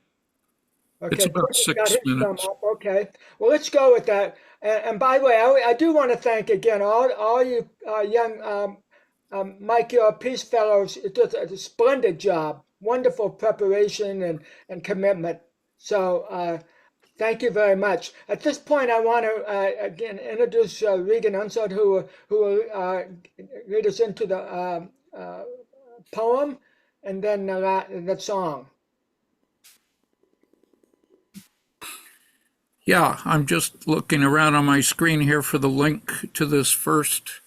Okay, It's about George's got 6 his thumb minutes. up. Okay, well, let's go with that. And by the way, I do want to thank again all you young Mike Yarrow Peace Fellows. It does a splendid job, wonderful preparation and commitment. So thank you very much. At this point, I want to again introduce Regan Unseld, who will lead us into the poem and then the song. Yeah, I'm just looking around on my screen here for the link to this first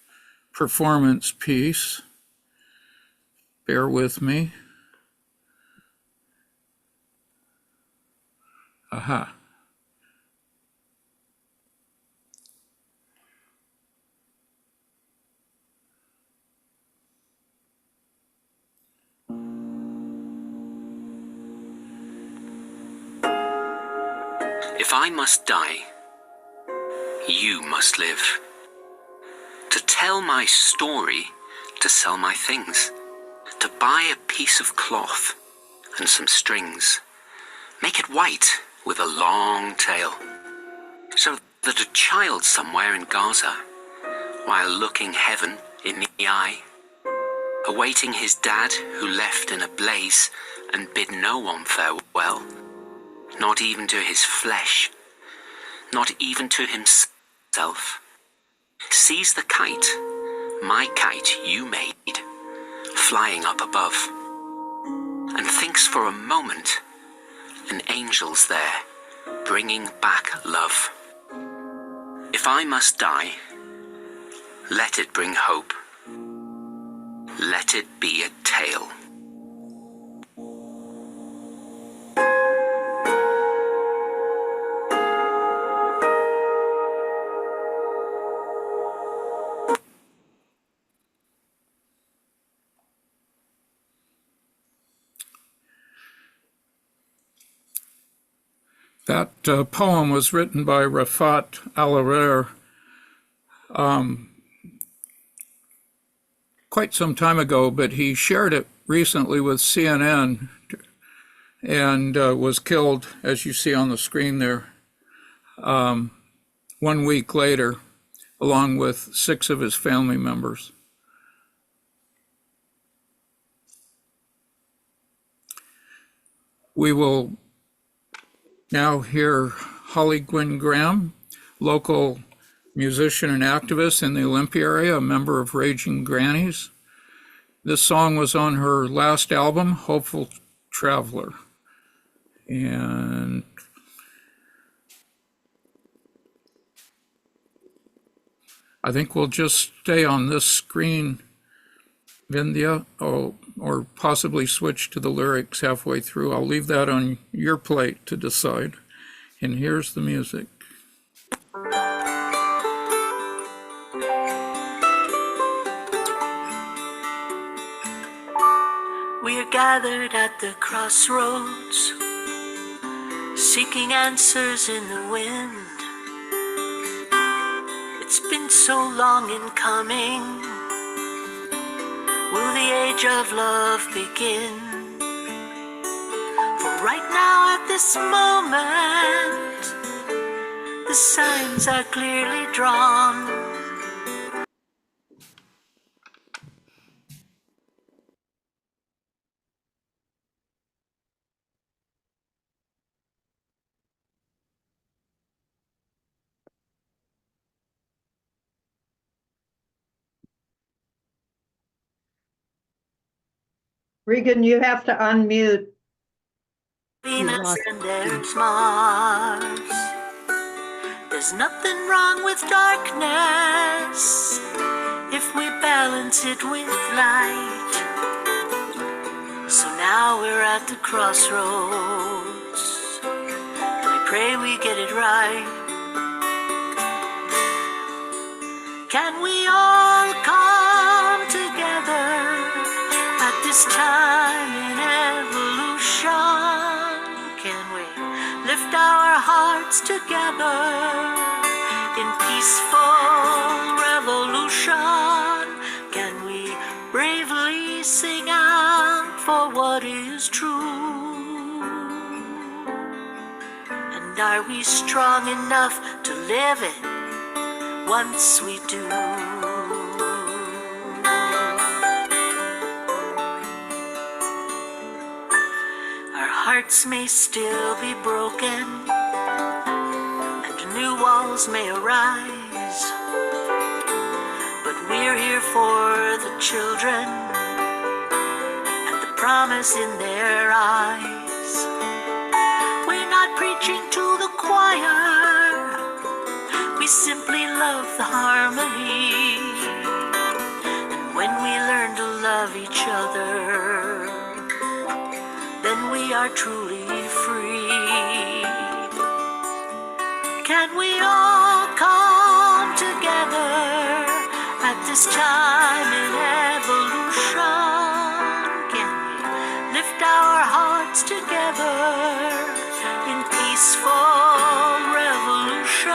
performance piece. Bear with me. Aha. If I must die, you must live. To tell my story, to sell my things, to buy a piece of cloth and some strings, make it white with a long tail, so that a child somewhere in Gaza, while looking heaven in the eye, awaiting his dad who left in a blaze and bid no one farewell, not even to his flesh, not even to himself, sees the kite, my kite you made, flying up above, and thinks for a moment an angel's there, bringing back love. If I must die, let it bring hope. Let it be a tale. That poem was written by Rafat Al-Arer quite some time ago, but he shared it recently with CNN and was killed, as you see on the screen there, 1 week later, along with 6 of his family members. We will now hear Holly Gwynn Graham, local musician and activist in the Olympia area, a member of Raging Grannies. This song was on her last album, Hopeful Traveler. And I think we'll just stay on this screen, Vindhya, or possibly switch to the lyrics halfway through. I'll leave that on your plate to decide. And here's the music. We are gathered at the crossroads, seeking answers in the wind. It's been so long in coming. Will the age of love begin? For right now at this moment, the signs are clearly drawn. Regan, you have to unmute. Venus and there's Mars. There's nothing wrong with darkness if we balance it with light. So now we're at the crossroads, and we pray we get it right. Can we all come together at this time in evolution? Can we lift our hearts together in peaceful revolution? Can we bravely sing out for what is true? And are we strong enough to live it once we do? Our hearts may still be broken, and new walls may arise, but we're here for the children and the promise in their eyes. We're not preaching to the choir, we simply love the harmony. And when we learn to love each other, then we are truly free. Can we all come together at this time in evolution? Can we lift our hearts together in peaceful revolution?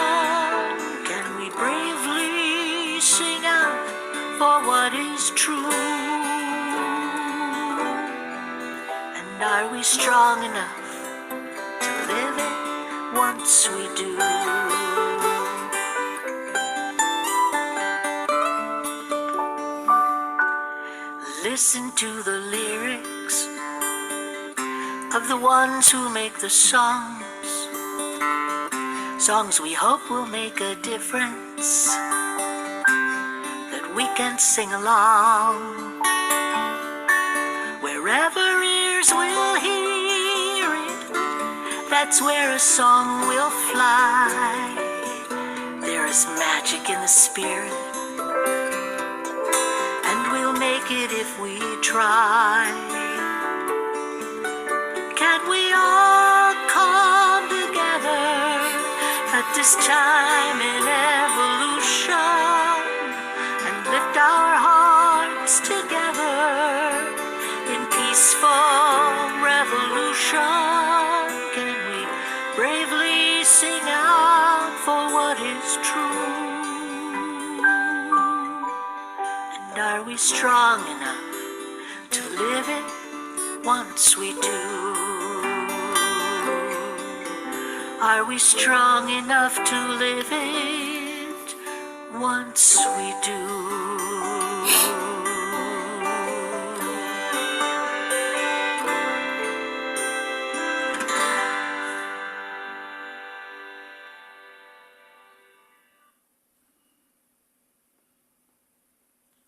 Can we bravely sing out for what is true? And are we strong enough to live it once we do? Listen to the lyrics of the ones who make the songs. Songs we hope will make a difference, that we can sing along. Wherever ears will hear it, that's where a song will fly. There is magic in the spirit, and we'll make it if we try. Can we all come together at this time in evolution and lift our hearts together in peaceful revolution? Can we bravely sing out for what is true? And are we strong enough to live it once we do? Are we strong enough to live it once we do?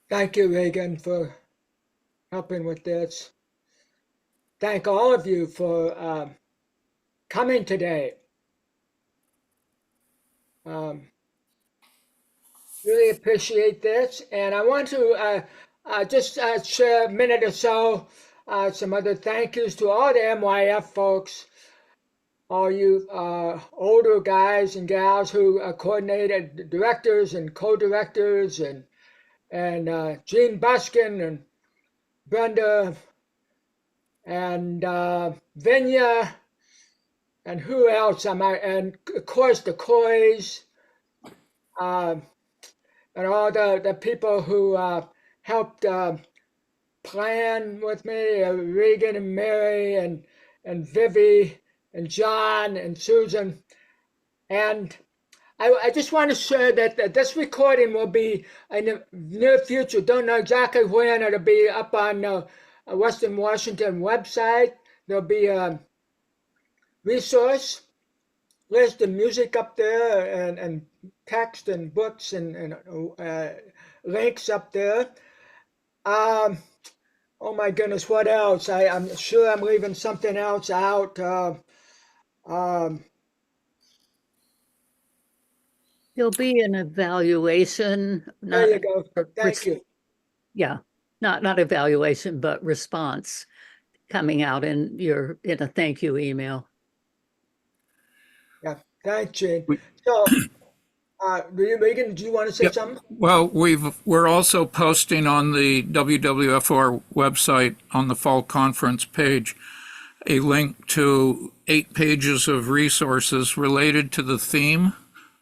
Thank you, Regan, for helping with this. Thank all of you for coming today. Really appreciate this, and I want to just share a minute or so some other thank yous to all the MYF folks, all you older guys and gals who coordinated, directors and co-directors, and Gene Buskin and Brenda and Vinya, and who else am I? And of course the Corries, and all the people who helped plan with me, Regan and Mary and Vivi and John and Susan. And I just want to share that this recording will be in the near future. Don't know exactly when. It'll be up on Western Washington website. There'll be a resource list of music up there, and text and books and links up there. Oh my goodness, what else? I'm sure I'm leaving something else out. There'll be an evaluation. There you go. Thank you. Yeah, not evaluation, but response coming out in a thank you email. Yeah, thanks, Gene. So, Regan, do you want to say something? Well, we're also posting on the WWFOR website on the Fall Conference page a link to 8 pages of resources related to the theme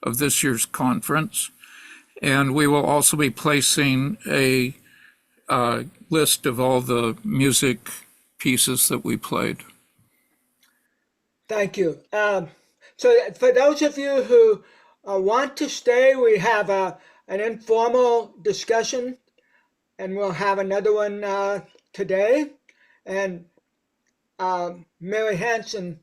of this year's conference. And we will also be placing a list of all the music pieces that we played. Thank you. So for those of you who want to stay, we have an informal discussion, and we'll have another one today. And Mary Hanson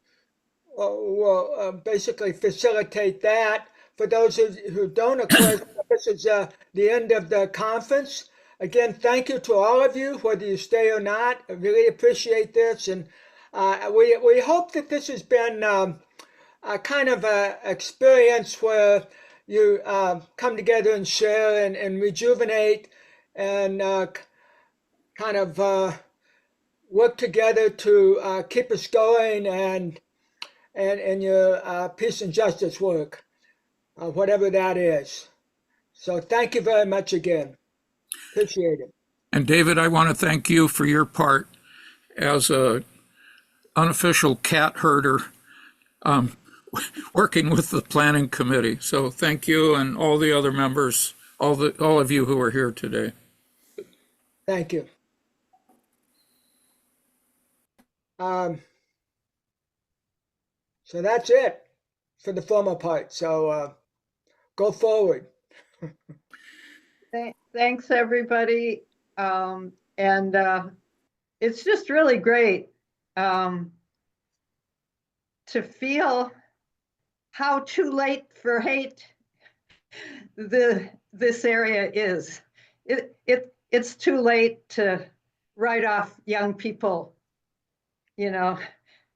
will basically facilitate that. For those who don't, of course, this is the end of the conference. Again, thank you to all of you, whether you stay or not. I really appreciate this. And we hope that this has been a kind of an experience where you come together and share and rejuvenate and kind of work together to keep us going and your peace and justice work, whatever that is. So thank you very much again. Appreciate it. And David, I want to thank you for your part as a unofficial cat herder, working with the planning committee. So thank you and all the other members, all of you who are here today. Thank you. So that's it for the formal part. So go forward. Thanks, everybody. And it's just really great to feel how too late for hate this area is. It's too late to write off young people. You know,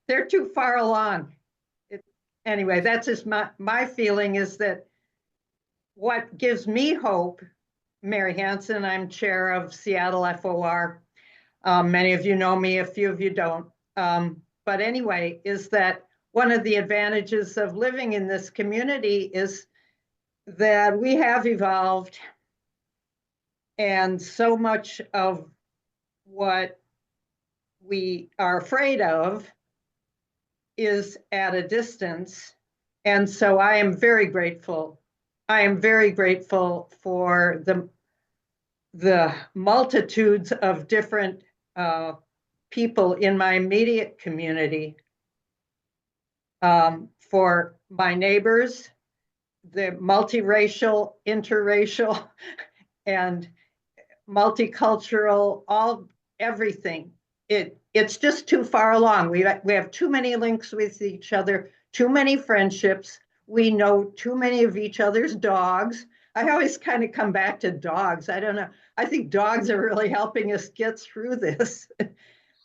they're too far along. Anyway, that's just my feeling is that what gives me hope, Mary Hanson, I'm chair of Seattle FOR. Many of you know me, a few of you don't. But anyway, is that one of the advantages of living in this community is that we have evolved, and so much of what we are afraid of is at a distance. And so I am very grateful. I am very grateful for the multitudes of different people in my immediate community, for my neighbors, the multiracial, interracial, and multicultural, everything. It's just too far along. We have too many links with each other, too many friendships. We know too many of each other's dogs. I always kind of come back to dogs. I don't know. I think dogs are really helping us get through this.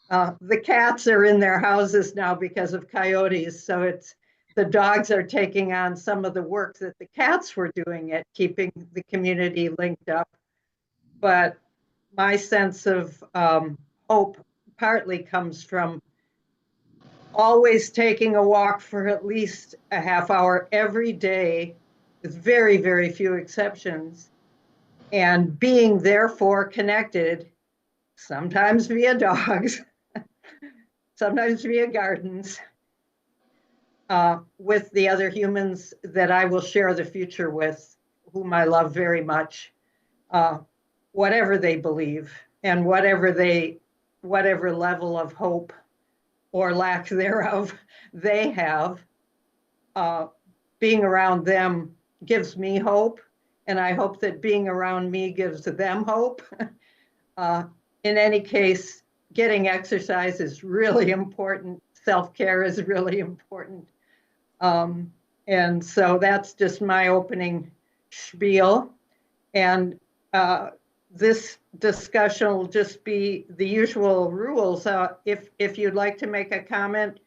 The cats are in their houses now because of coyotes. So the dogs are taking on some of the work that the cats were doing at keeping the community linked up. But my sense of hope partly comes from always taking a walk for at least a half hour every day, with very, very few exceptions, and being therefore connected, sometimes via dogs, sometimes via gardens, with the other humans that I will share the future with, whom I love very much, whatever they believe and whatever level of hope or lack thereof they have. Being around them gives me hope, and I hope that being around me gives them hope. In any case, getting exercise is really important. Self-care is really important. And so that's just my opening spiel. And this discussion will just be the usual rules. If you'd like to make a comment,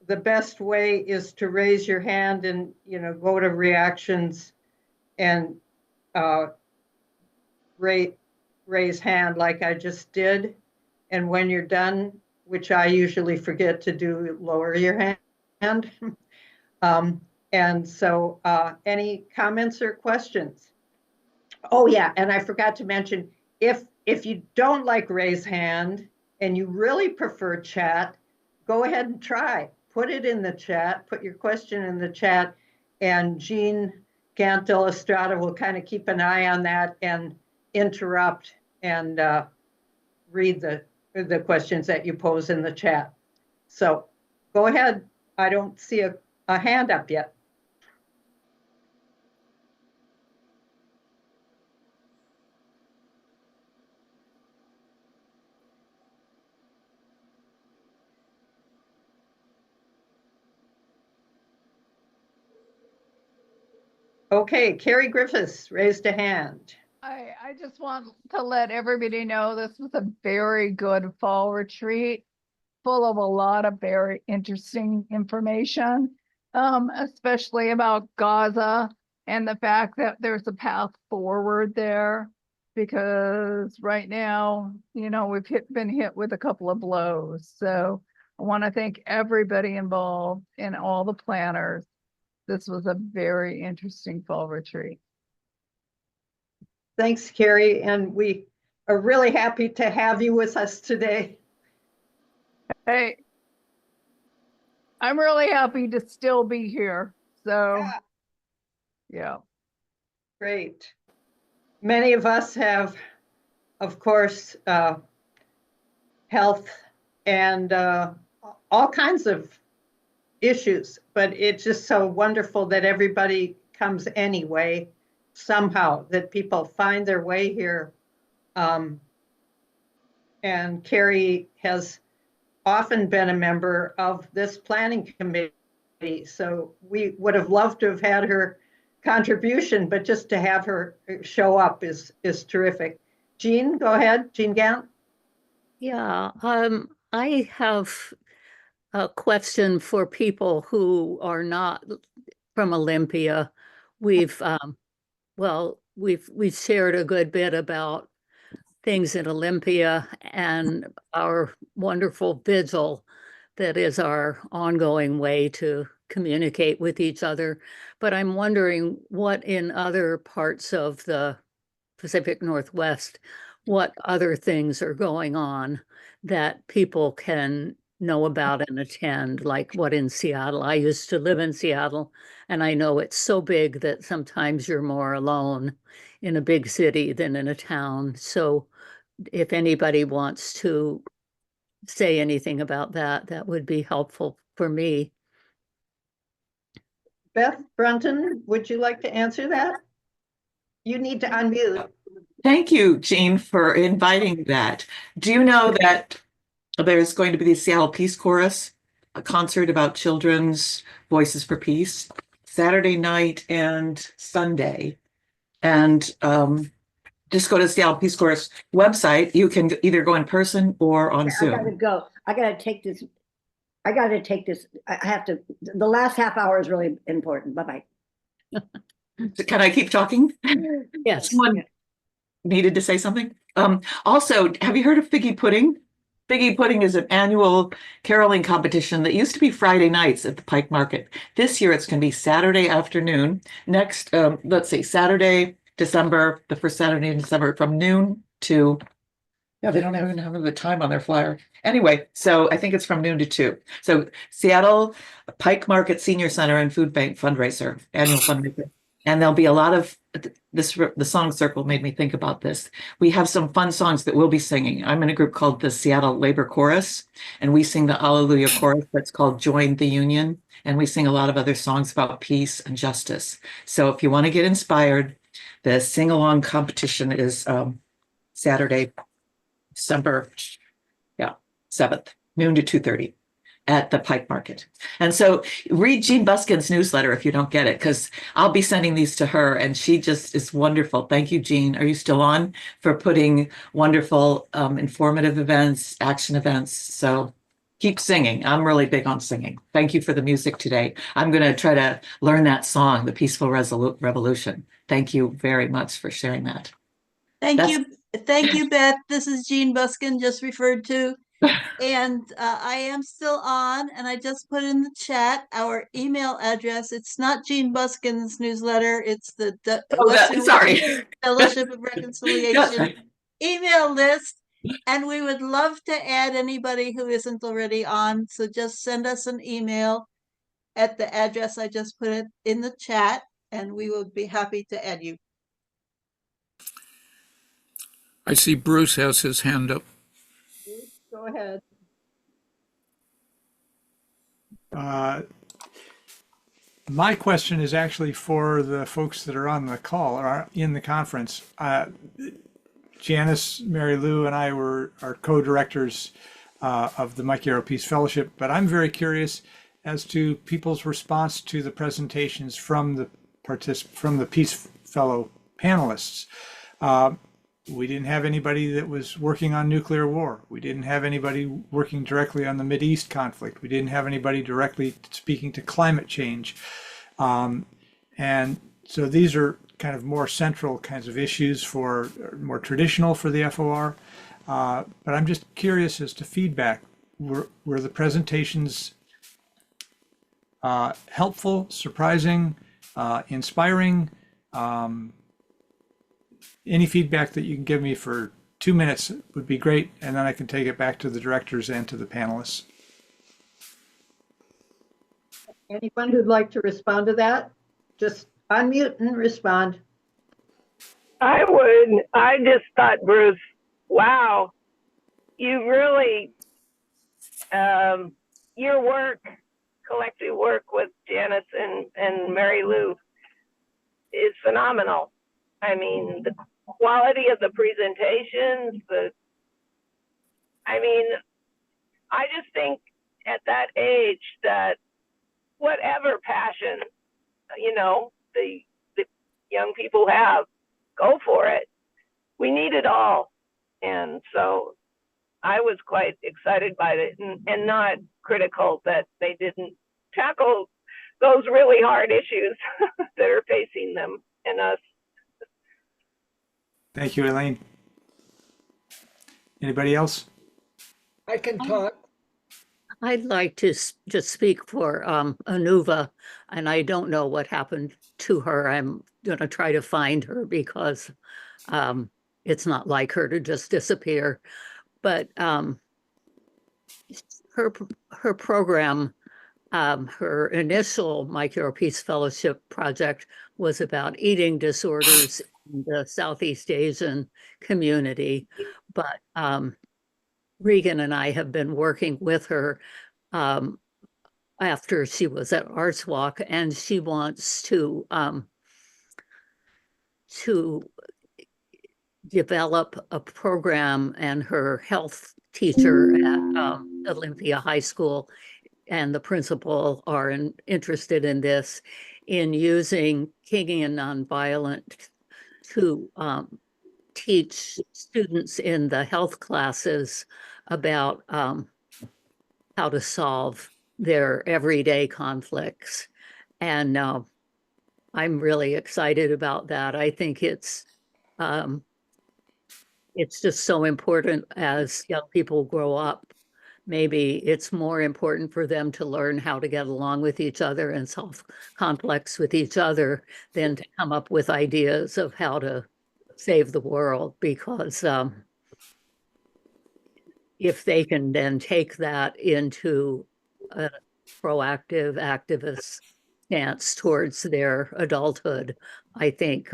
the best way is to raise your hand and, go to reactions and raise hand like I just did. And when you're done, which I usually forget to do, lower your hand. And so any comments or questions? Oh yeah, and I forgot to mention, if you don't like raise hand and you really prefer chat, go ahead and try. Put it in the chat, put your question in the chat, and Jean Gant de la Strada will kind of keep an eye on that and interrupt and read the questions that you pose in the chat. So go ahead. I don't see a hand up yet. Okay, Carrie Griffiths raised a hand. I just want to let everybody know this was a very good fall retreat, full of a lot of very interesting information, especially about Gaza and the fact that there's a path forward there, because right now, we've been hit with a couple of blows. So I want to thank everybody involved and all the planners. This was a very interesting fall retreat. Thanks, Carrie. And we are really happy to have you with us today. Hey, I'm really happy to still be here. So, yeah. Great. Many of us have, of course, health and all kinds of issues, but it's just so wonderful that everybody comes anyway, somehow, that people find their way here. And Carrie has often been a member of this planning committee, so we would have loved to have had her contribution, but just to have her show up is terrific. Jean, go ahead. Jean Gant. Yeah, I have a question for people who are not from Olympia. We've shared a good bit about things in Olympia and our wonderful vigil that is our ongoing way to communicate with each other. But I'm wondering what in other parts of the Pacific Northwest, what other things are going on that people can know about and attend, like what in Seattle. I used to live in Seattle, and I know it's so big that sometimes you're more alone in a big city than in a town. So if anybody wants to say anything about that, that would be helpful for me. Beth Brunton, would you like to answer that? You need to unmute. Thank you, Jean, for inviting that. Do you know that there's going to be the Seattle Peace Chorus, a concert about children's voices for peace, Saturday night and Sunday? And just go to the Seattle Peace Chorus website. You can either go in person or on Zoom. I gotta go. I gotta take this. I have to. The last half hour is really important. Bye-bye. Can I keep talking? Yes. Someone needed to say something. Also, have you heard of Figgy Pudding? Figgy Pudding is an annual caroling competition that used to be Friday nights at the Pike Market. This year, it's going to be Saturday afternoon. Next, let's see, Saturday, the first Saturday in December, from noon to Yeah, they don't even have the time on their flyer. Anyway, so I think it's from noon to 2. So Seattle Pike Market Senior Center and Food Bank fundraiser, annual fundraiser. And there'll be a lot of the song circle made me think about this. We have some fun songs that we'll be singing. I'm in a group called the Seattle Labor Chorus, and we sing the Alleluia Chorus that's called Join the Union. And we sing a lot of other songs about peace and justice. So if you want to get inspired, the sing-along competition is Saturday, December 7th, noon to 2:30 at the Pike Market. And so read Jean Buskin's newsletter if you don't get it, because I'll be sending these to her, and she just is wonderful. Thank you, Jean. Are you still on? For putting wonderful informative events, action events. So keep singing. I'm really big on singing. Thank you for the music today. I'm going to try to learn that song, The Peaceful Revolution. Thank you very much for sharing that. Thank you, Beth. This is Jean Buskin, just referred to. And I am still on, and I just put in the chat our email address. It's not Jean Buskin's newsletter. It's the Western Fellowship of Reconciliation email list. And we would love to add anybody who isn't already on. So just send us an email at the address I just put it in the chat, and we will be happy to add you. I see Bruce has his hand up. Go ahead. My question is actually for the folks that are on the call or are in the conference. Janice, Mary Lou, and I are co-directors of the Mike Yarrow Peace Fellowship, but I'm very curious as to people's response to the presentations from the Peace Fellow panelists. We didn't have anybody that was working on nuclear war. We didn't have anybody working directly on the Mideast conflict. We didn't have anybody directly speaking to climate change. And so these are kind of more central kinds of issues for more traditional for the FOR. But I'm just curious as to feedback. Were the presentations helpful, surprising, inspiring? Any feedback that you can give me for 2 minutes would be great, and then I can take it back to the directors and to the panelists. Anyone who'd like to respond to that, just unmute and respond. I would. I just thought, Bruce, wow, you really, your work, collective work with Janice and Mary Lou is phenomenal. I mean, the quality of the presentations, I just think at that age that whatever passion, the young people have, go for it. We need it all. And so I was quite excited by it and not critical that they didn't tackle those really hard issues that are facing them and us. Thank you, Elaine. Anybody else? I can talk. I'd like to just speak for Oonaugh, and I don't know what happened to her. I'm going to try to find her because it's not like her to just disappear. But her program, her initial Mike Yarrow Peace Fellowship project was about eating disorders in the Southeast Asian community. But Regan and I have been working with her after she was at Arts Walk, and she wants to develop a program, and her health teacher at Olympia High School and the principal are interested in this, in using Kingian Nonviolent to teach students in the health classes about how to solve their everyday conflicts. And I'm really excited about that. I think it's just so important as young people grow up. Maybe it's more important for them to learn how to get along with each other and solve conflicts with each other than to come up with ideas of how to save the world, because if they can then take that into a proactive activist stance towards their adulthood, I think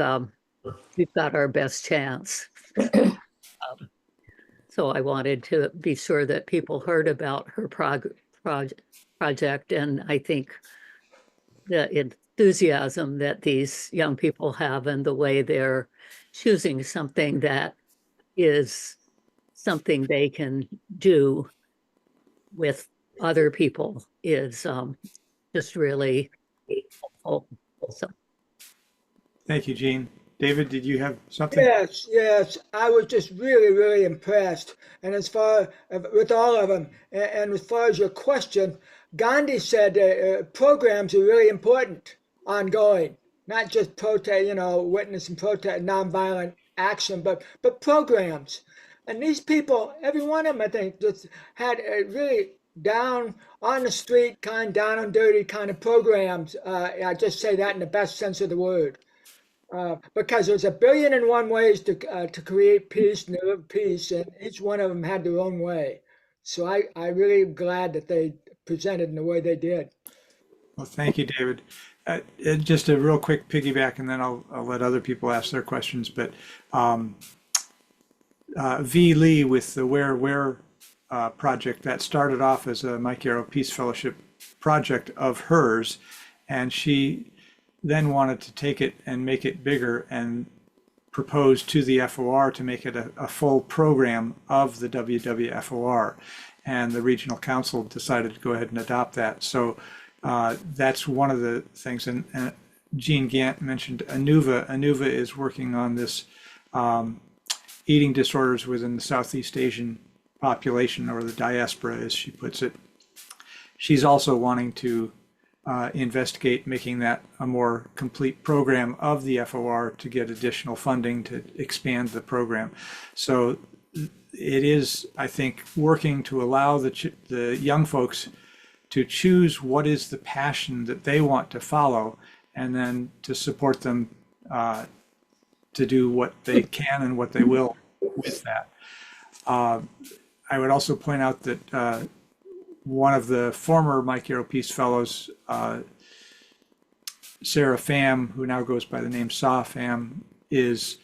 we've got our best chance. So I wanted to be sure that people heard about her project, and I think the enthusiasm that these young people have and the way they're choosing something that is something they can do with other people is just really helpful. So. Thank you, Jean. David, did you have something? Yes, yes. I was just really, really impressed. And as far with all of them, and as far as your question, Gandhi said programs are really important, ongoing, not just protest, witness and protest, nonviolent action, but programs. And these people, every one of them, I think, just had a really down on the street down and dirty kind of programs. I just say that in the best sense of the word. Because there's 1,000,000,001 ways to create peace and to live peace, and each one of them had their own way. So I really am glad that they presented in the way they did. Well, thank you, David. Just a real quick piggyback, and then I'll let other people ask their questions. But V. Lee with the Where project, that started off as a Mike Yarrow Peace Fellowship project of hers, and she then wanted to take it and make it bigger and proposed to the FOR to make it a full program of the WWFOR. And the regional council decided to go ahead and adopt that. So that's one of the things. And Jean Gant mentioned ANUVA. ANUVA is working on this eating disorders within the Southeast Asian population, or the diaspora, as she puts it. She's also wanting to investigate making that a more complete program of the FOR to get additional funding to expand the program. So it is, I think, working to allow the young folks to choose what is the passion that they want to follow, and then to support them to do what they can and what they will with that. I would also point out that one of the former Mike Yarrow Peace Fellows, Sarah Pham, who now goes by the name Sa Pham, is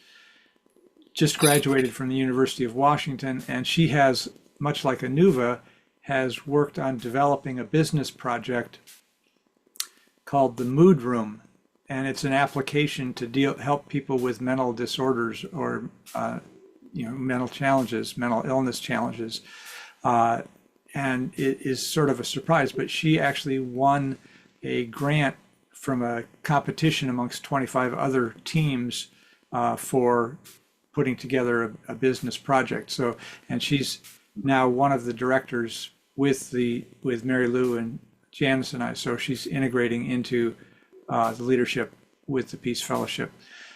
just graduated from the University of Washington, and she has, much like ANUVA, has worked on developing a business project called the Mood Room, and it's an application to help people with mental disorders or mental challenges, mental illness challenges. And it is sort of a surprise, but she actually won a grant from a competition amongst 25 other teams for putting together a business project. So, and she's now one of the directors with Mary Lou and Janice and I. So she's integrating into the leadership with the Peace Fellowship.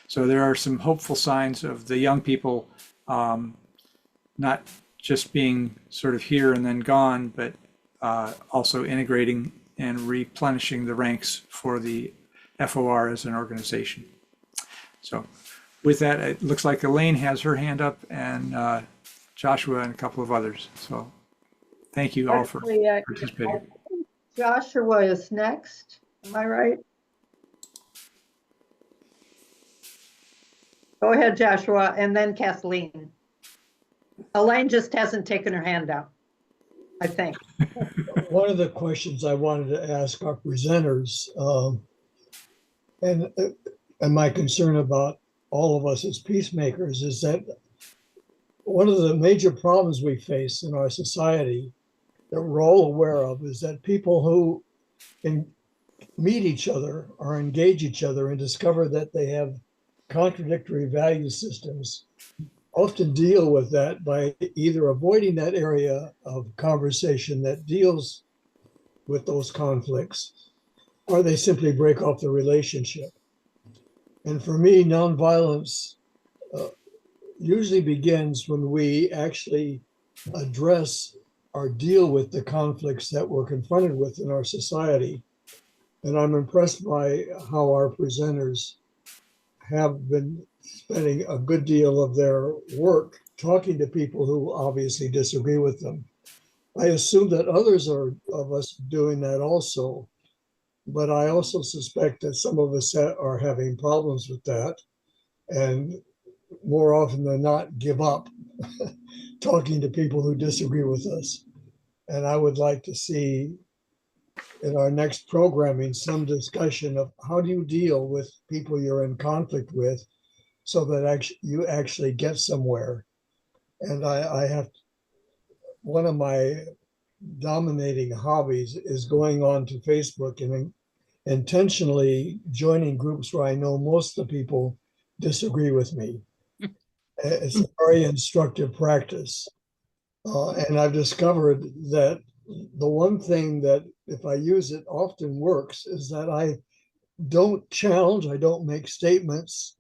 So there are some hopeful signs of the young people not just being sort of here and then gone, but also integrating and replenishing the ranks for the FOR as an organization. So with that, it looks like Elaine has her hand up, and Joshua and a couple of others. So thank you all for participating. Joshua is next, am I right? Go ahead, Joshua, and then Kathleen. Elaine just hasn't taken her hand out, I think. One of the questions I wanted to ask our presenters, and my concern about all of us as peacemakers, is that one of the major problems we face in our society that we're all aware of is that people who meet each other or engage each other and discover that they have contradictory value systems often deal with that by either avoiding that area of conversation that deals with those conflicts, or they simply break off the relationship. And for me, nonviolence usually begins when we actually address or deal with the conflicts that we're confronted with in our society. And I'm impressed by how our presenters have been spending a good deal of their work talking to people who obviously disagree with them. I assume that others of us doing that also, but I also suspect that some of us are having problems with that, and more often than not give up talking to people who disagree with us. And I would like to see in our next programming some discussion of how do you deal with people you're in conflict with so that you actually get somewhere. And I have, one of my dominating hobbies is going on to Facebook and intentionally joining groups where I know most of the people disagree with me. It's a very instructive practice. And I've discovered that the one thing that if I use it often works is that I don't challenge, I don't make statements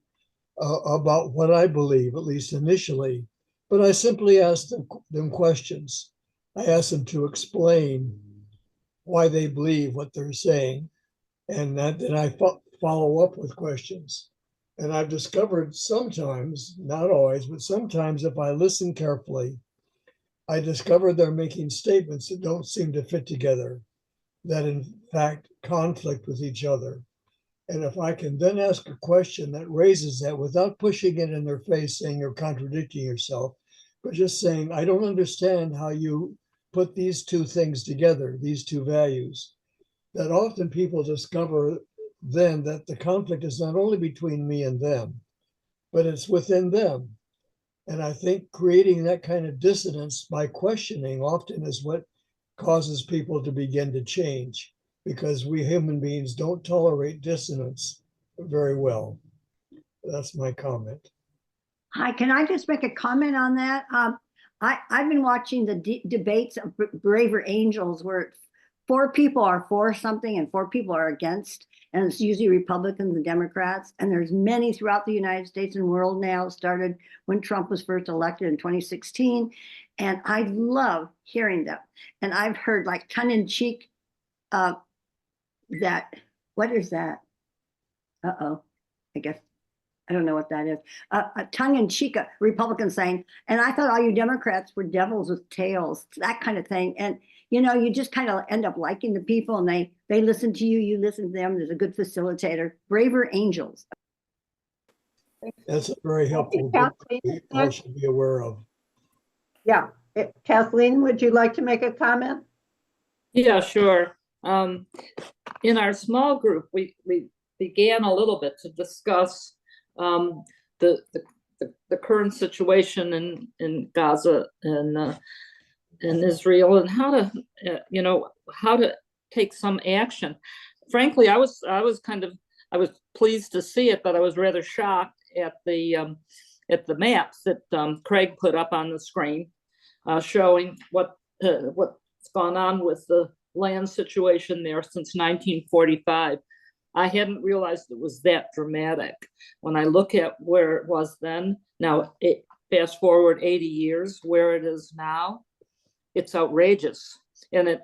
about what I believe, at least initially, but I simply ask them questions. I ask them to explain why they believe what they're saying, and then I follow up with questions. And I've discovered sometimes, not always, but sometimes if I listen carefully, I discover they're making statements that don't seem to fit together, that in fact conflict with each other. And if I can then ask a question that raises that without pushing it in their face, saying you're contradicting yourself, but just saying, I don't understand how you put these two things together, these two values, that often people discover then that the conflict is not only between me and them, but it's within them. And I think creating that kind of dissonance by questioning often is what causes people to begin to change, because we human beings don't tolerate dissonance very well. That's my comment. Hi, can I just make a comment on that? I've been watching the debates of Braver Angels where 4 people are for something and 4 people are against, and it's usually Republicans and Democrats. And there's many throughout the United States and world now, started when Trump was first elected in 2016. And I love hearing them. And I've heard like tongue-in-cheek that, what is that? Uh-oh, I guess, I don't know what that is. A tongue-in-cheek Republican saying, and I thought all you Democrats were devils with tails, that kind of thing. And you know, you just kind of end up liking the people, and they listen to you, you listen to them. There's a good facilitator. Braver Angels. That's a very helpful book we all should be aware of. Yeah. Kathleen, would you like to make a comment? Yeah, sure. In our small group, we began a little bit to discuss the current situation in Gaza and Israel, and how to take some action. Frankly, I was pleased to see it, but I was rather shocked at the maps that Craig put up on the screen, showing what's gone on with the land situation there since 1945. I hadn't realized it was that dramatic. When I look at where it was then, now fast forward 80 years, where it is now, it's outrageous, and it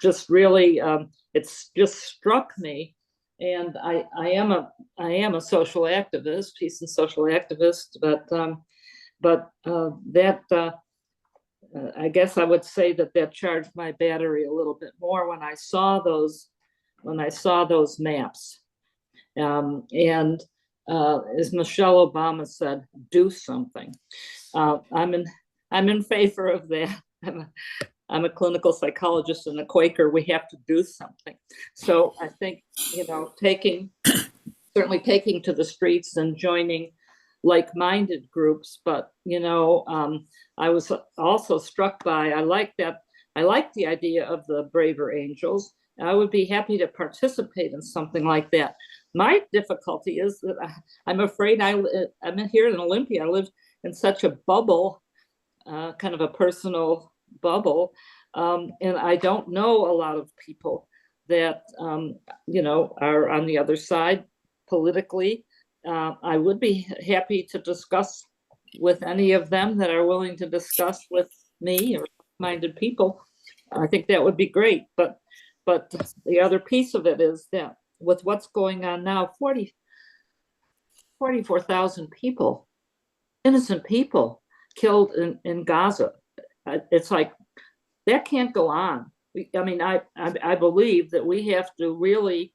just really it's just struck me. And I am a social activist, peace and social activist, but I guess I would say that charged my battery a little bit more when I saw those maps. And as Michelle Obama said, do something. I'm in favor of that. I'm a clinical psychologist and a Quaker. We have to do something. So I think, certainly taking to the streets and joining like-minded groups. But, I was also struck by, I like the idea of the Braver Angels. I would be happy to participate in something like that. My difficulty is that I'm afraid I'm here in Olympia. I live in such a bubble, kind of a personal bubble, and I don't know a lot of people that are on the other side politically. I would be happy to discuss with any of them that are willing to discuss with me or minded people. I think that would be great. But the other piece of it is that with what's going on now, 44,000 people, innocent people, killed in Gaza. It's like, that can't go on. I believe that we have to really,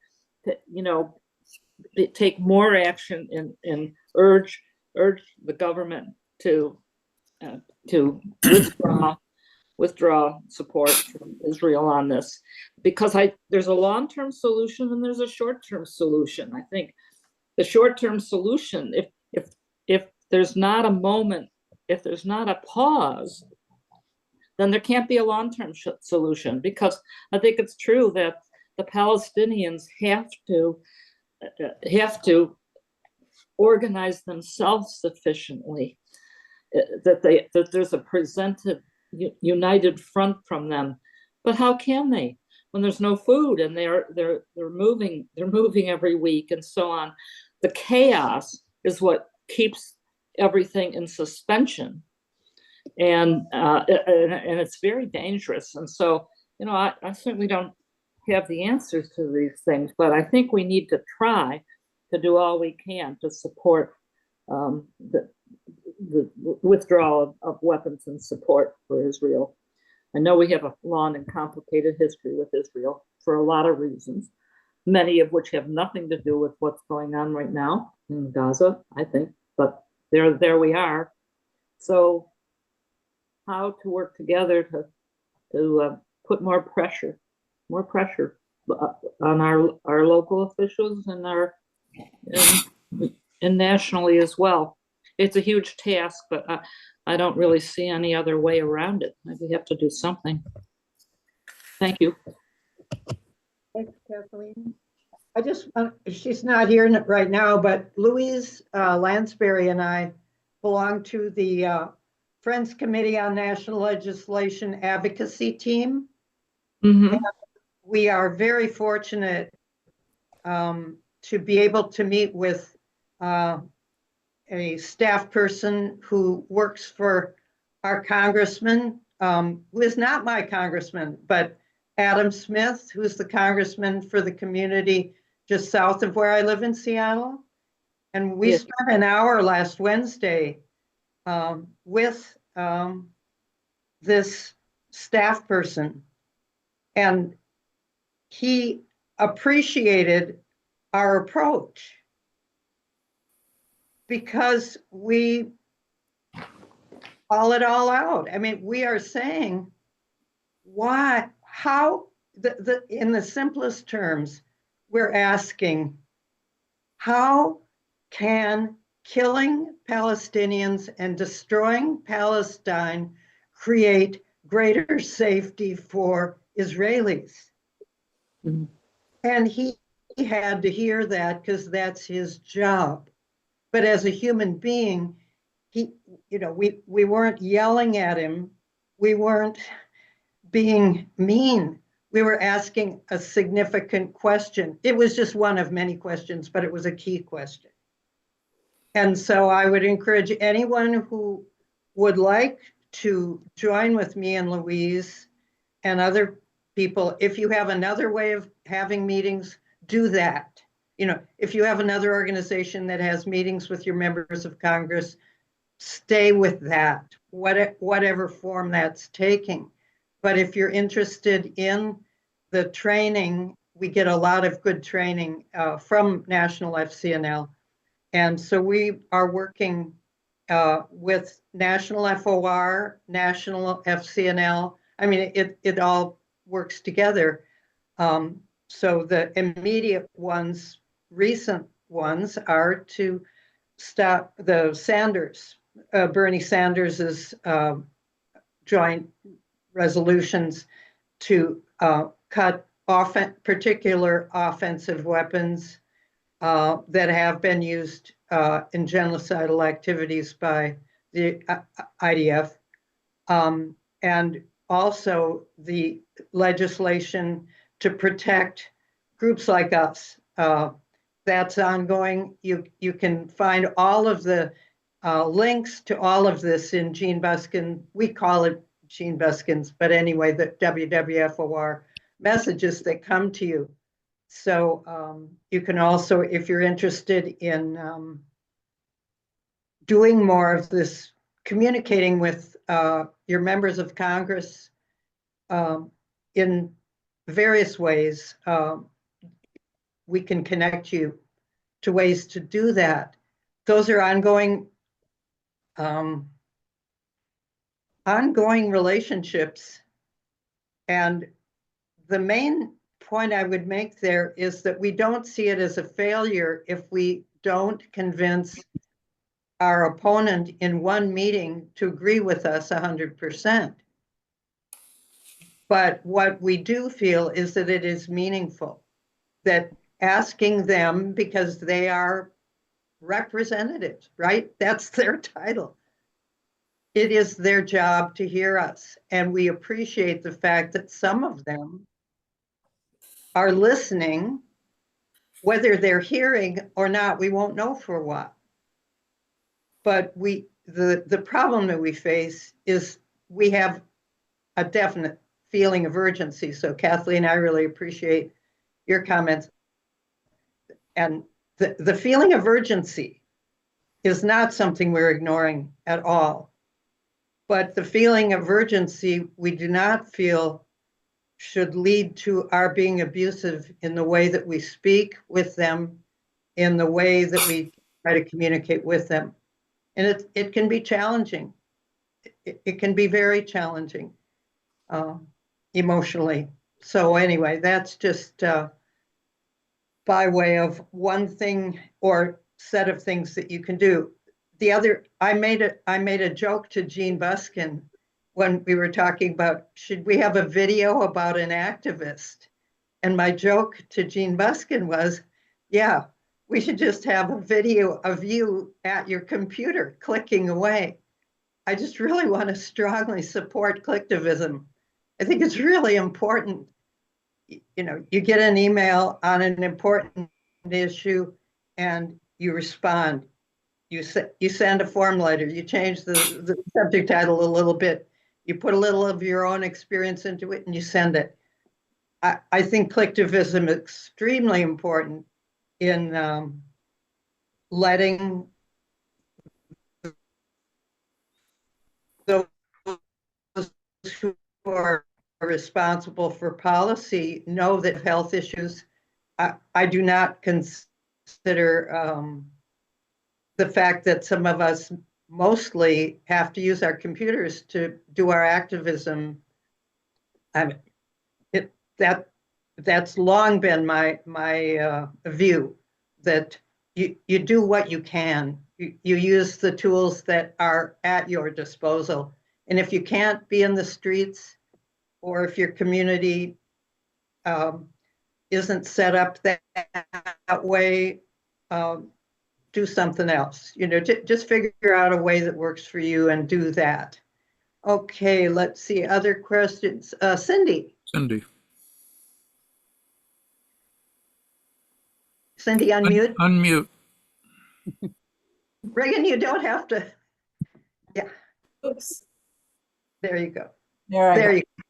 take more action and urge the government to withdraw support from Israel on this, because there's a long-term solution and there's a short-term solution. I think the short-term solution, if there's not a moment, if there's not a pause, then there can't be a long-term solution, because I think it's true that the Palestinians have to organize themselves sufficiently, that there's a presented united front from them. But how can they when there's no food and they're moving every week and so on? The chaos is what keeps everything in suspension, and it's very dangerous. And so, I certainly don't have the answers to these things, but I think we need to try to do all we can to support the withdrawal of weapons and support for Israel. I know we have a long and complicated history with Israel for a lot of reasons, many of which have nothing to do with what's going on right now in Gaza, I think, but there we are. So how to work together to put more pressure on our local officials and nationally as well. It's a huge task, but I don't really see any other way around it. We have to do something. Thank you. Thanks, Kathleen. She's not here right now, but Louise Lansbury and I belong to the Friends Committee on National Legislation Advocacy team. Mm-hmm. And we are very fortunate to be able to meet with a staff person who works for our congressman, who is not my congressman, but Adam Smith, who's the congressman for the community just south of where I live in Seattle. And we spent an hour last Wednesday with this staff person, and he appreciated our approach because we call it all out. I mean, we are saying in the simplest terms, we're asking, how can killing Palestinians and destroying Palestine create greater safety for Israelis? Mm-hmm. And he had to hear that because that's his job. But as a human being, we weren't yelling at him. We weren't being mean. We were asking a significant question. It was just one of many questions, but it was a key question. And so I would encourage anyone who would like to join with me and Louise and other people, if you have another way of having meetings, do that. If you have another organization that has meetings with your members of Congress, stay with that, whatever form that's taking. But if you're interested in the training, we get a lot of good training from National FCNL. And so we are working with National FOR, National FCNL. I mean, it all works together. So the immediate ones, recent ones, are to stop the Bernie Sanders's joint resolutions to cut particular offensive weapons that have been used in genocidal activities by the IDF, and also the legislation to protect groups like us. That's ongoing. You can find all of the links to all of this in Gene Buskin. We call it Gene Buskin's, but anyway, the WWFOR messages that come to you. So you can also, if you're interested in doing more of this communicating with your members of Congress in various ways. We can connect you to ways to do that. Those are ongoing relationships. And the main point I would make there is that we don't see it as a failure if we don't convince our opponent in one meeting to agree with us 100%. But what we do feel is that it is meaningful, that asking them, because they are representatives, right? That's their title. It is their job to hear us. And we appreciate the fact that some of them are listening. Whether they're hearing or not, we won't know for a while. But the problem that we face is we have a definite feeling of urgency. So Kathleen, I really appreciate your comments. And the feeling of urgency is not something we're ignoring at all. But the feeling of urgency we do not feel should lead to our being abusive in the way that we speak with them, in the way that we try to communicate with them. And it can be challenging. It can be very challenging emotionally. So anyway, that's just by way of one thing or set of things that you can do. The other, I made a joke to Jean Buskin when we were talking about, should we have a video about an activist? And my joke to Jean Buskin was, yeah, we should just have a video of you at your computer clicking away. I just really want to strongly support clicktivism. I think it's really important. You know, you get an email on an important issue and you respond. You send a form letter, you change the subject title a little bit, you put a little of your own experience into it and you send it. I think clicktivism is extremely important in letting those who are responsible for policy know that health issues, I do not consider the fact that some of us mostly have to use our computers to do our activism. That's long been my view, that you do what you can. You use the tools that are at your disposal. And if you can't be in the streets, or if your community isn't set up that way, do something else. You know, just figure out a way that works for you and do that. Okay, let's see, other questions. Cindy. Cindy, unmute. Unmute. Reagan, you don't have to. Yeah. Oops. There you go. There you go.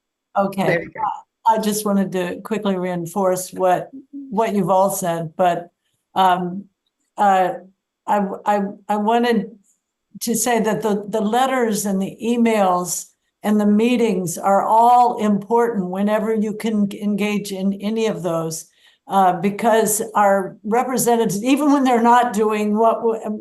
Okay. There you go. I just wanted to quickly reinforce what you've all said, but I wanted to say that the letters and the emails and the meetings are all important whenever you can engage in any of those, because our representatives, even when they're not doing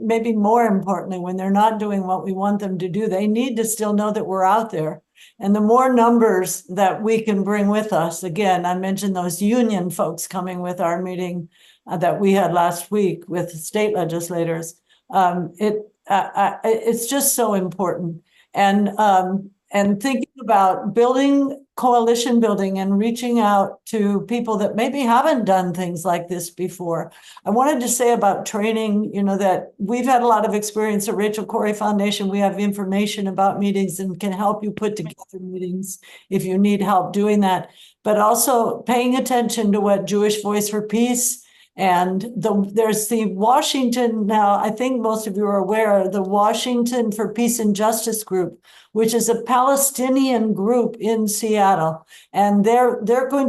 maybe more importantly, when they're not doing what we want them to do, they need to still know that we're out there. And the more numbers that we can bring with us, again, I mentioned those union folks coming with our meeting that we had last week with state legislators. It's just so important. And thinking about building coalition building and reaching out to people that maybe haven't done things like this before. I wanted to say about training, you know, that we've had a lot of experience at Rachel Corrie Foundation. We have information about meetings and can help you put together meetings if you need help doing that. But also paying attention to what Jewish Voice for Peace and there's the Washington, now I think most of you are aware, the Washington for Peace and Justice group, which is a Palestinian group in Seattle. And we're going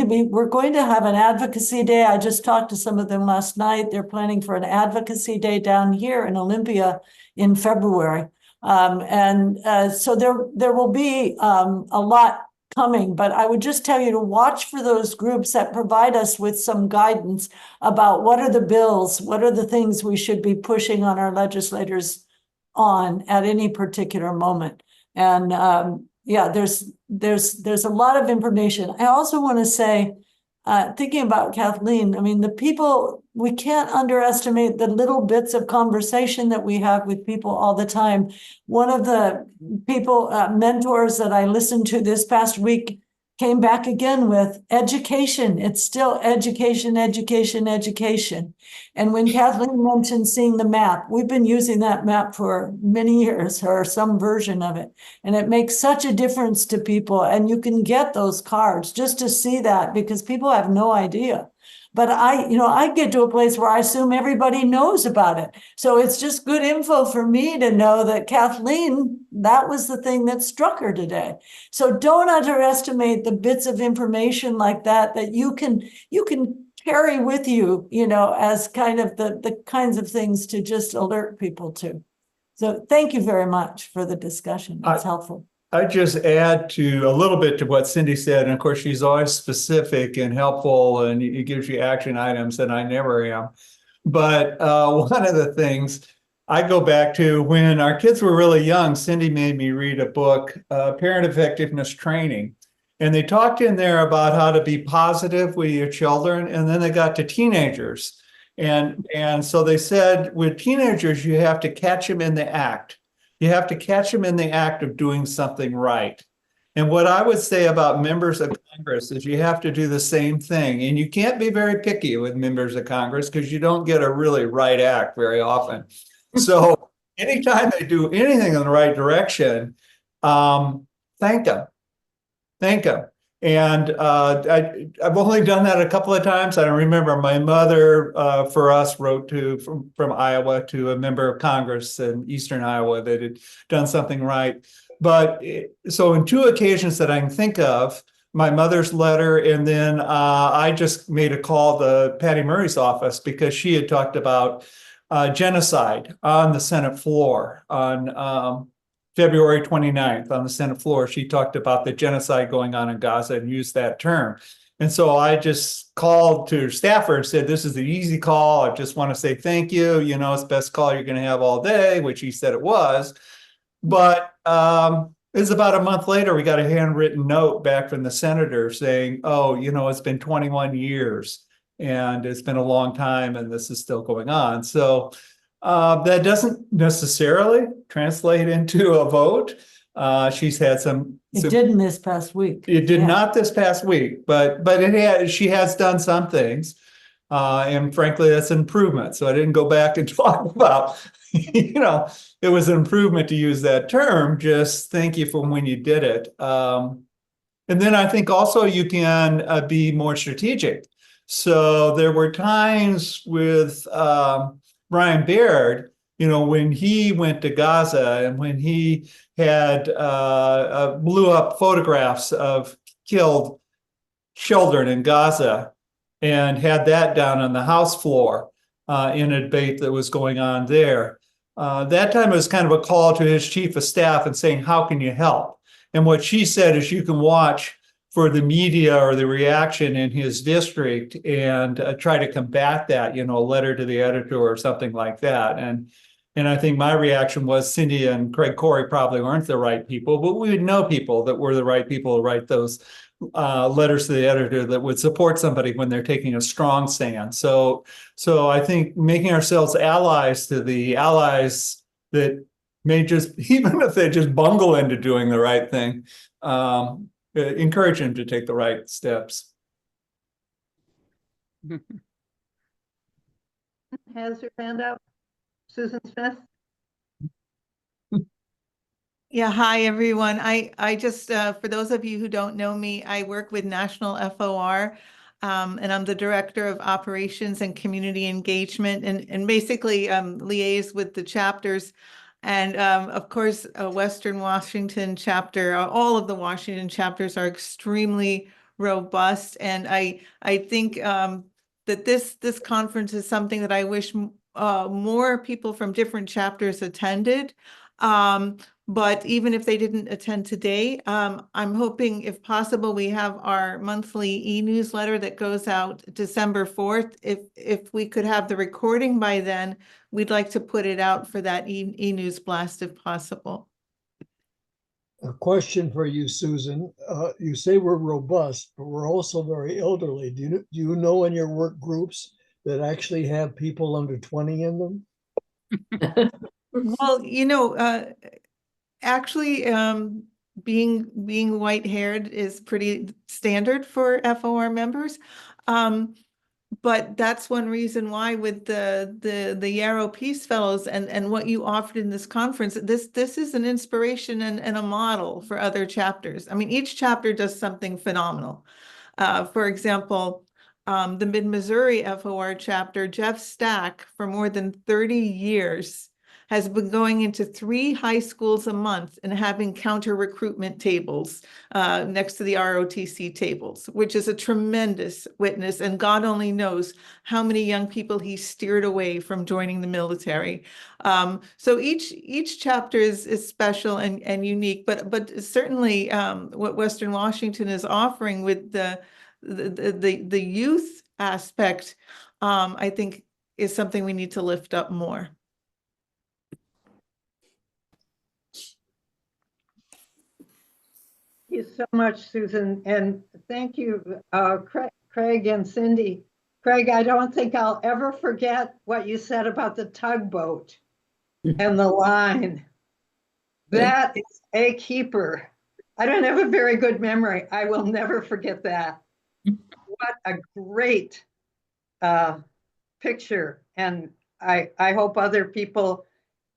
to have an advocacy day. I just talked to some of them last night. They're planning for an advocacy day down here in Olympia in February. So there will be a lot coming, but I would just tell you to watch for those groups that provide us with some guidance about what are the bills, what are the things we should be pushing on our legislators on at any particular moment. And yeah, there's a lot of information. I also want to say, thinking about Kathleen, I mean, the people, we can't underestimate the little bits of conversation that we have with people all the time. One of the people, mentors that I listened to this past week came back again with education. It's still education, education, education. And when Kathleen mentioned seeing the map, we've been using that map for many years, or some version of it. And it makes such a difference to people. And you can get those cards just to see that, because people have no idea. But I get to a place where I assume everybody knows about it. So it's just good info for me to know that Kathleen, that was the thing that struck her today. So don't underestimate the bits of information like that you can carry with you, as kind of the kinds of things to just alert people to. So thank you very much for the discussion. It's helpful. I just add to a little bit to what Cindy said. And of course, she's always specific and helpful, and it gives you action items, and I never am. But one of the things I go back to when our kids were really young, Cindy made me read a book, Parent Effectiveness Training. And they talked in there about how to be positive with your children. And then they got to teenagers. And so they said with teenagers, you have to catch them in the act. You have to catch them in the act of doing something right. And what I would say about members of Congress is you have to do the same thing. And you can't be very picky with members of Congress because you don't get a really right act very often. So anytime they do anything in the right direction, thank them. Thank them. And I've only done that a couple of times. I remember my mother, for us, wrote from Iowa to a member of Congress in Eastern Iowa that had done something right. But so in two occasions that I can think of, my mother's letter, and then I just made a call to Patty Murray's office because she had talked about genocide on the Senate floor on February 29th on the Senate floor. She talked about the genocide going on in Gaza and used that term. And so I just called to her staffer and said, this is the easy call. I just want to say thank you. It's the best call you're going to have all day, which he said it was. But it was about a month later, we got a handwritten note back from the senator saying, oh, it's been 21 years and it's been a long time and this is still going on. So that doesn't necessarily translate into a vote. She's had some. It didn't this past week. It did not this past week, but she has done some things, and frankly, that's an improvement. So I didn't go back and talk about, it was an improvement to use that term. Just thank you for when you did it. And then I think also you can be more strategic. So there were times with Brian Baird, when he went to Gaza and when he had blew up photographs of killed children in Gaza and had that down on the House floor in a debate that was going on there. That time it was kind of a call to his chief of staff and saying, how can you help? And what she said is you can watch for the media or the reaction in his district and try to combat that, a letter to the editor or something like that. And I think my reaction was Cindy and Craig Corrie probably weren't the right people, but we would know people that were the right people to write those letters to the editor that would support somebody when they're taking a strong stand. So I think making ourselves allies to the allies that may just, even if they just bungle into doing the right thing, encourage him to take the right steps. Has your hand up? Susan Smith? Yeah, hi everyone. I just, for those of you who don't know me, I work with National FOR, and I'm the Director of Operations and Community Engagement, and basically liaise with the chapters. And of course, Western Washington chapter, all of the Washington chapters are extremely robust. And I think that this conference is something that I wish more people from different chapters attended. But even if they didn't attend today, I'm hoping, if possible, we have our monthly e-newsletter that goes out December 4th. If we could have the recording by then, we'd like to put it out for that e-news blast if possible. A question for you, Susan. You say we're robust, but we're also very elderly. Do you know in your work groups that actually have people under 20 in them? Well, actually, being white-haired is pretty standard for FOR members. But that's one reason why with the Yarrow Peace Fellows and what you offered in this conference, this is an inspiration and a model for other chapters. I mean, each chapter does something phenomenal. For example, the Mid-Missouri FOR chapter, Jeff Stack, for more than 30 years, has been going into 3 high schools a month and having counter recruitment tables next to the ROTC tables, which is a tremendous witness. And God only knows how many young people he steered away from joining the military. So each chapter is special and unique, but certainly what Western Washington is offering with the youth aspect, I think is something we need to lift up more. Thank you so much, Susan, and thank you, Craig and Cindy. Craig, I don't think I'll ever forget what you said about the tugboat and the line. That is a keeper. I don't have a very good memory. I will never forget that. What a great picture. And I hope other people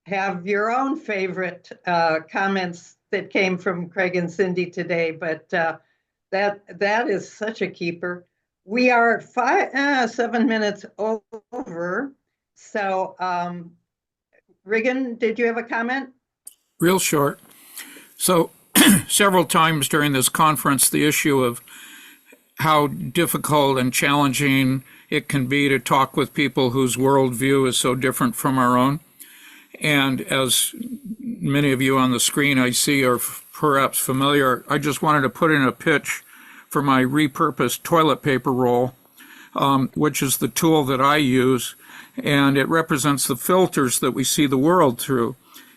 have your own favorite comments that came from Craig and Cindy today, but that is such a keeper. We are 7 minutes over. So Regan, did you have a comment? Real short. So several times during this conference, the issue of how difficult and challenging it can be to talk with people whose worldview is so different from our own. And as many of you on the screen I see are perhaps familiar, I just wanted to put in a pitch for my repurposed toilet paper roll, which is the tool that I use, and it represents the filters that we see the world through.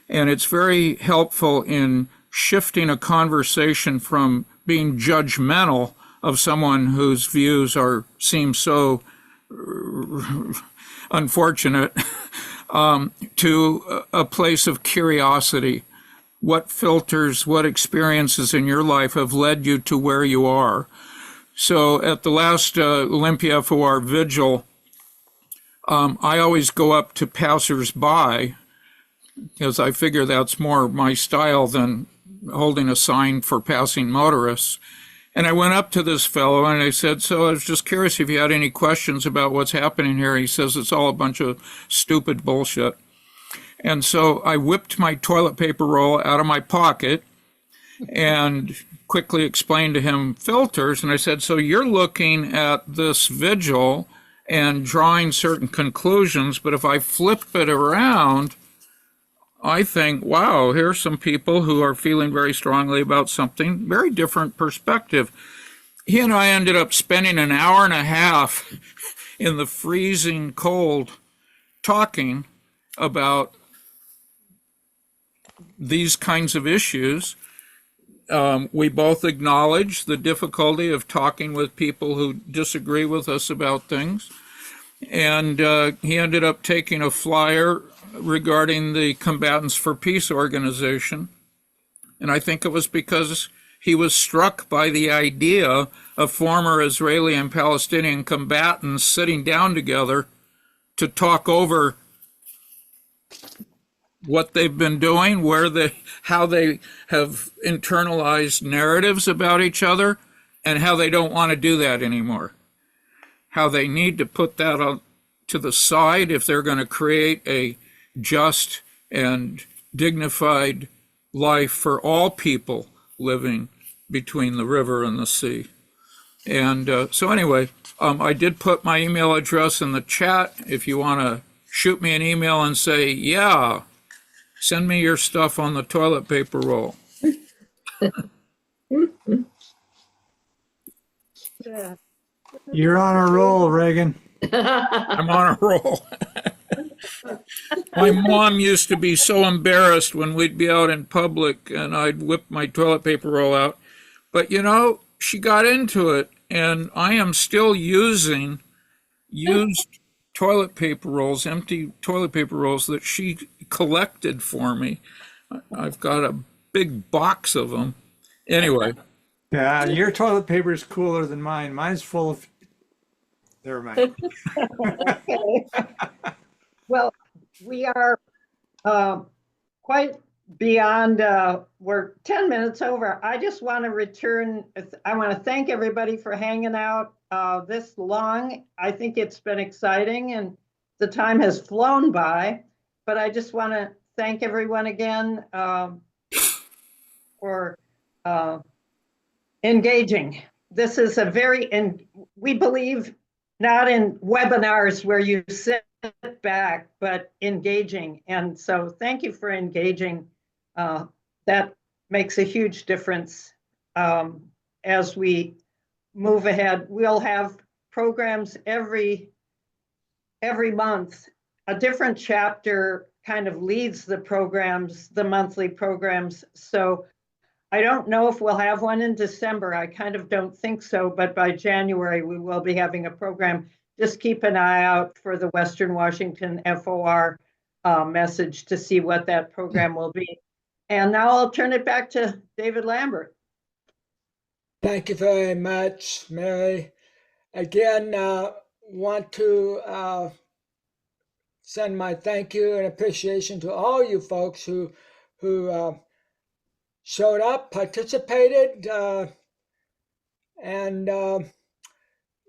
And it's very helpful in shifting a conversation from being judgmental of someone whose views seem so unfortunate to a place of curiosity. What filters, what experiences in your life have led you to where you are? So at the last Olympia FOR vigil, I always go up to passersby because I figure that's more my style than holding a sign for passing motorists. And I went up to this fellow and I said, so I was just curious if you had any questions about what's happening here. He says it's all a bunch of stupid bullshit. And so I whipped my toilet paper roll out of my pocket and quickly explained to him filters. And I said, so you're looking at this vigil and drawing certain conclusions, but if I flip it around, I think, wow, here's some people who are feeling very strongly about something, very different perspective. He and I ended up spending an hour and a half in the freezing cold talking about these kinds of issues. We both acknowledge the difficulty of talking with people who disagree with us about things. And he ended up taking a flyer regarding the Combatants for Peace organization. And I think it was because he was struck by the idea of former Israeli and Palestinian combatants sitting down together to talk over what they've been doing, how they have internalized narratives about each other, and how they don't want to do that anymore. How they need to put that to the side if they're going to create a just and dignified life for all people living between the river and the sea. And so anyway, I did put my email address in the chat if you want to shoot me an email and say, yeah, Send me your stuff on the toilet paper roll. You're on a roll, Reagan. I'm on a roll. My mom used to be so embarrassed when we'd be out in public and I'd whip my toilet paper roll out. But you know, she got into it, and I am still using used toilet paper rolls, empty toilet paper rolls that she collected for me. I've got a big box of them. Anyway. Yeah, your toilet paper is cooler than mine. Mine's full of. Never mind. Okay. Well, we are quite beyond, we're 10 minutes over. I just want to I want to thank everybody for hanging out this long. I think it's been exciting and the time has flown by, but I just want to thank everyone again for engaging. This is we believe not in webinars where you sit back, but engaging. And so thank you for engaging. That makes a huge difference as we move ahead. We'll have programs every month. A different chapter kind of leads the programs, the monthly programs. So I don't know if we'll have one in December. I kind of don't think so, but by January, we will be having a program. Just keep an eye out for the Western Washington FOR message to see what that program will be. And now I'll turn it back to David Lambert. Thank you very much, Mary. Again, want to send my thank you and appreciation to all you folks who showed up, participated, and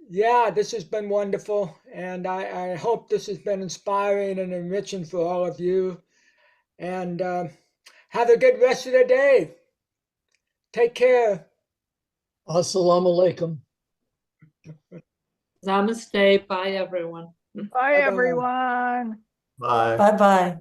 yeah, this has been wonderful. And I hope this has been inspiring and enriching for all of you. And have a good rest of the day. Take care. Assalamu alaikum. Namaste. Bye, everyone. Bye, everyone. Bye. Bye-bye.